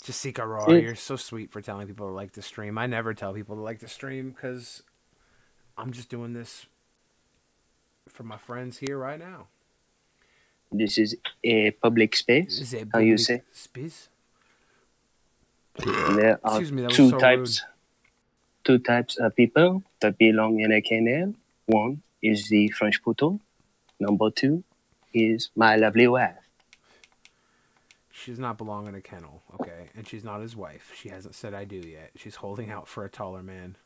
Jessica Raw, you're so sweet for telling people to like the stream. I never tell people to like the stream because I'm just doing this for my friends here right now. This is a public space. Is it How you public say? space? There are Excuse me, that was two so types. Two types of people that belong in a kennel. One is the French poodle. Number two is my lovely wife. She does not belong in a kennel, okay? And she's not his wife. She hasn't said I do yet. She's holding out for a taller man.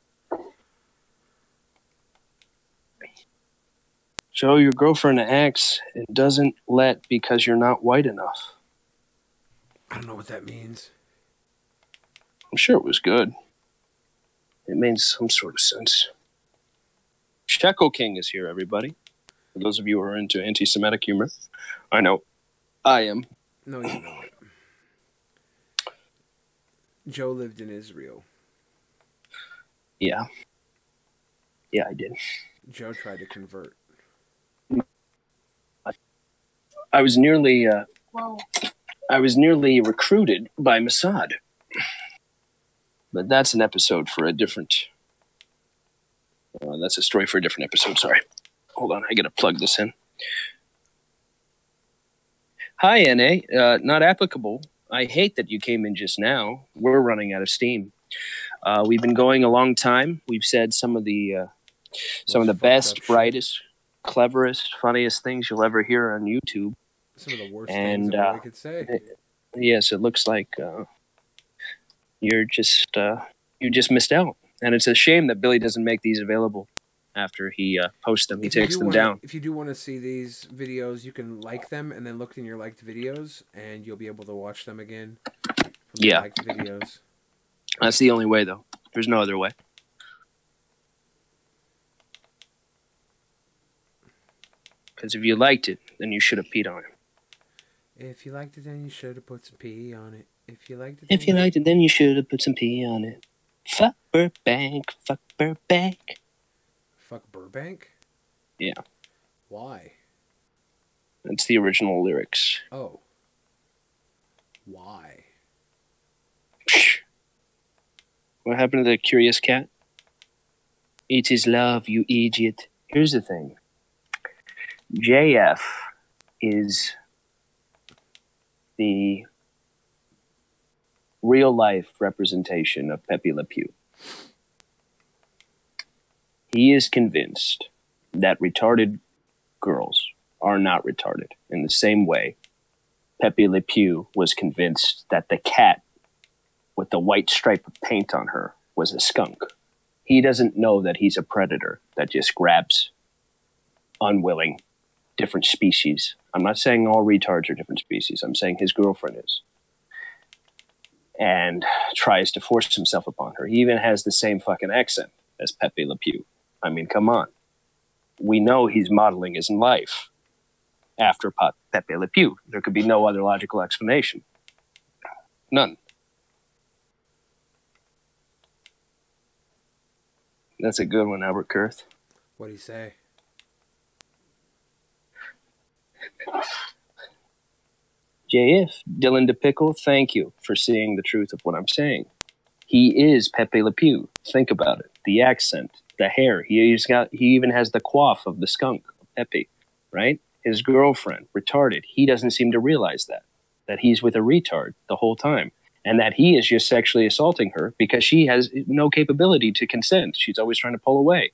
Joe, your girlfriend acts and doesn't let because you're not white enough. I don't know what that means. I'm sure it was good. It made some sort of sense. Shekel King is here, everybody. For those of you who are into anti-Semitic humor, I know I am. No, you know it. Joe lived in Israel. Yeah. Yeah, I did. Joe tried to convert. I was nearly Whoa. recruited by Mossad. But that's an episode for a different... that's a story for a different episode, sorry. Hold on, I gotta plug this in. Hi, NA. Not applicable. I hate that you came in just now. We're running out of steam. We've been going a long time. We've said some of the best, shit. brightest, cleverest, funniest things you'll ever hear on YouTube. Some of the worst And, things that I could say. Yes, it looks like you just missed out. And it's a shame that Billy doesn't make these available after he posts them. He If you takes do them wanna- down. If you do want to see these videos, you can like them and then look in your liked videos, and you'll be able to watch them again. From the Yeah. liked videos. That's the only way, though. There's no other way. Because if you liked it, then you should have peed on it. If you liked it, then you should have put some P on it. If you liked it, If you liked it, then you should have put some P on it. Fuck Burbank. Fuck Burbank. Fuck Burbank? Yeah. Why? That's the original lyrics. Oh. Why? What happened to the curious cat? It is love, you idiot. Here's the thing. JF is the real life representation of Pepe Le Pew. He is convinced that retarded girls are not retarded in the same way Pepe Le Pew was convinced that the cat with the white stripe of paint on her was a skunk. He doesn't know that he's a predator that just grabs unwilling different species. I'm not saying all retards are different species. I'm saying his girlfriend is. And tries to force himself upon her. He even has the same fucking accent as Pepe Le Pew. I mean, come on. We know he's modeling his life after Pepe Le Pew. There could be no other logical explanation. None. That's a good one, Albert Kurth. What'd he say? JF, Dylan DePickle, thank you for seeing the truth of what I'm saying. He is Pepe Le Pew. Think about it. The accent, the hair. He even has the coif of the skunk, Pepe, right? His girlfriend, retarded. He doesn't seem to realize that he's with a retard the whole time. And that he is just sexually assaulting her because she has no capability to consent. She's always trying to pull away,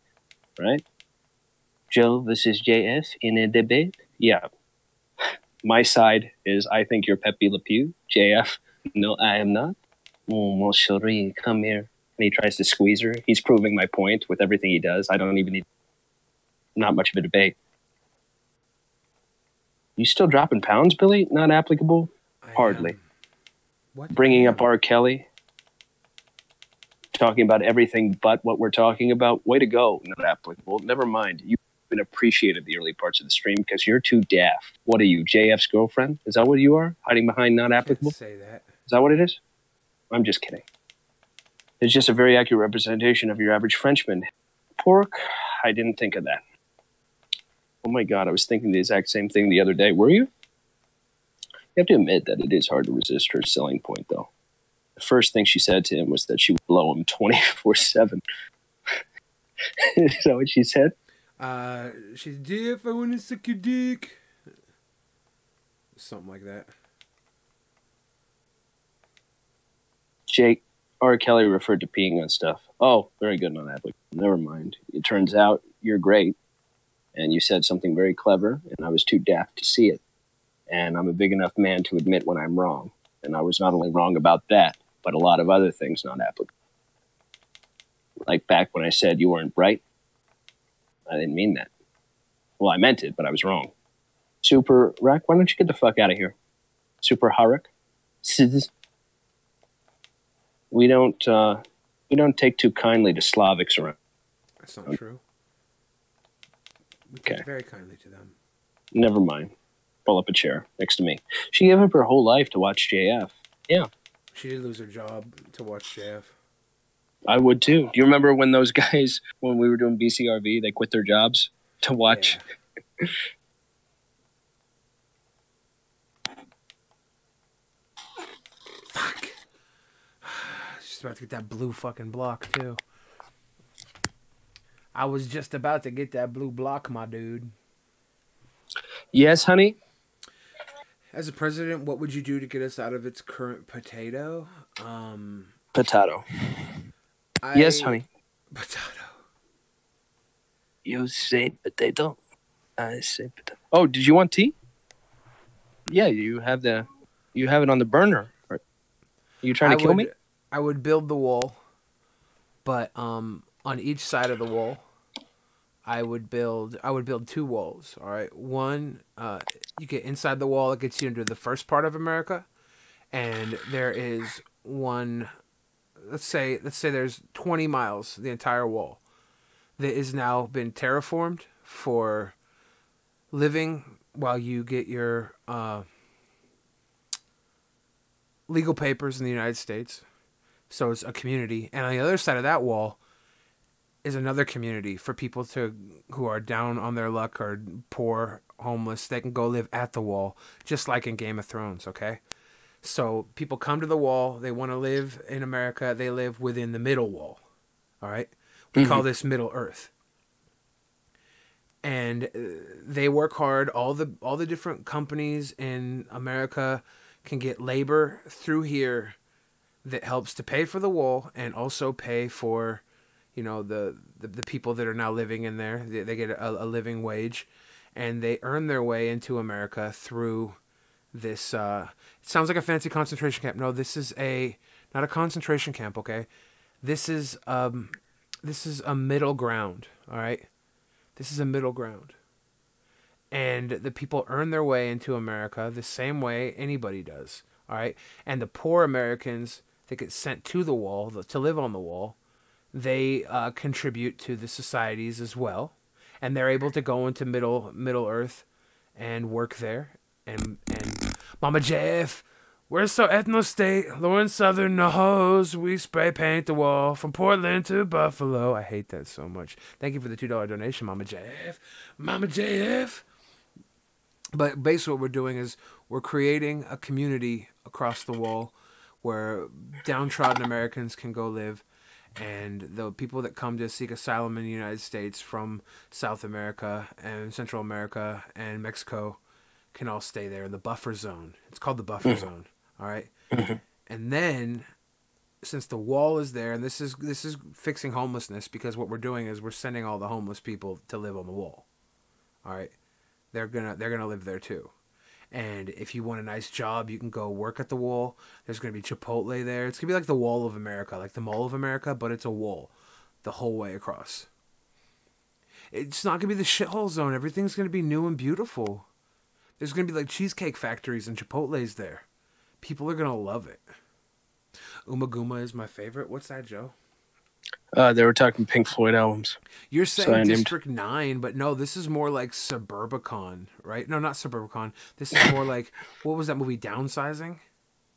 right? Joe versus JF in a debate? Yeah. My side is, I think you're Pepe Le Pew. JF, no, I am not. Oh, mon chéri, come here. And he tries to squeeze her. He's proving my point with everything he does. I don't even need, not much of a debate. You still dropping pounds, Billy? Not applicable? Hardly. What? Bringing up R. Kelly. Talking about everything but what we're talking about. Way to go. Not applicable. Never mind. You've been appreciated the early parts of the stream because you're too daft. What are you, JF's girlfriend? Is that what you are? Hiding behind not applicable? Say that. Is that what it is? I'm just kidding. It's just a very accurate representation of your average Frenchman. Pork? I didn't think of that. Oh my God, I was thinking the exact same thing the other day. Were you? You have to admit that it is hard to resist her selling point, though. The first thing she said to him was that she would blow him 24/7. Is that what she said? She said, "Jeff, I want to suck your dick." Something like that. Jake, R. Kelly referred to peeing on stuff. Oh, very good on that. Never mind. It turns out you're great, and you said something very clever, and I was too daft to see it. And I'm a big enough man to admit when I'm wrong. And I was not only wrong about that, but a lot of other things not applicable. Like back when I said you weren't bright. I didn't mean that. Well, I meant it, but I was wrong. Super Rack, why don't you get the fuck out of here? Super Harak? We don't take too kindly to Slavics around. That's not true. We Okay. take very kindly to them. Never mind. Pull up a chair next to me. She gave up her whole life to watch JF. Yeah. She did lose her job to watch JF. I would too. Do you remember when those guys, when we were doing BCRV, they quit their jobs to watch? Yeah. Fuck. Just about to get that blue fucking block, too. I was just about to get that blue block, my dude. Yes, honey? As a president, what would you do to get us out of its current potato? Potato. Yes, honey. Potato. You say potato. I say potato. Oh, did you want tea? Yeah, you have it on the burner. Are you trying to kill me? I would build the wall, but on each side of the wall, I would build 2 walls. All right, one you get inside the wall, it gets you into the first part of America, and there is one. Let's say there's 20 miles, the entire wall, that is now been terraformed for living while you get your legal papers in the United States. So it's a community. And on the other side of that wall is another community for people who are down on their luck or poor, homeless. They can go live at the wall, just like in Game of Thrones, okay? So people come to the wall. They want to live in America. They live within the middle wall, all right? We call this Middle Earth. And they work hard. All the different companies in America can get labor through here that helps to pay for the wall and also pay for, you know, the people that are now living in there. They get a living wage, and they earn their way into America through this. It sounds like a fancy concentration camp. No, this is not a concentration camp. Okay, this is a middle ground. All right, this is a middle ground, and the people earn their way into America the same way anybody does. All right, and the poor Americans that get sent to the wall to live on the wall, they contribute to the societies as well, and they're able to go into Middle Earth and work there. And Mama JF, we're so ethno state, low and southern the hose, we spray paint the wall from Portland to Buffalo. I hate that so much. Thank you for the $2 donation, Mama JF. Mama JF. But basically what we're doing is we're creating a community across the wall where downtrodden Americans can go live, and the people that come to seek asylum in the United States from South America and Central America and Mexico can all stay there in the buffer zone. It's called the buffer zone, all right? And then, since the wall is there, and this is fixing homelessness, because what we're doing is we're sending all the homeless people to live on the wall, all right? They're gonna live there too. And if you want a nice job, you can go work at the wall. There's going to be Chipotle there. It's going to be like the Wall of America, like the Mall of America, but it's a wall the whole way across. It's not going to be the shithole zone. Everything's going to be new and beautiful. There's going to be like cheesecake factories and Chipotles there. People are going to love it. Umaguma is my favorite. What's that, Joe? They were talking Pink Floyd albums. You're saying District 9, but no, this is more like Suburbicon, right? No, not Suburbicon. This is more like, what was that movie, Downsizing?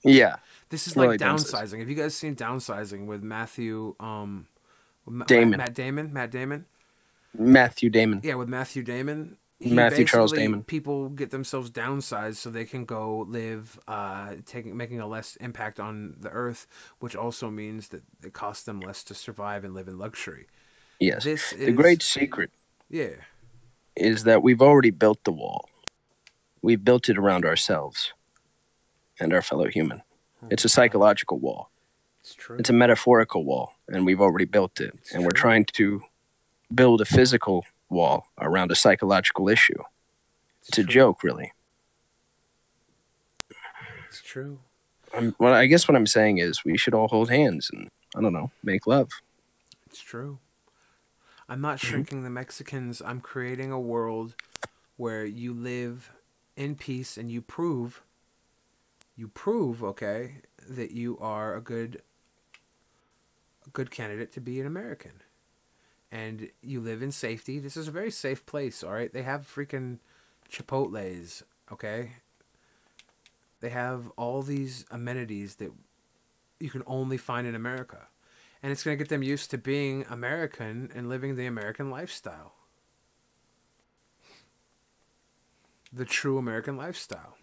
Yeah. This is like Downsizing. Have you guys seen Downsizing with Matthew Damon? Matt Damon? Matthew Damon. Yeah, with Matthew Damon. Matthew Charles Damon. People get themselves downsized so they can go live, making a less impact on the earth, which also means that it costs them less to survive and live in luxury. Yes. The great secret is that we've already built the wall. We've built it around ourselves and our fellow human. It's a psychological wall. It's true. It's a metaphorical wall, and we've already built it. We're trying to build a physical wall around a psychological issue. It's a joke, really. It's true. Well, I guess what I'm saying is we should all hold hands and, I don't know, make love. It's true. I'm not shrinking the Mexicans. I'm creating a world where you live in peace and you prove, okay, that you are a good candidate to be an American. And you live in safety. This is a very safe place, all right? They have freaking Chipotles, okay? They have all these amenities that you can only find in America. And it's going to get them used to being American and living the American lifestyle. The true American lifestyle.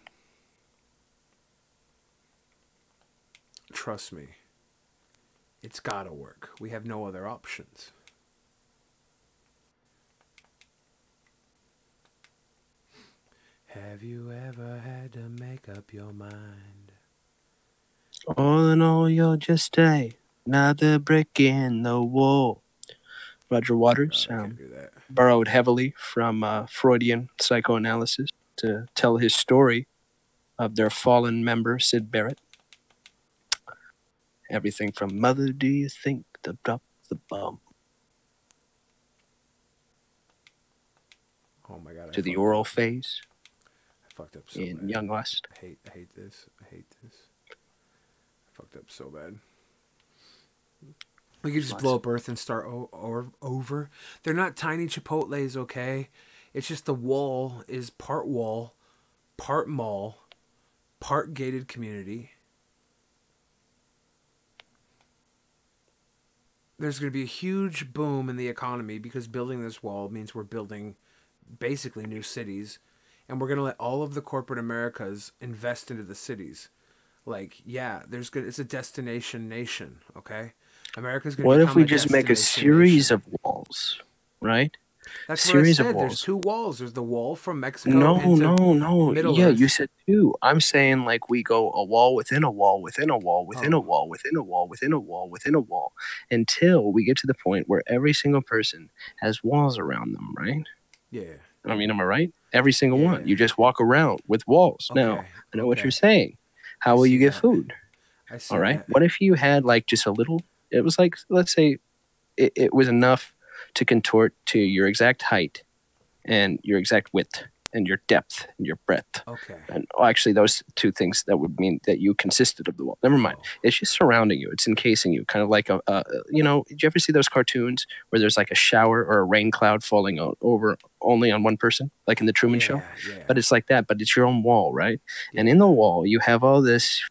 Trust me. It's got to work. We have no other options. Have you ever had to make up your mind? All in all, you're just another brick in the wall. Roger Waters borrowed heavily from Freudian psychoanalysis to tell his story of their fallen member, Sid Barrett. Everything from Mother, do you think to drop the bomb? Oh my God! To the oral phase. Fucked up so in bad. Young Lust. I hate this. I fucked up so bad. We could just blow up Earth and start over. They're not tiny Chipotles, okay? It's just the wall is part wall, part mall, part gated community. there's going to be a huge boom in the economy because building this wall means we're building basically new cities, and we're going to let all of the corporate Americas invest into the cities. Like, yeah, it's a destination nation, okay? America's going to What become if we a just make a destination series nation. of walls, right? That's a what I series said. of walls. There's 2 walls. There's the wall from Mexico No. Middle Yeah, Earth. you said 2. I'm saying like we go a wall within a wall within a wall within a wall within a wall within a wall within a wall until we get to the point where every single person has walls around them, right? Yeah. I mean, am I right? Every single Yeah. one. You just walk around with walls. Okay. Now, I know what Okay. you're saying. How I will you see get that. food? I see All right. that. What if you had like just a little? It was like, let's say, it was enough to contort to your exact height and your exact width and your depth and your breadth. Okay. And actually, those 2 things that would mean that you consisted of the wall. Never mind. Oh. It's just surrounding you. It's encasing you, kind of like did you ever see those cartoons where there's like a shower or a rain cloud falling over only on one person, like in the Truman Show? Yeah. But it's like that, but it's your own wall, right? Yeah. And in the wall, you have all this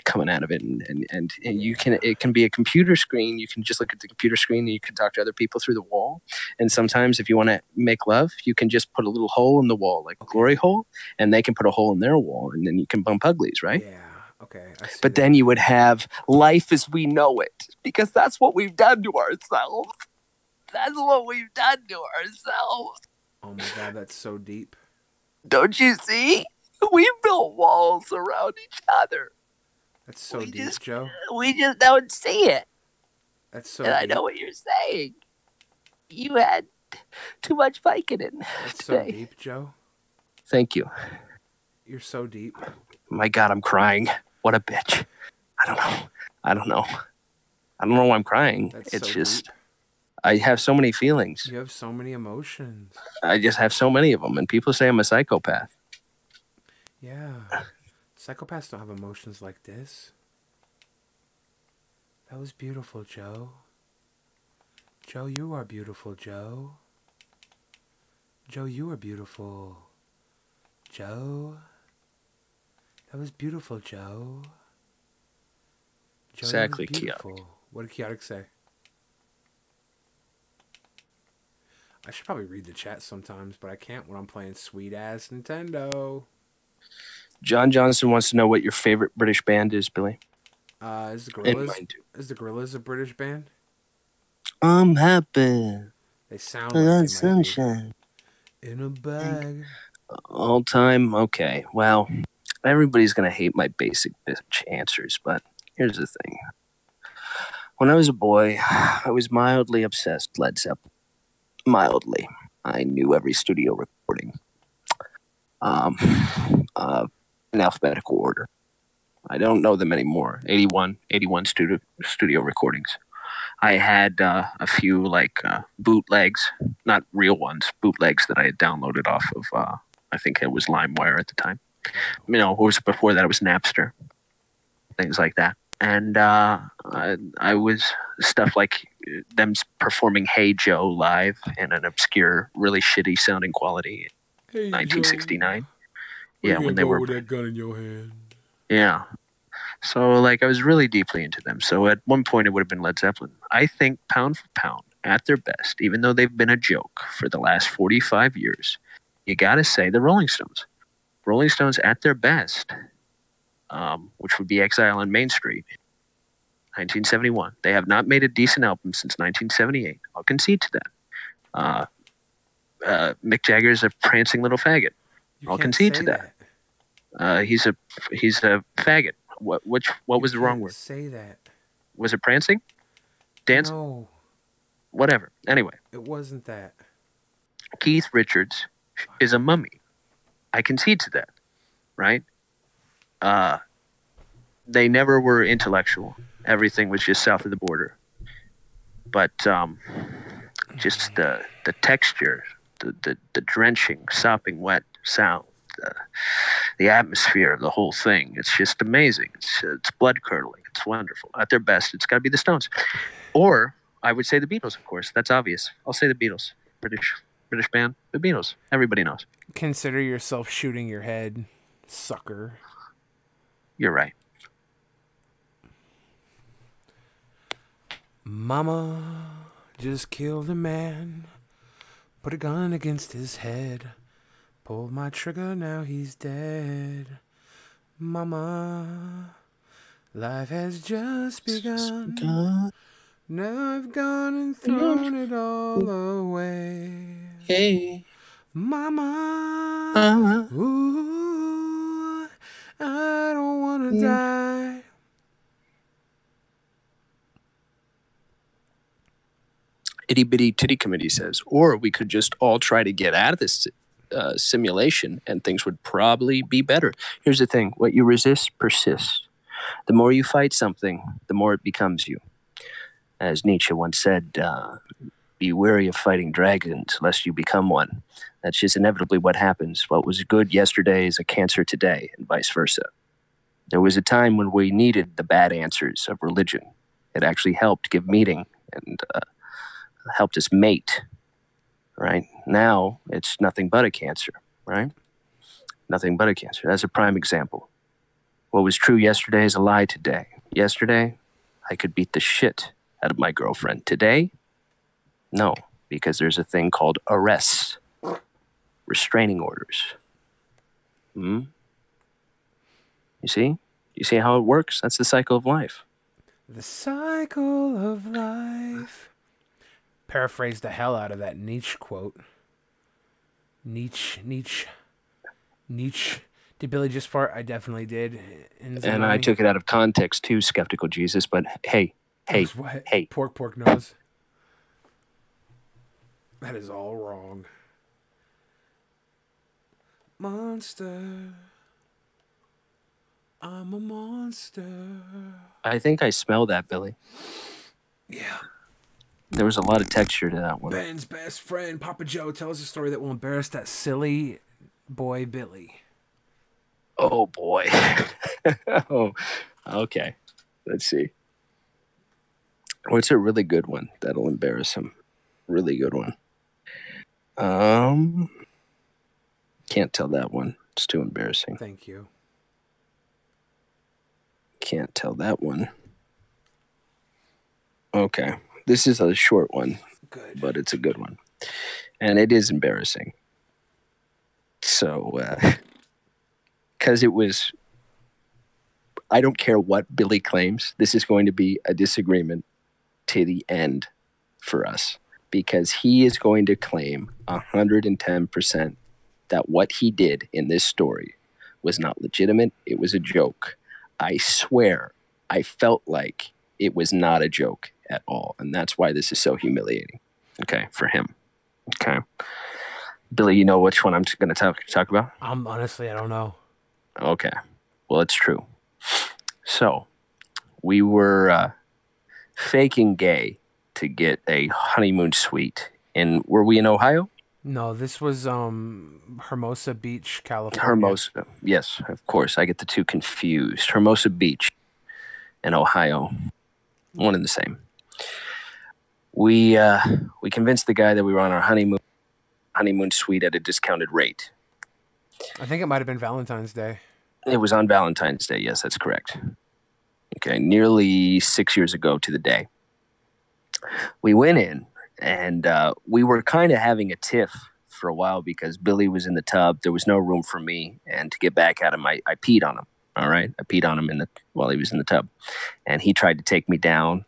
coming out of it, and it can be a computer screen. You can just look at the computer screen and you can talk to other people through the wall. And sometimes if you want to make love, you can just put a little hole in the wall, like a glory hole, and they can put a hole in their wall, and then you can bump uglies, right? Yeah. Okay. I see But that. then you would have life as we know it, because that's what we've done to ourselves. That's what we've done to ourselves. Oh my God, that's so deep. Don't you see? We built walls around each other. That's so We deep, just- Joe. We just don't see it. That's so And deep. I know what you're saying. You had too much Vicodin That's so today. deep, Joe. Thank you. You're so deep. My God, I'm crying. What a bitch. I don't know why I'm crying. That's It's so just, deep. I have so many feelings. You have so many emotions. I just have so many of them. And people say I'm a psychopath. Yeah. Psychopaths don't have emotions like this. That was beautiful, Joe. Joe, you are beautiful, Joe. Joe, you are beautiful. Joe. That was beautiful, Joe. Joe, that was Exactly, Keotic. beautiful. What did Keotic say? I should probably read the chat sometimes, but I can't when I'm playing sweet-ass Nintendo. John Johnson wants to know what your favorite British band is, Billy. Is the And Gorillaz mine too. is the Gorillaz a British band? I'm happy. They sound like they might Sunshine. be. In a bag. All time. Okay. Well, everybody's going to hate my basic bitch answers, but here's the thing. When I was a boy, I was mildly obsessed with Led Zeppelin. Mildly. I knew every studio recording. In alphabetical order. I don't know them anymore. 81 studio recordings. I had a few bootlegs, not real ones, bootlegs that I had downloaded off of, I think it was LimeWire at the time. You know, it was before that, it was Napster, things like that. And I was stuff like them performing Hey Joe live in an obscure, really shitty sounding quality in 1969. Yeah, when they were with that gun in your hand. Yeah. So, I was really deeply into them. So, at one point, it would have been Led Zeppelin. I think, pound for pound, at their best, even though they've been a joke for the last 45 years, you got to say the Rolling Stones. Rolling Stones at their best, which would be Exile on Main Street, 1971. They have not made a decent album since 1978. I'll concede to that. Mick Jagger's a prancing little faggot. You I'll can't concede say to that. He's a faggot. What was the wrong word? Say that. Was it prancing? Dance? No, Whatever. Anyway, it wasn't that. Keith Richards is a mummy. I concede to that, right? They never were intellectual. Everything was just south of the border. But just the texture, the drenching, sopping wet sound, the atmosphere of the whole thing. It's just amazing. It's blood curdling. It's wonderful. At their best, it's got to be the Stones. Or I would say the Beatles, of course. That's obvious. I'll say the Beatles. British band, the Beatles. Everybody knows. Consider yourself shooting your head, sucker. You're right. Mama just killed a man, put a gun against his head, pulled my trigger, now he's dead. Mama, life has just begun. Now I've gone and thrown it all away. Hey, Mama, ooh, I don't want to die. Itty Bitty Titty Committee says, or we could just all try to get out of this simulation and things would probably be better. Here's the thing. What you resist persists. The more you fight something, the more it becomes you. As Nietzsche once said, be wary of fighting dragons lest you become one. That's just inevitably what happens. What was good yesterday is a cancer today, and vice versa. There was a time when we needed the bad answers of religion. It actually helped give meaning and helped us mate, right? Now it's nothing but a cancer, right? Nothing but a cancer. That's a prime example. What was true yesterday is a lie today. Yesterday, I could beat the shit out of my girlfriend. Today, no, because there's a thing called arrests, restraining orders. You see? You see how it works? That's the cycle of life. The cycle of life. Paraphrase the hell out of that Nietzsche quote. Nietzsche. Did Billy just fart? I definitely did. And I took it out of context too, Skeptical Jesus, but hey. Pork nose. That is all wrong. Monster. I'm a monster. I think I smell that, Billy. Yeah. There was a lot of texture to that one. Ben's best friend, Papa Joe, tells a story that will embarrass that silly boy Billy. Oh, boy. Oh, okay. Let's see. What's a really good one that'll embarrass him? Really good one. Can't tell that one. It's too embarrassing. Thank you. Can't tell that one. Okay. This is a short one. Good. But it's a good one. And it is embarrassing. So, because it was, I don't care what Billy claims, this is going to be a disagreement to the end for us. Because he is going to claim 110% that what he did in this story was not legitimate. It was a joke. I swear, I felt like it was not a joke at all. And that's why this is so humiliating, okay, for him. Okay. Billy, you know which one I'm going to talk about? Honestly, I don't know. Okay. Well, it's true. So, we were faking gay to get a honeymoon suite. Were we in Ohio? No, this was Hermosa Beach, California. Hermosa. Yes, of course. I get the two confused. Hermosa Beach in Ohio. One and the same. We convinced the guy that we were on our honeymoon suite at a discounted rate. I think it might have been Valentine's Day. It was on Valentine's Day. Yes, that's correct. Okay, nearly 6 years ago to the day. We went in, and we were kind of having a tiff for a while because Billy was in the tub. There was no room for me, and to get back at him, I peed on him. All right, I peed on him while he was in the tub, and he tried to take me down.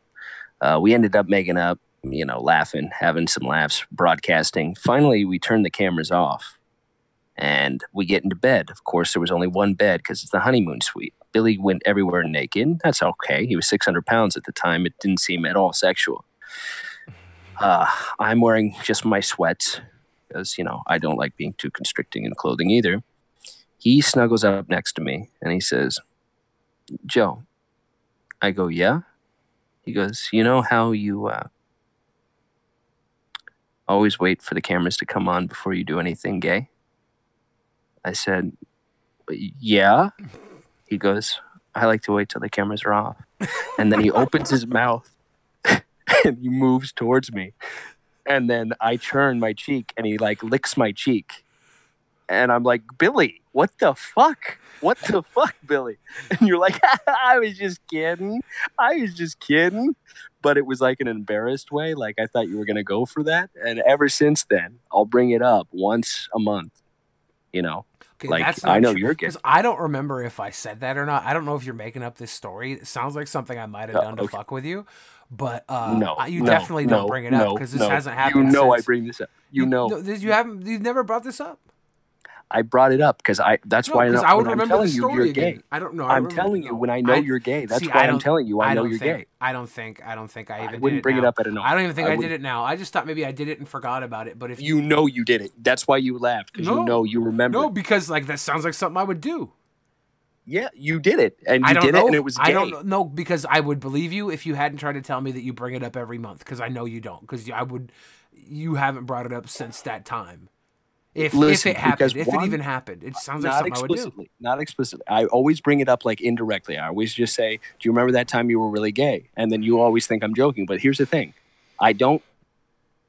We ended up making up, laughing, having some laughs, broadcasting. Finally, we turned the cameras off, and we get into bed. Of course, there was only one bed because it's the honeymoon suite. Billy went everywhere naked. That's okay. He was 600 pounds at the time. It didn't seem at all sexual. I'm wearing just my sweats because, I don't like being too constricting in clothing either. He snuggles up next to me and he says, Joe. I go, yeah? He goes, you know how you always wait for the cameras to come on before you do anything gay? I said, yeah. He goes, I like to wait till the cameras are off. And then he opens his mouth and he moves towards me. And then I turn my cheek and he licks my cheek. And I'm like, Billy, what the fuck? What the fuck, Billy? And you're like, I was just kidding. But but it was like an embarrassed way. Like I thought you were going to go for that. And ever since then, I'll bring it up once a month, you know. Okay, Like, that's not I know true, you're gay. because I don't remember if I said that or not. I don't know if you're making up this story. It sounds like something I might have done to okay. fuck with you, but you no, definitely don't no, bring it up because this no. hasn't happened. You know since. I bring this up. You know. No, you've never brought this up. I brought it up because that's why because I would when I'm remember the telling you story you're again. gay. I don't know. I'm telling you when I know you're gay. That's why I'm telling you I know you're gay. I don't think I even wouldn't did bring it it now. up at all. I don't even think I did it now. I just thought maybe I did it and forgot about it. But if you know you did it, that's why you laughed because you know you remember. No, because like that sounds like something I would do. Yeah, you did it, and you did it, and it was gay. I don't know because I would believe you if you hadn't tried to tell me that you bring it up every month because I know you don't because you haven't brought it up since that time. If it happened, if it even happened, it sounds like something I would do. Not explicitly. I always bring it up like indirectly. I always just say, "Do you remember that time you were really gay?" And then you always think I'm joking. But here's the thing: I don't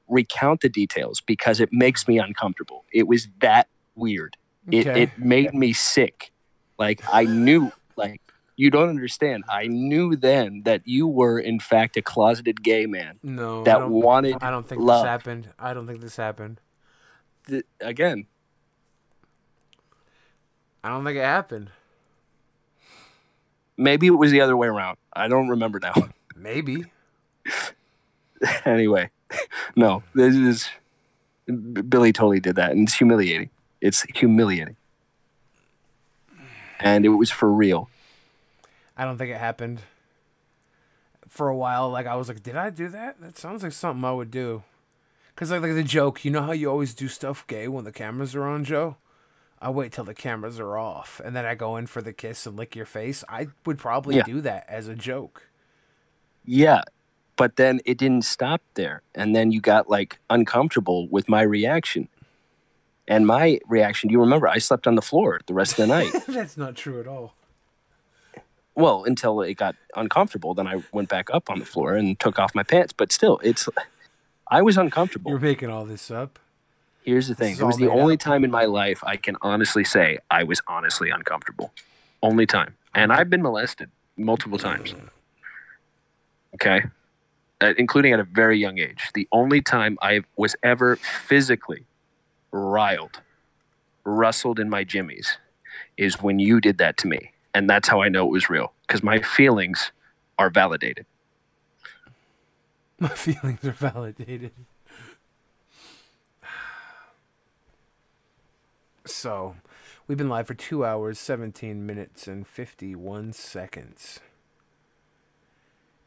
recount the details because it makes me uncomfortable. It was that weird. Okay. It made me sick. Like I knew. Like you don't understand. I knew then that you were in fact a closeted gay man. No, that wanted. I don't think love. this happened. I don't think this happened. Again, I don't think it happened. Maybe it was the other way around. I don't remember now. Maybe. Anyway, no, this is Billy totally did that, and it's humiliating. It's humiliating, and it was for real. I don't think it happened. For a while, like I was like, did I do that? That sounds like something I would do. Cause like the joke, you know how you always do stuff gay when the cameras are on, Joe? I wait till the cameras are off, and then I go in for the kiss and lick your face. I would probably do that as a joke. Yeah, but then it didn't stop there, and then you got like uncomfortable with my reaction. And my reaction, do you remember? I slept on the floor the rest of the night. That's not true at all. Well, until it got uncomfortable, then I went back up on the floor and took off my pants. But still, I was uncomfortable. You're making all this up. Here's the thing. It was the only time in my life I can honestly say I was honestly uncomfortable. Only time. And I've been molested multiple times. Okay? Including at a very young age. The only time I was ever physically riled, rustled in my jimmies, is when you did that to me. And that's how I know it was real. Because my feelings are validated. My feelings are validated. So, we've been live for 2 hours, 17 minutes, and 51 seconds.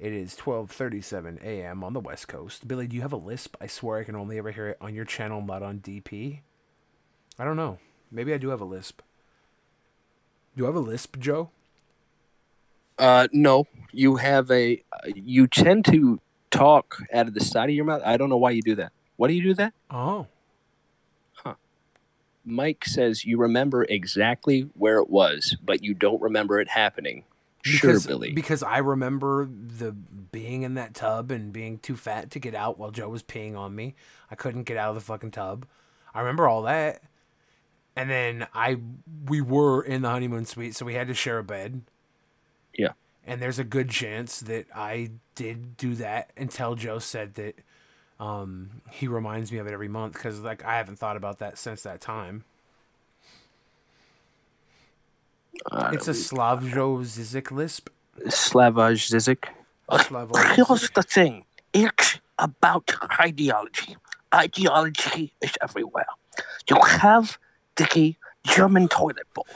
It is 12:37 a.m. on the West Coast. Billy, do you have a lisp? I swear I can only ever hear it on your channel, not on DP. I don't know. Maybe I do have a lisp. Do you have a lisp, Joe? No. You tend to talk out of the side of your mouth. I don't know why you do that. Why do you do that? Oh. Huh. Mike says you remember exactly where it was, but you don't remember it happening. Sure, Billy. Because I remember being in that tub and being too fat to get out while Joe was peeing on me. I couldn't get out of the fucking tub. I remember all that. And then we were in the honeymoon suite, so we had to share a bed. Yeah. And there's a good chance that I did do that until Joe said that he reminds me of it every month because like I haven't thought about that since that time. It's a Slavoj Žižek lisp. Slavoj Žižek. Here's the thing. It's about ideology. Ideology is everywhere. You have the German toilet bowl,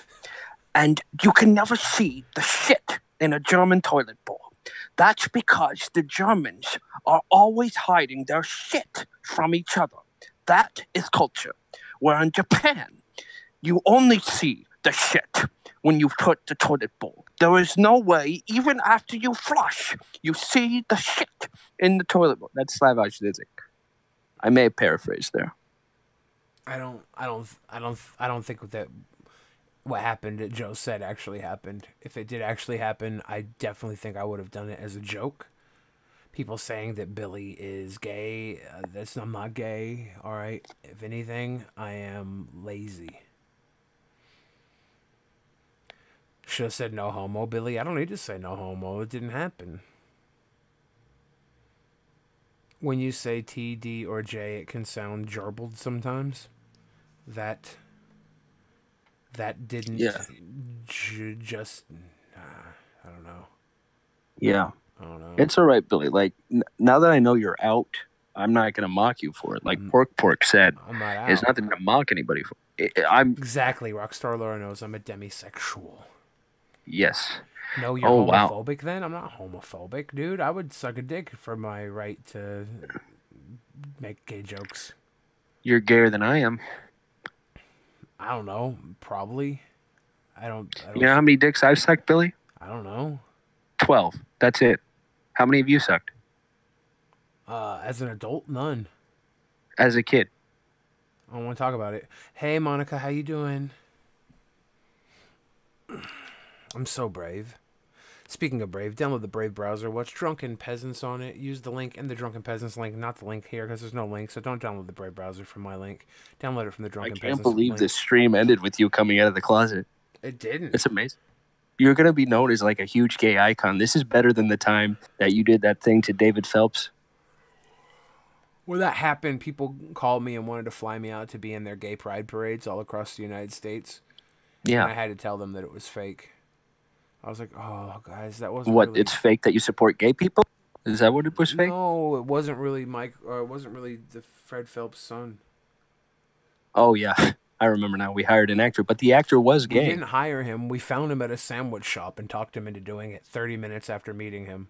and you can never see the shit in a German toilet bowl. That's because the Germans are always hiding their shit from each other. That is culture. Where in Japan, you only see the shit when you put the toilet bowl. There is no way, even after you flush, you see the shit in the toilet bowl. That's Slavoj Žižek. I may have paraphrased there. I don't think that what happened that Joe said actually happened. If it did actually happen, I definitely think I would have done it as a joke. People saying that Billy is gay, I'm not gay, all right? If anything, I am lazy. Should have said no homo, Billy. I don't need to say no homo. It didn't happen. When you say T, D, or J, it can sound jarbled sometimes. That didn't Yeah. just... I don't know. Yeah. I don't know. It's all right, Billy. Like, now that I know you're out, I'm not going to mock you for it. Like Pork said, I'm not out. it's nothing to mock anybody for. I'm Exactly. Rockstar Laura knows I'm a demisexual. Yes. No, you're Oh, wow. homophobic then? I'm not homophobic, dude. I would suck a dick for my right to make gay jokes. You're gayer than I am. I don't know. Probably. I don't You know how many dicks I've sucked, Billy? I don't know. 12. That's it. How many have you sucked? As an adult, none. As a kid? I don't want to talk about it. Hey, Monica, how you doing? I'm so brave. Speaking of Brave, download the Brave browser. Watch Drunken Peasants on it. Use the link in the Drunken Peasants link, not the link here because there's no link. So don't download the Brave browser from my link. Download it from the Drunken I Peasants can't believe link. this stream ended with you coming out of the closet. It didn't. It's amazing. You're going to be known as like a huge gay icon. This is better than the time that you did that thing to David Phelps. When that happened, people called me and wanted to fly me out to be in their gay pride parades all across the United States. Yeah. And I had to tell them that it was fake. I was like, oh, guys, that wasn't What? really... It's fake that you support gay people? Is that what it was fake? No, it wasn't really Mike, or it wasn't really the Fred Phelps' son. Oh, yeah. I remember now. We hired an actor, but the actor was We gay. didn't hire him. We found him at a sandwich shop and talked him into doing it 30 minutes after meeting him.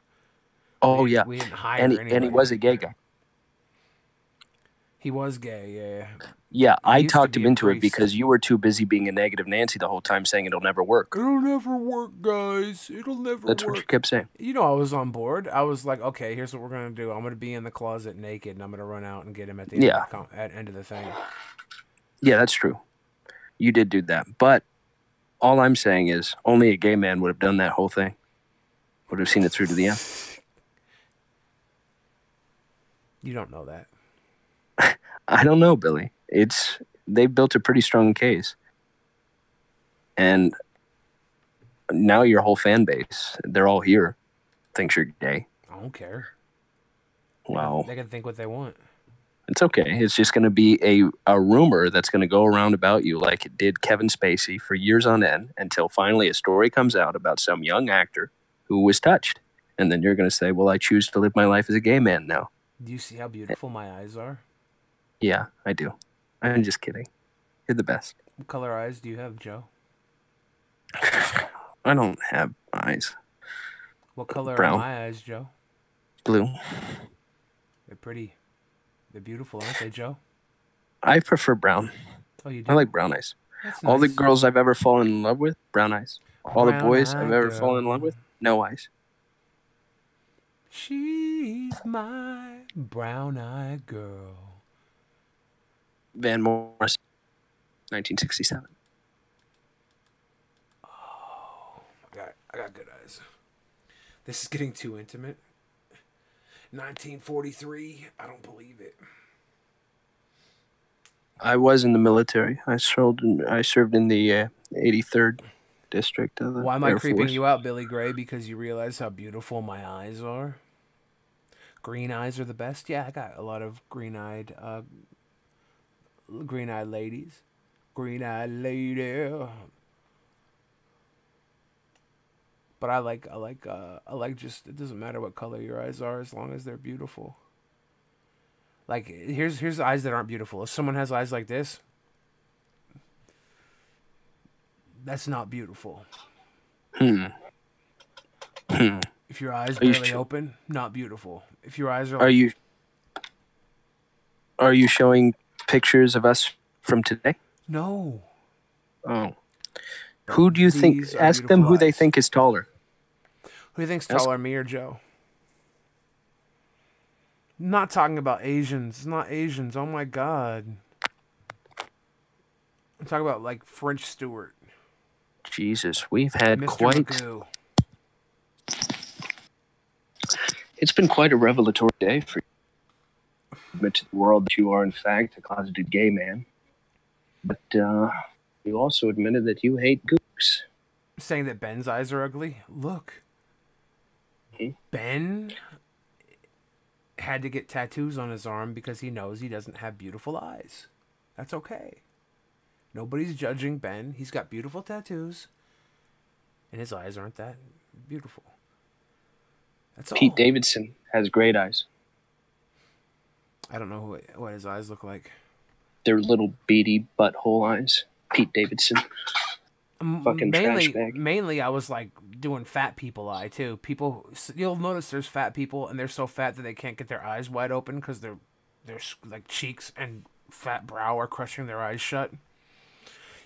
Oh, we, yeah. We didn't hire and anybody. he was a gay guy. He was gay, yeah. Yeah, I used to talked be him a into it priest. because you were too busy being a negative Nancy the whole time saying it'll never work. It'll never work, guys. It'll never That's work. what you kept saying. You know, I was on board. I was like, okay, here's what we're going to do. I'm going to be in the closet naked, and I'm going to run out and get him at the end, Yeah. at end of the thing. Yeah, that's true. You did do that. But all I'm saying is only a gay man would have done that whole thing. Would have seen it through to the end. You don't know that. I don't know, Billy. They built a pretty strong case. And now your whole fan base, they're all here, thinks you're gay. I don't care. Well, They can think what they want. it's okay. It's just going to be a rumor that's going to go around about you like it did Kevin Spacey for years on end until finally a story comes out about some young actor who was touched. And then you're going to say, well, I choose to live my life as a gay man now. Do you see how beautiful my eyes are? Yeah, I do. I'm just kidding. You're the best. What color eyes do you have, Joe? I don't have eyes. What color Brown. are my eyes, Joe? Blue. They're pretty. They're beautiful, aren't they, Joe? I prefer brown. Oh, you do? I like brown eyes. That's All the nice. girls I've ever fallen in love with, brown eyes. All the Brown boys eye I've ever girl. fallen in love with, no eyes. She's my brown-eyed girl. Van Morrison, 1967. I got good eyes. This is getting too intimate. 1943. I don't believe it. I was in the military. I served in the 83rd district of the Why am I Air creeping Force. you out, Billy Gray? Because you realize how beautiful my eyes are? Green eyes are the best? Yeah, I got a lot of green-eyed ladies. Green-eyed lady. But I like just, it doesn't matter what color your eyes are as long as they're beautiful. Like, here's eyes that aren't beautiful. If someone has eyes like this, that's not beautiful. If your eyes you barely sure? open, not beautiful. If your eyes are Are you showing pictures of us from today? No. Oh. Who do you think? These are Ask them beautiful who they eyes. think is taller. Who do you think's That's- taller, me or Joe? I'm not talking about Asians. It's not Asians. Oh my god. I'm talking about like French Stewart. Jesus, we've had Mr. quite. Magoo. It's been quite a revelatory day for you. Admit to the world that you are in fact a closeted gay man, but you also admitted that you hate gooks. Saying that Ben's eyes are ugly? Look. Ben had to get tattoos on his arm because he knows he doesn't have beautiful eyes. That's okay. Nobody's judging Ben. He's got beautiful tattoos, and his eyes aren't that beautiful. That's all. Pete Davidson has great eyes. I don't know what his eyes look like. They're little beady butthole eyes. Pete Davidson. Fucking trash bag. Mainly, I was like doing fat people eye too. People, you'll notice there's fat people, and they're so fat that they can't get their eyes wide open because their like cheeks and fat brow are crushing their eyes shut.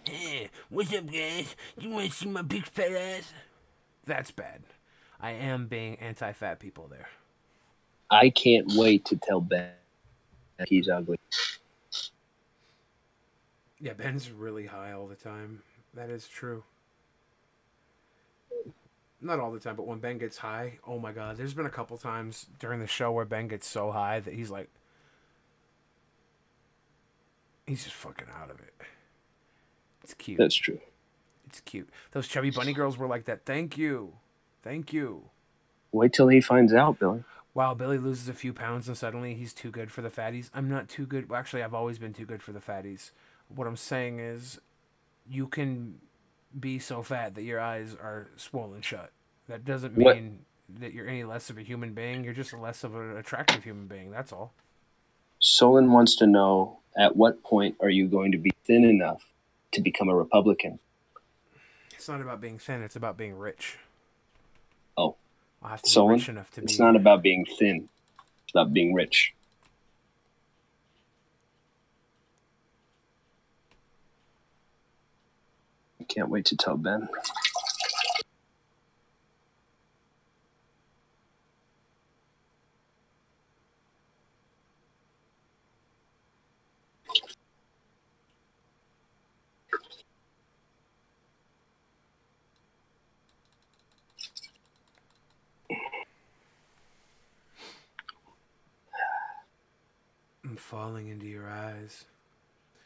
Hey, what's up, guys? You want to see my big fat ass? That's bad. I am being anti-fat people there. I can't wait to tell Ben that he's ugly. Yeah, Ben's really high all the time. That is true. Not all the time, but when Ben gets high, oh my god. There's been a couple times during the show where Ben gets so high that he's like... He's just fucking out of it. It's cute. That's true. It's cute. Those chubby bunny girls were like that. Thank you. Thank you. Wait till he finds out, Billy. Wow, Billy loses a few pounds and suddenly he's too good for the fatties. I'm not too good. Well, actually, I've always been too good for the fatties. What I'm saying is, you can be so fat that your eyes are swollen shut. That doesn't mean that you're any less of a human being. You're just less of an attractive human being. That's all. Solon wants to know, at what point are you going to be thin enough to become a Republican? It's not about being thin. It's about being rich. Oh. I'll have to Solon, be rich enough to be... It's not about being thin. It's about being rich. I can't wait to tell Ben. I'm falling into your eyes.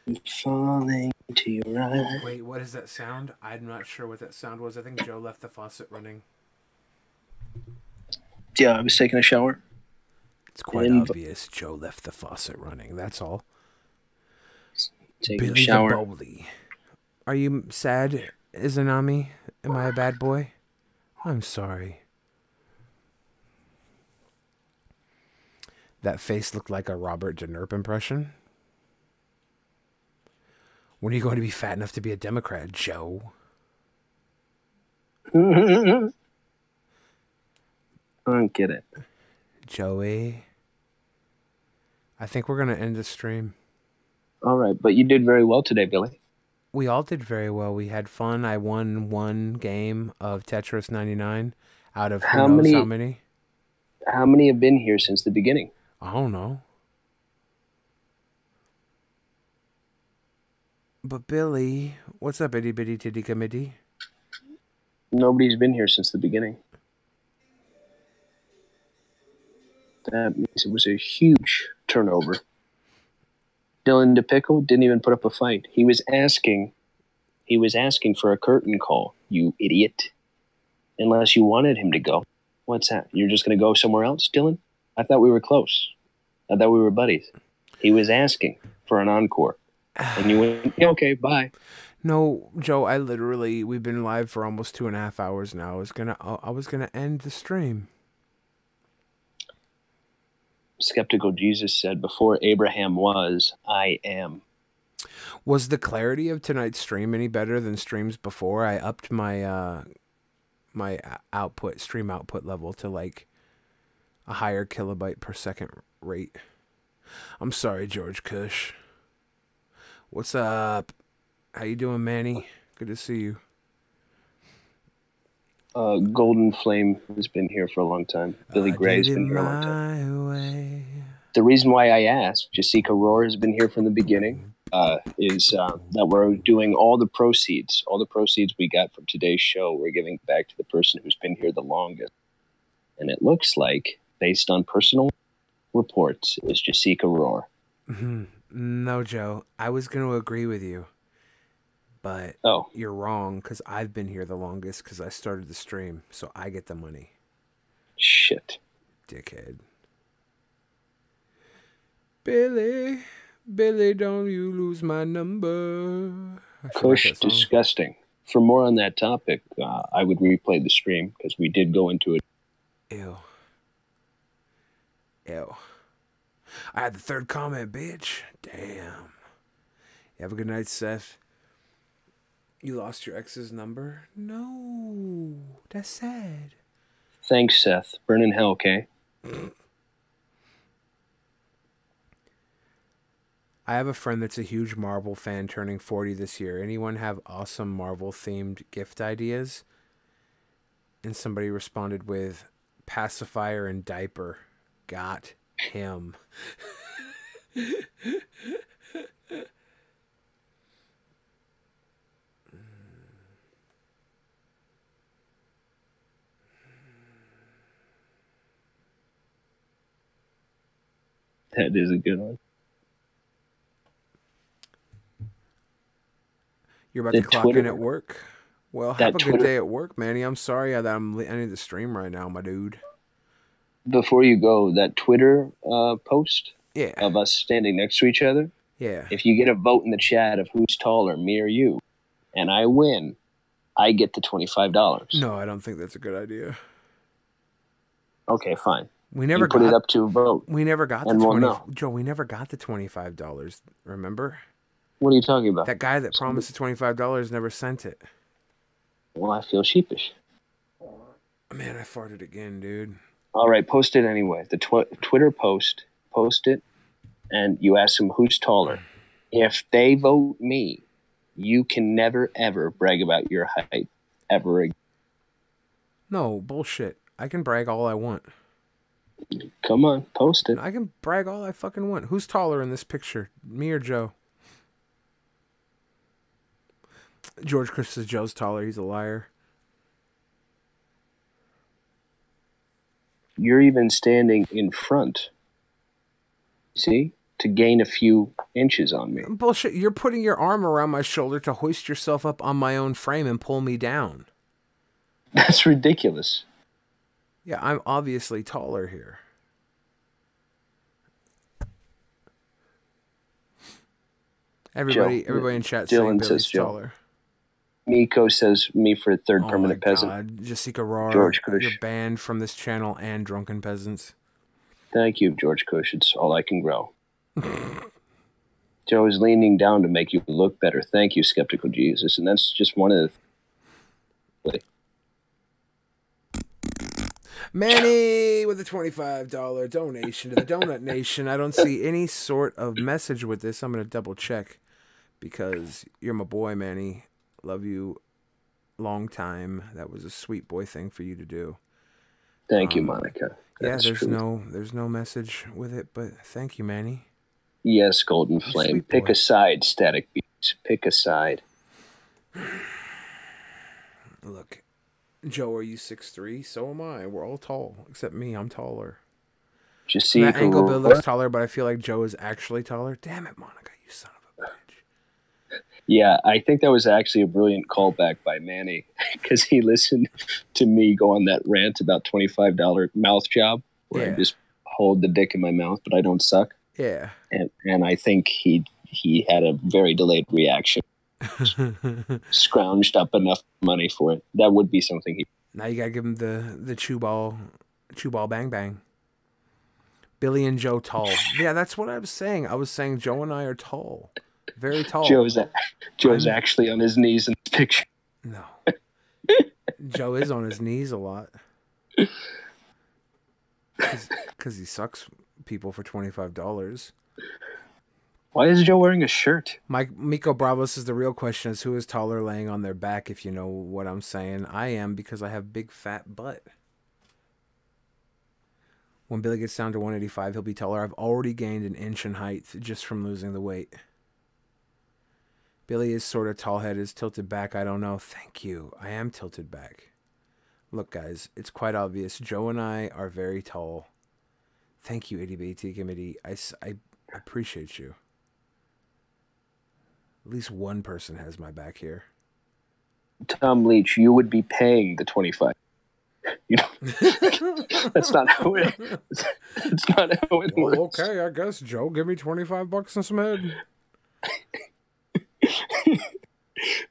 I'm falling into your eyes. Wait, what is that sound? I'm not sure what that sound was. I think Joe left the faucet running. Yeah, I was taking a shower. It's quite obvious Joe left the faucet running. That's all. Taking Billy a shower. the Bowley. Are you sad, Izanami? Am I a bad boy? I'm sorry. That face looked like a Robert De Niro impression. When are you going to be fat enough to be a Democrat, Joe? I don't get it. Joey. I think we're going to end the stream. All right, but you did very well today, Billy. We all did very well. We had fun. I won one game of Tetris 99 out of who knows how many. How many have been here since the beginning? I don't know. But Billy, what's up, itty bitty titty committee? Nobody's been here since the beginning. That means it was a huge turnover. Dylan DePickle didn't even put up a fight. He was asking for a curtain call, you idiot. Unless you wanted him to go. What's that? You're just going to go somewhere else, Dylan? I thought we were close. I thought we were buddies. He was asking for an encore. And you went, yeah, okay, bye. No, Joe, we've been live for almost 2.5 hours now. I was gonna end the stream. Skeptical Jesus said, before Abraham was, I am. Was the clarity of tonight's stream any better than streams before? I upped my my stream output level to like a higher kilobyte per second rate. I'm sorry, George Kush. What's up? How you doing, Manny? Good to see you. Golden Flame has been here for a long time. Billy Gray's been here a long time. The reason why I asked, Jessica Rohr has been here from the beginning, is that we're doing all the proceeds we got from today's show, we're giving back to the person who's been here the longest. And it looks like, based on personal reports, is Jessica Rohr. Mm-hmm. No, Joe, I was going to agree with you, but you're wrong because I've been here the longest because I started the stream, so I get the money. Shit. Dickhead. Billy, Billy, don't you lose my number. I should write Kush, that song. disgusting. For more on that topic, I would replay the stream because we did go into it. Ew. Ew. I had the third comment, bitch. Damn. You have a good night, Seth. You lost your ex's number? No. That's sad. Thanks, Seth. Burn in hell, okay? I have a friend that's a huge Marvel fan turning 40 this year. Anyone have awesome Marvel-themed gift ideas? And somebody responded with pacifier and diaper. Got him. That is a good one. You're about The to clock Twitter- in at work? Well, that have a good Twitter- day at work, Manny. I'm sorry that I'm ending the stream right now, my dude. Before you go, that Twitter post Yeah. of us standing next to each other, Yeah. if you get a vote in the chat of who's taller, me or you, and I win, I get the $25. No, I don't think that's a good idea. Okay, fine. We never You put got it up to a vote. We never got and the we'll 20 know. Joe, we never got the $25, remember? What are you talking about? That guy that promised the $25 never sent it. Well, I feel sheepish. Man, I farted again, dude. All right, post it anyway. The Twitter post it, and you ask them who's taller. If they vote me, you can never, ever brag about your height ever again. No, bullshit. I can brag all I want. Come on, post it. I can brag all I fucking want. Who's taller in this picture? Me or Joe? George Chris says Joe's taller. He's a liar. You're even standing in front. See? To gain a few inches on me. Bullshit. You're putting your arm around my shoulder to hoist yourself up on my own frame and pull me down. That's ridiculous. Yeah, I'm obviously taller here. Everybody in chat saying Dylan Billy's says Joe. taller. Miko says me for third Oh permanent my peasant. God. Jessica Rohr, George Kush. you're banned from this channel and Drunken Peasants. Thank you, George Kush. It's all I can grow. Joe is leaning down to make you look better. Thank you, Skeptical Jesus. And that's just one of the... Manny with a $25 donation to the Donut Nation. I don't see any sort of message with this. I'm going to double check because you're my boy, Manny. Love you long time. That was a sweet boy thing for you to do. Thank you, Monica. Yeah, That's there's true. no message with it, but thank you, Manny. Yes, Golden Flame. Sweet Pick boy. a side, Static Beats. Pick a side. Look, Joe, are you 6'3"? So am I. We're all tall, except me. I'm taller. Just see That angle Bill who... looks taller, but I feel like Joe is actually taller. Damn it, Monica, you son of a bitch. Yeah, I think that was actually a brilliant callback by Manny because he listened to me go on that rant about $25 mouth job where Yeah. I just hold the dick in my mouth, but I don't suck. Yeah. And I think he had a very delayed reaction. Scrounged up enough money for it. That would be something he... Now you gotta give him the chew ball bang bang. Billy and Joe tall. Yeah, that's what I was saying. I was saying Joe and I are tall. Very tall. Joe's actually on his knees in the picture. No. Joe is on his knees a lot. Because he sucks people for $25. Why is Joe wearing a shirt? Miko Bravo says the real question is who is taller laying on their back, if you know what I'm saying. I am because I have big fat butt. When Billy gets down to 185, he'll be taller. I've already gained an inch in height just from losing the weight. Billy is sort of tall head, is tilted back. I don't know. Thank you. I am tilted back. Look, guys, it's quite obvious. Joe and I are very tall. Thank you, Itty Bitty Committee. I appreciate you. At least one person has my back here. Tom Leach, you would be paying the 25. You know, that's not how it. It's not how it Well, works. okay, I guess, Joe. Give me $25 and some head.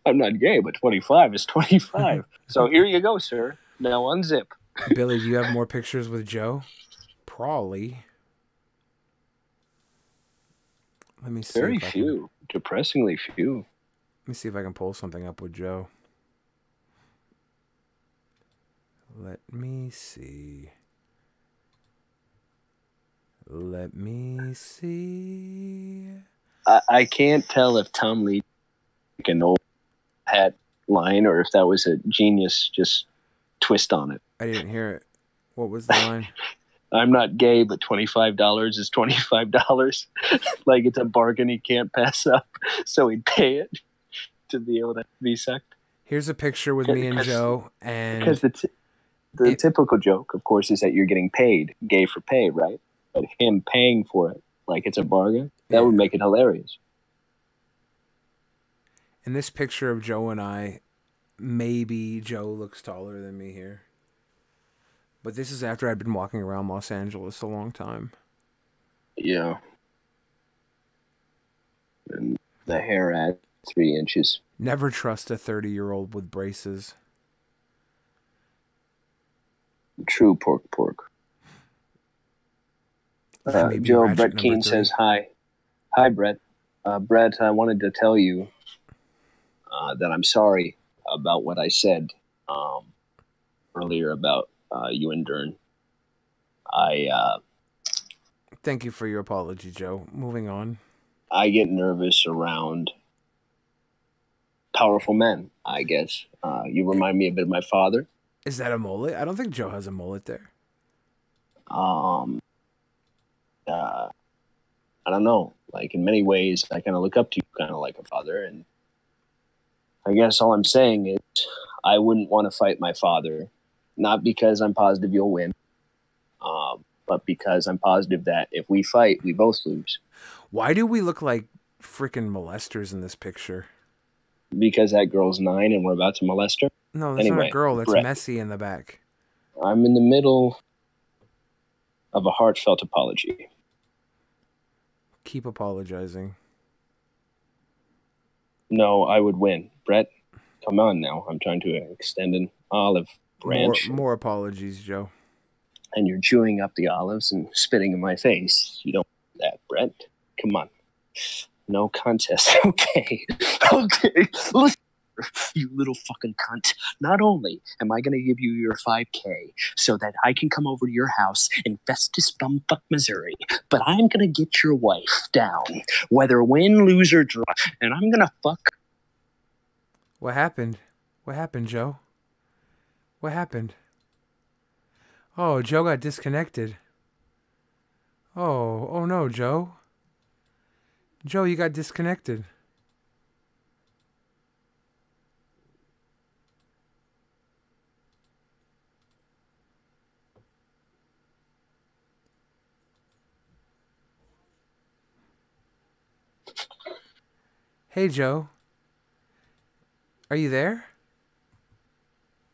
I'm not gay, but 25 is 25. So here you go, sir. Now unzip. Billy, do you have more pictures with Joe? Probably. Let me see. Very if I few. Depressingly few. Let me see if I can pull something up with Joe. Let me see. Let me see. I can't tell if Tom Lee took an old hat line or if that was a genius just twist on it. I didn't hear it. What was the line? I'm not gay, but $25 is $25. Like it's a bargain he can't pass up, so he'd pay it to be able to be sucked. Here's a picture with me and Joe, and Because the typical joke, of course, is that you're getting paid, gay for pay, right? But him paying for it, like it's a bargain, that would make it hilarious. in this picture of Joe and I, maybe Joe looks taller than me here. But this is after I'd been walking around Los Angeles a long time. Yeah. And the hair at 3 inches. Never trust a 30-year-old with braces. True pork. Joe, Brett Keane says hi. Hi, Brett. Brett, I wanted to tell you that I'm sorry about what I said earlier about you and Dern. Thank you for your apology, Joe. Moving on. I get nervous around powerful men, I guess. You remind me a bit of my father. Is that a mullet? I don't think Joe has a mullet there. I don't know. Like, in many ways, I kind of look up to you kind of like a father. And I guess all I'm saying is I wouldn't want to fight my father. Not because I'm positive you'll win, but because I'm positive that if we fight, we both lose. Why do we look like freaking molesters in this picture? Because that girl's 9 and we're about to molest her? No, that's not a girl. That's Brett, Messi in the back. I'm in the middle of a heartfelt apology. Keep apologizing. No, I would win. Brett, come on now. I'm trying to extend an olive branch. More apologies, Joe. And you're chewing up the olives and spitting in my face. You don't do that, Brett. Come on. No contest. Okay. Listen, you little fucking cunt. Not only am I going to give you your 5K so that I can come over to your house in Festus Bumfuck, Missouri, but I'm going to get your wife down, whether win, lose, or draw, and I'm going to fuck. What happened? What happened, Joe? What happened? Oh, Joe got disconnected. Oh no, Joe. Joe, you got disconnected. Hey, Joe. Are you there?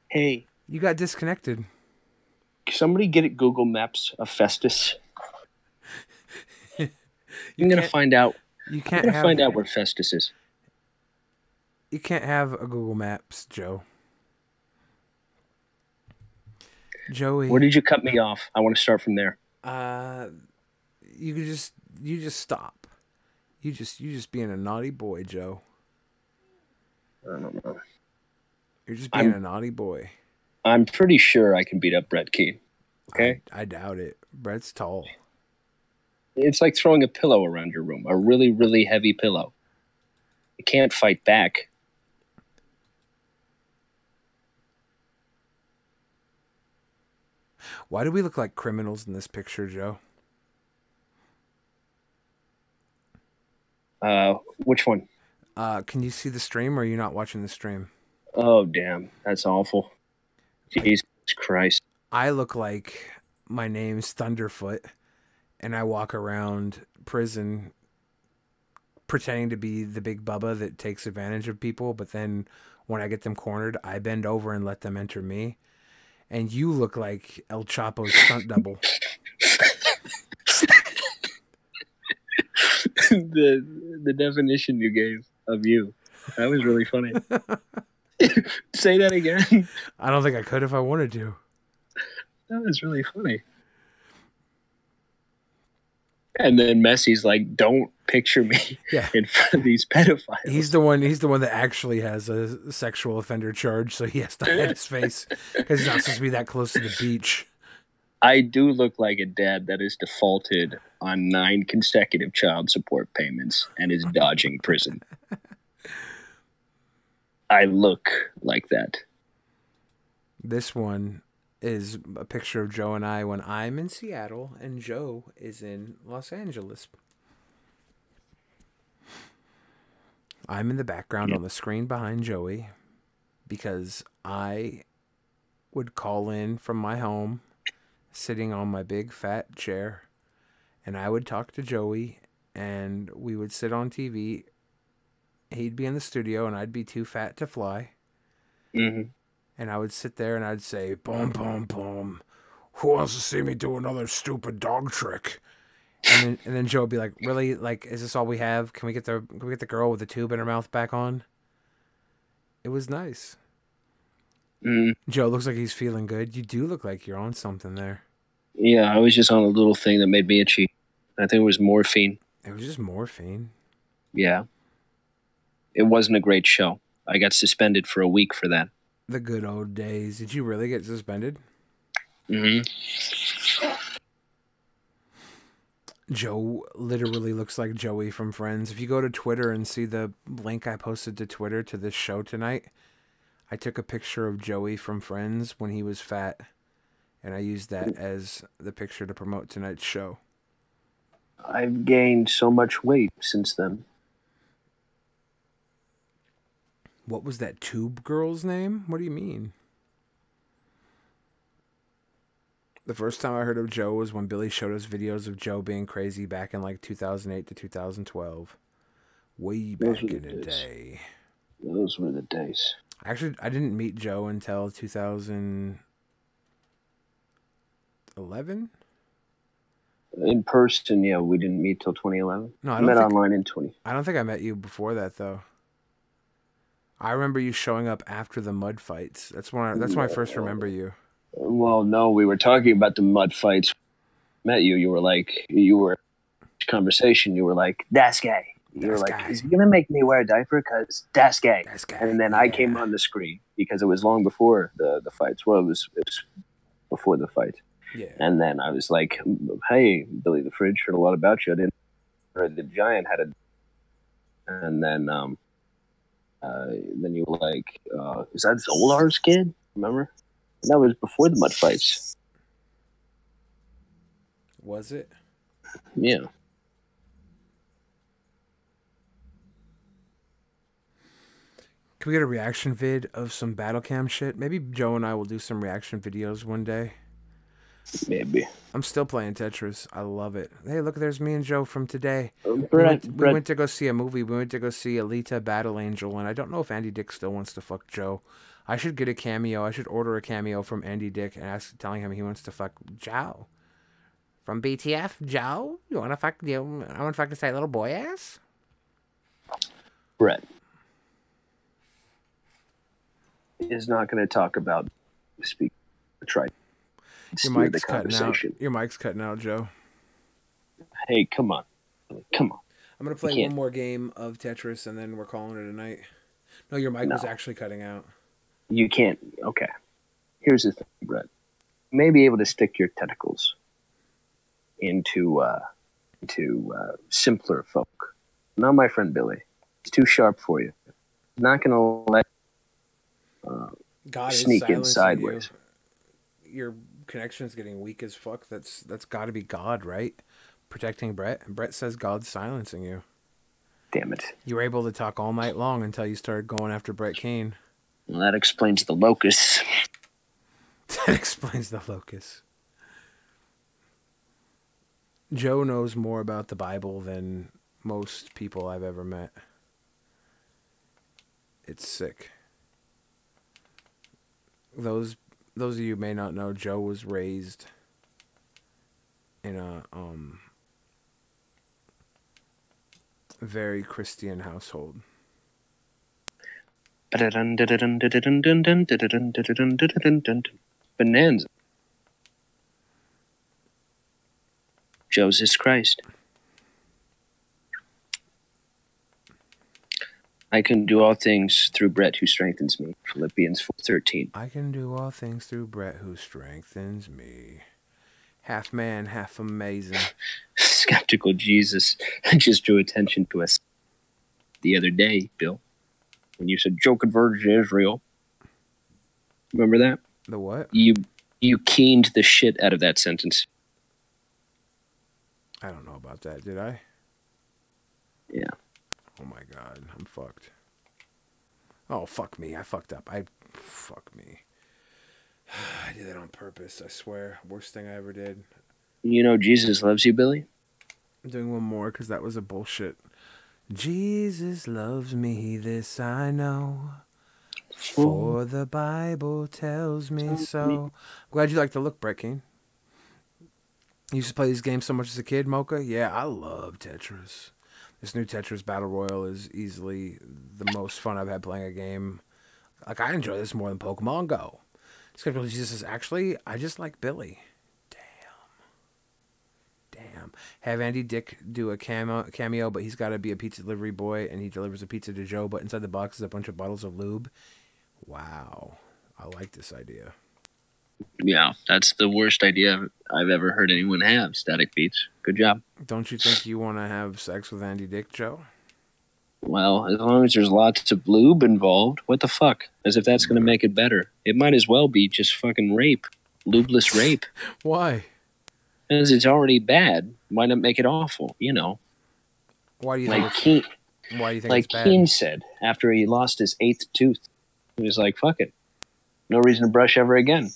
Hey. You got disconnected. Somebody get at Google Maps of Festus. I'm going to find out. You can't I'm going to find out where Festus is. You can't have a Google Maps, Joe. Joey. Where did you cut me off? I want to start from there. You just stop. You just being a naughty boy, Joe. I don't know. You're just being a naughty boy. I'm pretty sure I can beat up Brett Keane. Okay? I doubt it. Brett's tall. It's like throwing a pillow around your room. A really, really heavy pillow. You can't fight back. Why do we look like criminals in this picture, Joe? Which one? Can you see the stream, or are you not watching the stream? Oh, damn. That's awful. Jesus Christ. I look like my name's Thunderfoot, and I walk around prison pretending to be the big Bubba that takes advantage of people, but then when I get them cornered, I bend over and let them enter me. And you look like El Chapo's stunt double. The definition you gave of you, that was really funny. Say that again. I don't think I could if I wanted to. That was really funny. And then Messi's like, "Don't picture me in front of these pedophiles." He's the one that actually has a sexual offender charge, so he has to hide his face because he's not supposed to be that close to the beach. I do look like a dad that is defaulted on 9 consecutive child support payments and is dodging prison. I look like that. This one is a picture of Joe and I when I'm in Seattle and Joe is in Los Angeles. I'm in the background on the screen behind Joey because I would call in from my home sitting on my big fat chair and I would talk to Joey and we would sit on TV. He'd be in the studio and I'd be too fat to fly. Mm-hmm. And I would sit there and I'd say, boom, boom, boom. Who wants to see me do another stupid dog trick? And then Joe would be like, really? Like, is this all we have? Can we get the girl with the tube in her mouth back on? It was nice. Joe looks like he's feeling good. You do look like you're on something there. Yeah, I was just on a little thing that made me itchy. I think it was morphine. It was just morphine. Yeah. It wasn't a great show. I got suspended for a week for that. The good old days. Did you really get suspended? Mm-hmm. Joe literally looks like Joey from Friends. If you go to Twitter and see the link I posted to Twitter to this show tonight, I took a picture of Joey from Friends when he was fat, and I used that as the picture to promote tonight's show. I've gained so much weight since then. What was that tube girl's name? What do you mean? The first time I heard of Joe was when Billy showed us videos of Joe being crazy back in like 2008 to 2012. Way back in the day. Those were the days. Actually, I didn't meet Joe until 2011. In person, yeah, we didn't meet till 2011. No, I met online in 20. I don't think I met you before that though. I remember you showing up after the mud fights. That's when I first remember you. Well, no, we were talking about the mud fights. Met you. You were conversation. You were like, "That's gay." You were like, "Is he gonna make me wear a diaper? Cause that's gay." That's gay. And then I came on the screen because it was long before the fights. Well, it was before the fight. Yeah. And then I was like, "Hey, Billy the Fridge, heard a lot about you. I didn't heard the Giant had a." And then you were like, "Is that Zolar's kid?" Remember? And that was before the mud fights. Was it? Yeah. Can we get a reaction vid of some battle cam shit? Maybe Joe and I will do some reaction videos one day. Maybe. I'm still playing Tetris. I love it. Hey, look, there's me and Joe from today. Brett. We went to go see a movie. We went to go see Alita Battle Angel, and I don't know if Andy Dick still wants to fuck Joe. I should get a cameo. I should order a cameo from Andy Dick and telling him he wants to fuck Joe. From BTF, Joe? You want to fuck you? I want to fuck this tight little boy ass? Brett is not going to talk about speak. Try. Your mic's cutting out. Your mic's cutting out, Joe. Hey, come on. Come on. I'm going to play one more game of Tetris and then we're calling it a night. No, your mic was actually cutting out. You can't. Okay. Here's the thing, Brett. You may be able to stick your tentacles into simpler folk. Not my friend Billy. He's too sharp for you. He's not going to let God sneak in sideways. Your connection's getting weak as fuck. That's got to be God, right? Protecting Brett. And Brett says God's silencing you. Damn it. You were able to talk all night long until you started going after Brett Kane. Well, that explains the locust. That explains the locust. Joe knows more about the Bible than most people I've ever met. It's sick. Those those of you who may not know, Joe was raised in a very Christian household. Bonanza. Jesus Christ. I can do all things through Brett who strengthens me. Philippians 4:13. I can do all things through Brett who strengthens me. Half man, half amazing. Skeptical Jesus just drew attention to us the other day, Bill, when you said Joe converted to Israel. Remember that? The what? You keened the shit out of that sentence. I don't know about that. Did I? Yeah. Oh my god, I'm fucked. Oh, fuck me. I fucked up. Fuck me. I did that on purpose, I swear. Worst thing I ever did. You know Jesus loves you, Billy? I'm doing one more because that was a bullshit. Jesus loves me, this I know. For the Bible tells me so. Glad you like the look, Brett King. You used to play these games so much as a kid, Mocha? Yeah, I love Tetris. This new Tetris Battle Royale is easily the most fun I've had playing a game. Like, I enjoy this more than Pokemon Go. Skeptical Jesus says, actually, I just like Billy. Damn. Have Andy Dick do a cameo, but he's got to be a pizza delivery boy, and he delivers a pizza to Joe, but inside the box is a bunch of bottles of lube. Wow. I like this idea. Yeah, that's the worst idea I've ever heard anyone have, Static Beats. Good job. Don't you think you want to have sex with Andy Dick, Joe? Well, as long as there's lots of lube involved, what the fuck? As if that's going to make it better. It might as well be just fucking rape. Lubeless rape. Why? Because it's already bad. Why not make it awful? You know. Why do you Like think why do you think like it's bad? Keen said after he lost his 8th tooth. He was like, fuck it. No reason to brush ever again.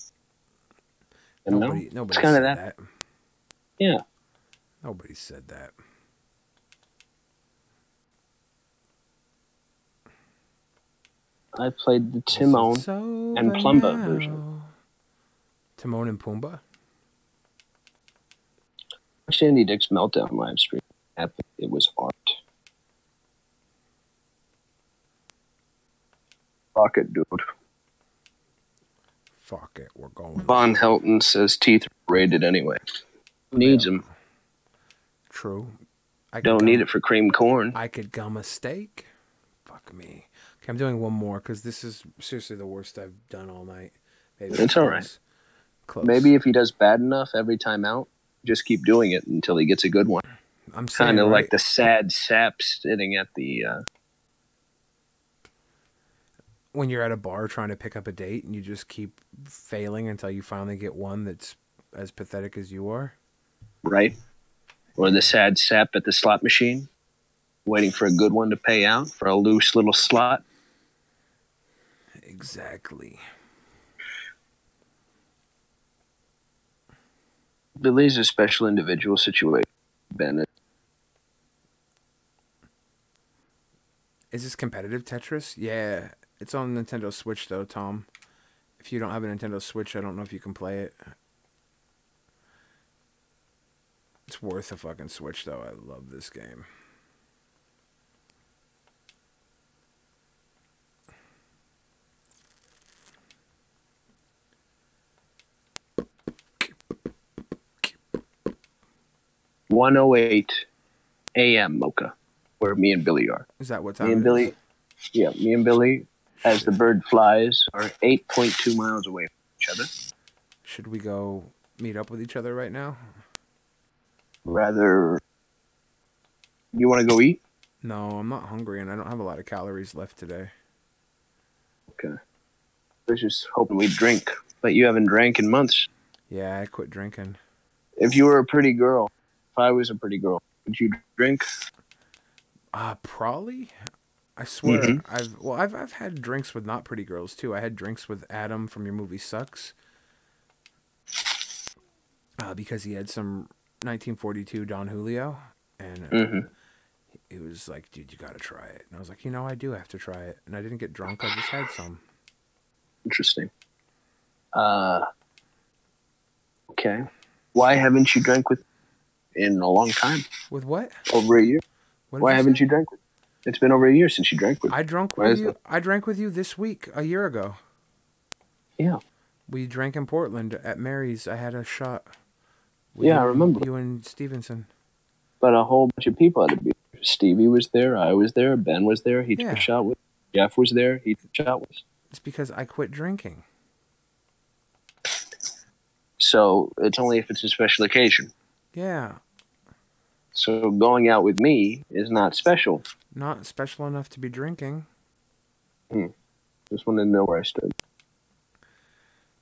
And Nobody it's kind said of that. Yeah. Nobody said that. I played the Timon and Pumbaa version. Timon and Pumbaa? Watched Andy Dick's Meltdown live stream. It was art. Fuck it, dude. Fuck it, we're going. Von Helton says teeth are rated anyway. Who needs them? True. Don't need it for cream corn. I could gum a steak. Fuck me. Okay, I'm doing one more because this is seriously the worst I've done all night. Maybe it's all right. Close. Maybe if he does bad enough every time out, just keep doing it until he gets a good one. I'm saying, kind of right? like the sad sap sitting at the. When you're at a bar trying to pick up a date and you just keep failing until you finally get one that's as pathetic as you are. Right. Or the sad sap at the slot machine, waiting for a good one to pay out for a loose little slot. Exactly. Billy's a special individual situation, Bennett. Is this competitive Tetris? Yeah. It's on Nintendo Switch, though, Tom. If you don't have a Nintendo Switch, I don't know if you can play it. It's worth a fucking Switch, though. I love this game. .108 a.m. Mocha, where me and Billy are. Is that what time me and it Billy? is? Yeah, me and Billy, as the bird flies, are 8.2 miles away from each other. Should we go meet up with each other right now? Rather, you want to go eat? No, I'm not hungry, and I don't have a lot of calories left today. Okay. I was just hoping we'd drink, but you haven't drank in months. Yeah, I quit drinking. If you were a pretty girl, if I was a pretty girl, would you drink? Probably. I swear, I've had drinks with not pretty girls too. I had drinks with Adam from your movie Sucks, because he had some 1942 Don Julio, and he was like, "Dude, you gotta try it." And I was like, "I do have to try it." And I didn't get drunk. I just had some. Interesting. Okay. Why haven't you drank with in a long time? With what? Over a year. What did Why haven't say? you drank with? It's been over a year since you drank with. I drank Why with is you. that? I drank with you this week, a year ago. Yeah. We drank in Portland at Mary's. I had a shot. Yeah, I remember. You and Stevenson. But a whole bunch of people had to be there. Stevie was there. I was there. Ben was there. He took a shot with. Jeff was there. He took a shot with. It's because I quit drinking. So it's only if it's a special occasion. Yeah. So going out with me is not special. Not special enough to be drinking. Just wanted to know where I stood.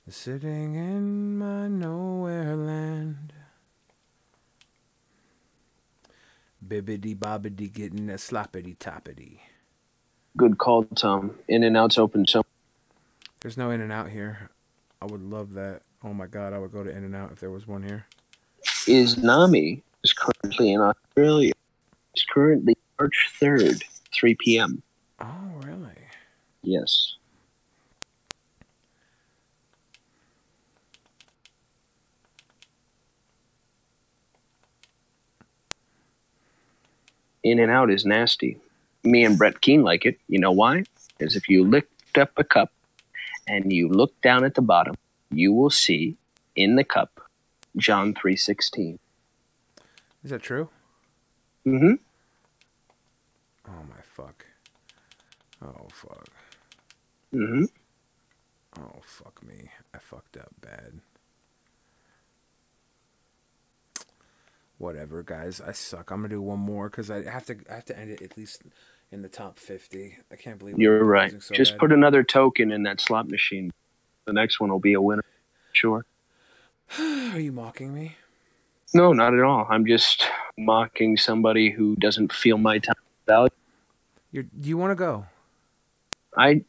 Sitting in my nowhere land. Bibbidi bobbidi getting a sloppity toppity. Good call, Tom. In-N-Out's open. So There's no In-N-Out here. I would love that. Oh my god, I would go to In-N-Out if there was one here. Nami is currently in Australia. It's currently March 3rd, 3 p.m. Oh, really? Yes. In-N-Out is nasty. Me and Brett Keane like it. You know why? Because if you lift up a cup and you look down at the bottom, you will see in the cup John 3:16. Is that true? Mm-hmm. Oh my fuck. Oh fuck. Mm-hmm. Oh fuck me. I fucked up bad. Whatever, guys. I suck. I'm gonna do one more because I have to end it at least in the top 50. I can't believe You're right. So Just bad. put another token in that slot machine. The next one will be a winner. Sure. Are you mocking me? No, not at all. I'm just mocking somebody who doesn't feel my time value. Do you want to go? I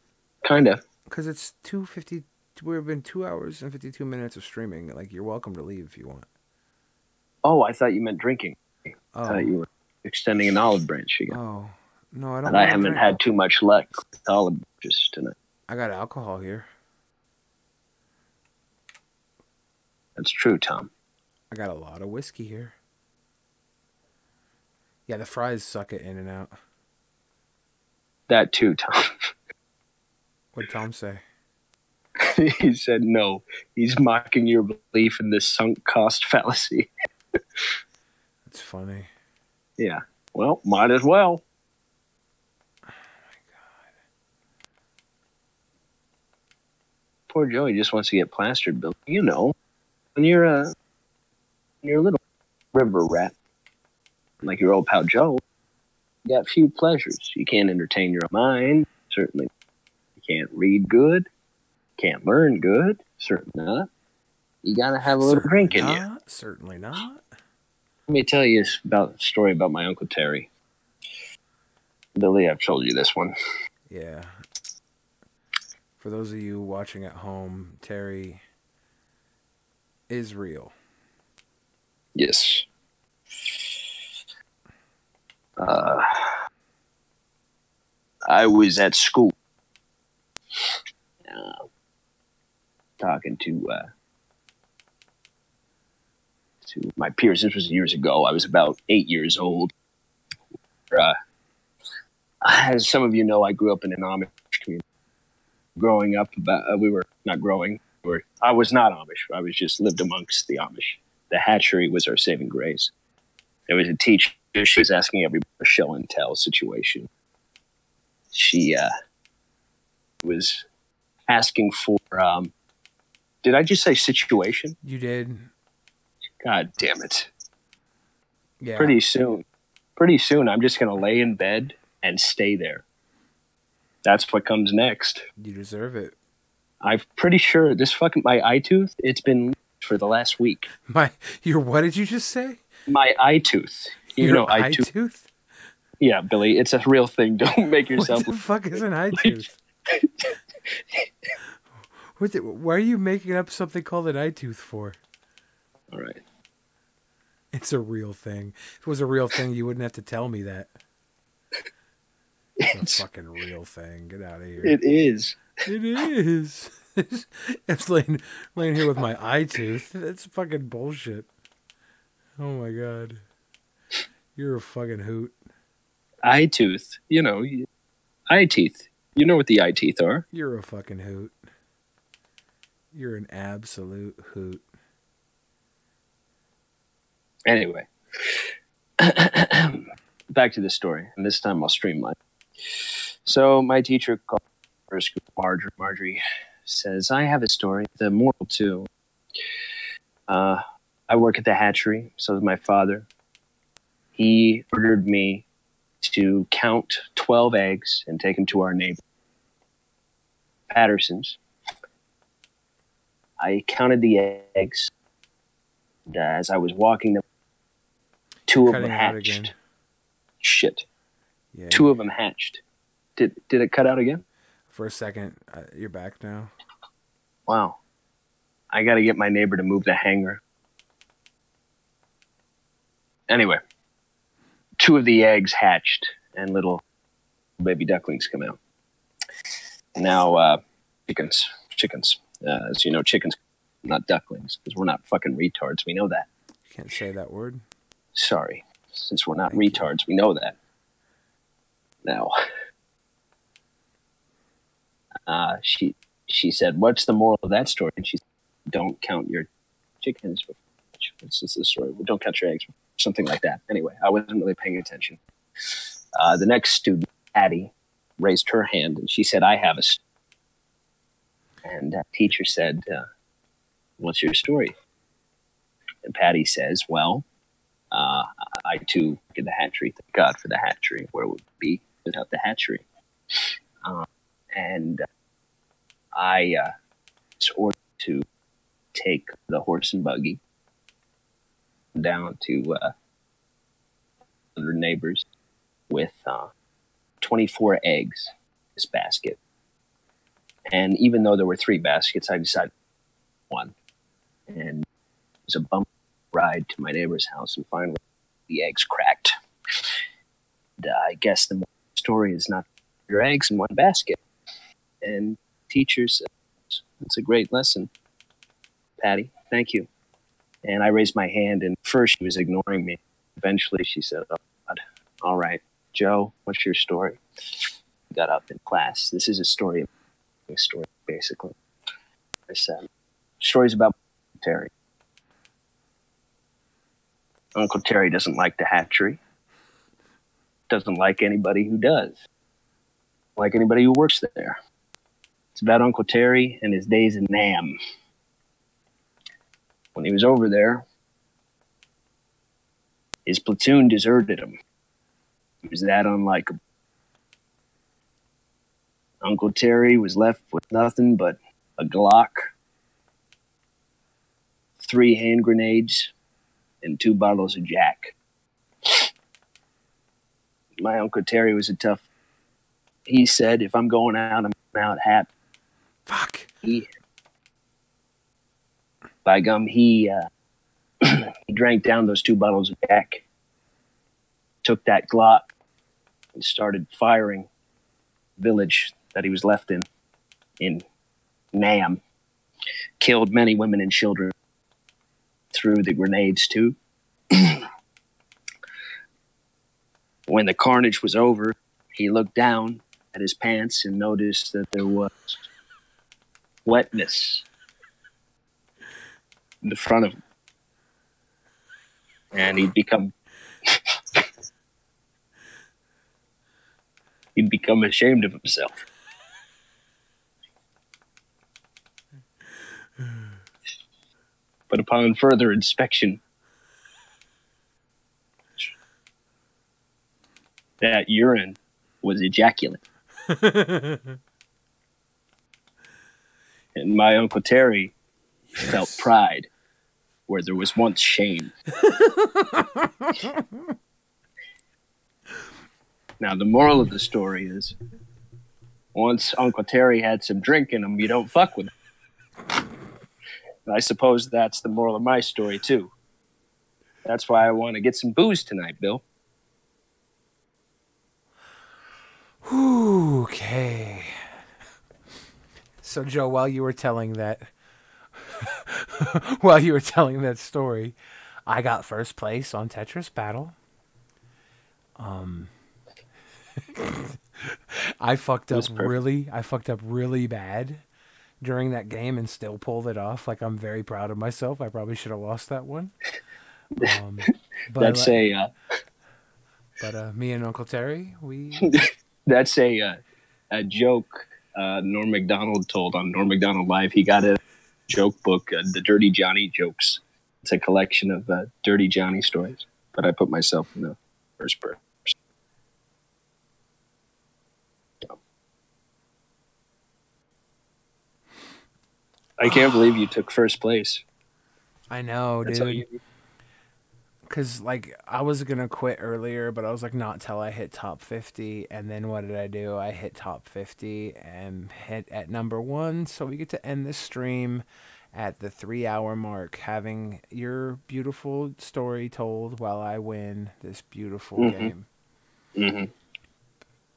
kind of. Because it's 2:50. We've been 2 hours and 52 minutes of streaming. Like, you're welcome to leave if you want. Oh, I thought you meant drinking. I Oh. thought you were extending an olive branch again. Oh. No, I don't. And I wanna haven't drink. had too much luck with olive branches tonight. I got alcohol here. That's true, Tom. I got a lot of whiskey here. Yeah, the fries suck at In-N-Out. That too, Tom. What'd Tom say? He said no. He's mocking your belief in this sunk cost fallacy. That's funny. Yeah. Well, might as well. Oh my god. Poor Joey just wants to get plastered, Bill. You know, when you're a little river rat, like your old pal Joe, you got few pleasures. You can't entertain your mind, certainly. You can't read good. Can't learn good, certainly not. You gotta have a little drink in you. Certainly not. Let me tell you about a story about my Uncle Terry. Billy, I've told you this one. Yeah. For those of you watching at home, Terry is real. Yes. I was at school talking to my peers. This was years ago. I was about 8 years old. As some of you know, I grew up in an Amish community. Growing up, we were not growing. I was not Amish. I was just lived amongst the Amish. The hatchery was our saving grace. There was a teacher. She was asking everybody a show and tell situation. She was asking for. Did I just say situation? You did. God damn it! Yeah. Pretty soon, I'm just gonna lay in bed and stay there. That's what comes next. You deserve it. I'm pretty sure my eye tooth. It's been for the last week. Your what did you just say? My eye tooth. You Your know, eye tooth? Yeah, Billy, it's a real thing. Don't make yourself. What the fuck is an eye tooth? Why are you making up something called an eye tooth for? All right. It's a real thing. If it was a real thing, you wouldn't have to tell me that. It's a fucking real thing. Get out of here. It is. It is. It's laying here with my eye tooth. That's fucking bullshit. Oh my god. You're a fucking hoot. Eye tooth. You know, eye teeth. You know what the eye teeth are. You're a fucking hoot. You're an absolute hoot. Anyway. Back to the story. And this time I'll streamline. So my teacher called first group, Marjorie says, I have a story. The moral too. I work at the hatchery. So does my father. He ordered me to count 12 eggs and take them to our neighbor, Patterson's. I counted the eggs. And, as I was walking them, two of them hatched. Shit. Yeah. Two of them hatched. Did it cut out again? For a second, you're back now. Wow. I got to get my neighbor to move the hanger. Anyway, two of the eggs hatched and little baby ducklings come out. Now, chickens. As you know, chickens, not ducklings, because we're not fucking retards. We know that. You can't say that word. Sorry. Since we're not retards, we know that. Now, she said, what's the moral of that story? And she said, don't count your chickens. It's just the story. Don't count your eggs. Something like that. Anyway, I wasn't really paying attention. The next student, Patty, raised her hand and she said, I have a story. And teacher said, what's your story? And Patty says, well, I too get the hatchery. Thank God for the hatchery. Where would it be without the hatchery? And I was ordered to take the horse and buggy down to other neighbors with 24 eggs in this basket. And even though there were 3 baskets, I decided one. And it was a bump ride to my neighbor's house, and finally the eggs cracked. And, I guess the story is not your eggs in one basket. And teacher said, it's a great lesson, Patty. Thank you. And I raised my hand, and first she was ignoring me. Eventually she said, oh, God. All right, Joe, what's your story? I got up in class. This is a story, basically. I said, stories about Terry. Uncle Terry doesn't like the hatchery. Doesn't like anybody who does. Like anybody who works there. It's about Uncle Terry and his days in Nam. When he was over there, his platoon deserted him. He was that unlikable. Uncle Terry was left with nothing but a Glock, 3 hand grenades, and 2 bottles of Jack. My Uncle Terry was a tough. He said, if I'm going out, I'm going out happy. Fuck. By gum, he drank down those 2 bottles of Jack, took that Glock, and started firing the village that he was left in Nam. Killed many women and children. Threw the grenades too. When the carnage was over, he looked down at his pants and noticed that there was wetness in the front of him. And he'd become ashamed of himself. But upon further inspection, that urine was ejaculate. And my Uncle Terry felt pride where there was once shame. Now, the moral of the story is, once Uncle Terry had some drink in him, you don't fuck with him. And I suppose that's the moral of my story, too. That's why I want to get some booze tonight, Bill. Okay. So Joe, while you were telling that story, I got first place on Tetris Battle. I fucked up really bad during that game and still pulled it off. Like, I'm very proud of myself. I probably should have lost that one. That's me and Uncle Terry, that's a joke Norm Macdonald told on Norm Macdonald Live. He got a joke book, the Dirty Johnny jokes. It's a collection of Dirty Johnny stories. But I put myself in the first person. I can't believe you took first place. I know, That's how dude. Because, like, I was going to quit earlier, but I was like, not till I hit top 50. And then what did I do? I hit top 50 and hit at number 1. So we get to end this stream at the 3-hour mark, having your beautiful story told while I win this beautiful game. I'm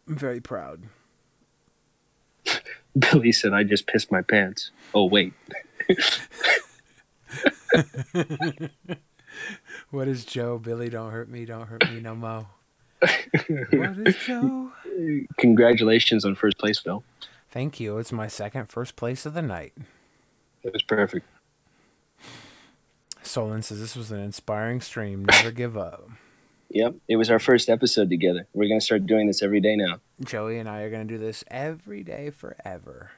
very proud. Billy said, I just pissed my pants. Oh, wait. What is Joe? Billy, don't hurt me no more. What is Joe? Congratulations on first place, Bill. Thank you. It's my second first place of the night. It was perfect. Solon says this was an inspiring stream. Never give up. Yep, it was our first episode together. We're going to start doing this every day now. Joey and I are going to do this every day forever.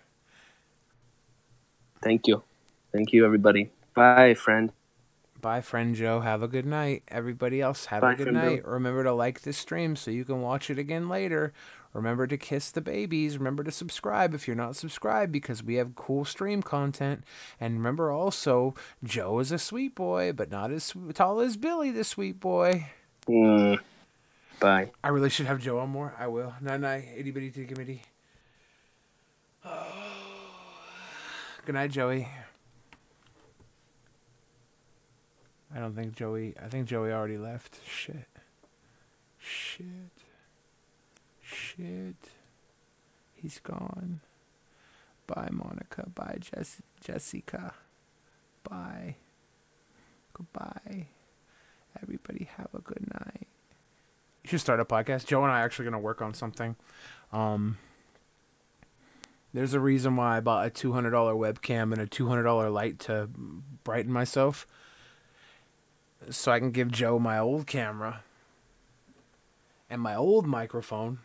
Thank you. Thank you, everybody. Bye, friend. Bye, friend Joe. Have a good night. Everybody else, have Bye, a good friend night. Joe. Remember to like this stream so you can watch it again later. Remember to kiss the babies. Remember to subscribe if you're not subscribed because we have cool stream content. And remember also, Joe is a sweet boy, but not as tall as Billy, the sweet boy. Bye. I really should have Joe on more. I will. Night, itty bitty titty committee. Good night, Joey. I think Joey already left. Shit. He's gone. Bye, Monica. Bye, Jessica. Bye. Goodbye. Everybody have a good night. You should start a podcast. Joe and I are actually going to work on something. There's a reason why I bought a $200 webcam and a $200 light to brighten myself. So I can give Joe my old camera and my old microphone.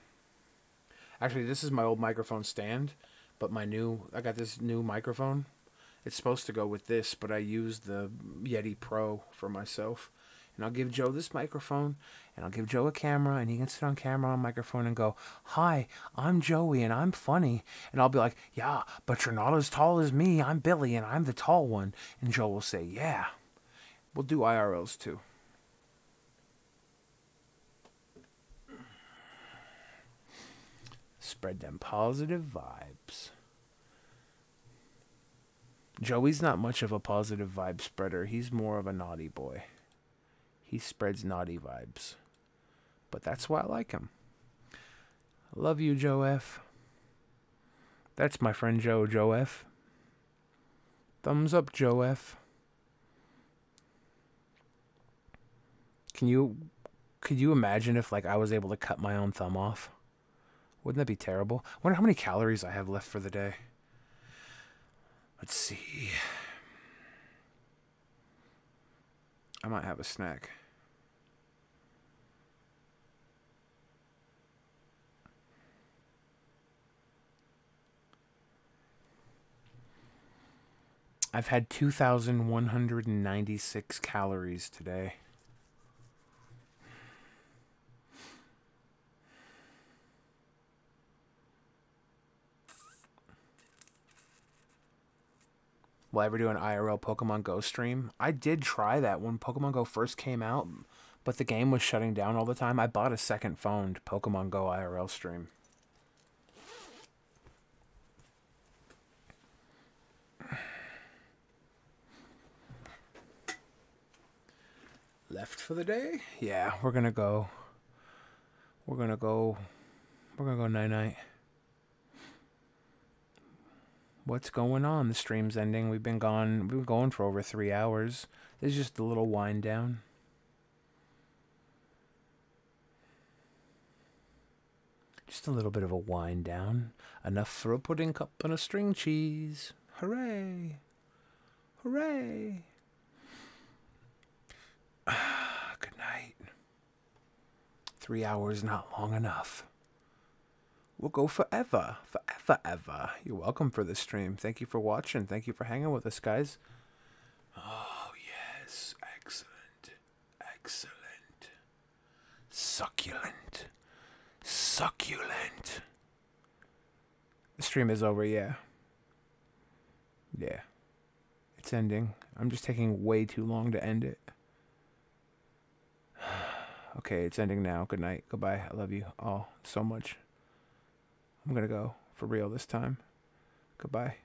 Actually, this is my old microphone stand, but I got this new microphone. It's supposed to go with this, but I used the Yeti Pro for myself. And I'll give Joe this microphone, and I'll give Joe a camera, and he can sit on camera on microphone and go, "Hi, I'm Joey, and I'm funny." And I'll be like, "Yeah, but you're not as tall as me. I'm Billy, and I'm the tall one." And Joe will say, "Yeah." We'll do IRLs too. Spread them positive vibes. Joey's not much of a positive vibe spreader. He's more of a naughty boy. He spreads naughty vibes. But that's why I like him. I love you, Joe F. That's my friend Joe, Joe F. Thumbs up, Joe F. Could you imagine if I was able to cut my own thumb off? Wouldn't that be terrible? I wonder how many calories I have left for the day. Let's see. I might have a snack. I've had 2,196 calories today. Will I ever do an IRL Pokemon Go stream? I did try that when Pokemon Go first came out, but the game was shutting down all the time. I bought a second phone to Pokemon Go IRL stream. Left for the day? Yeah, we're gonna go We're gonna go night-night. What's going on? The stream's ending. We've been going for over 3 hours. This is just a little wind down. Just a little bit of a wind down. Enough for a pudding cup and a string cheese. Hooray! Hooray! Good night. 3 hours not long enough. We'll go forever. Forever, ever. You're welcome for the stream. Thank you for watching. Thank you for hanging with us, guys. Oh, yes. Excellent. Excellent. Succulent. Succulent. The stream is over, yeah. Yeah. It's ending. I'm just taking way too long to end it. Okay, it's ending now. Good night. Goodbye. I love you all so much. I'm gonna go for real this time. Goodbye.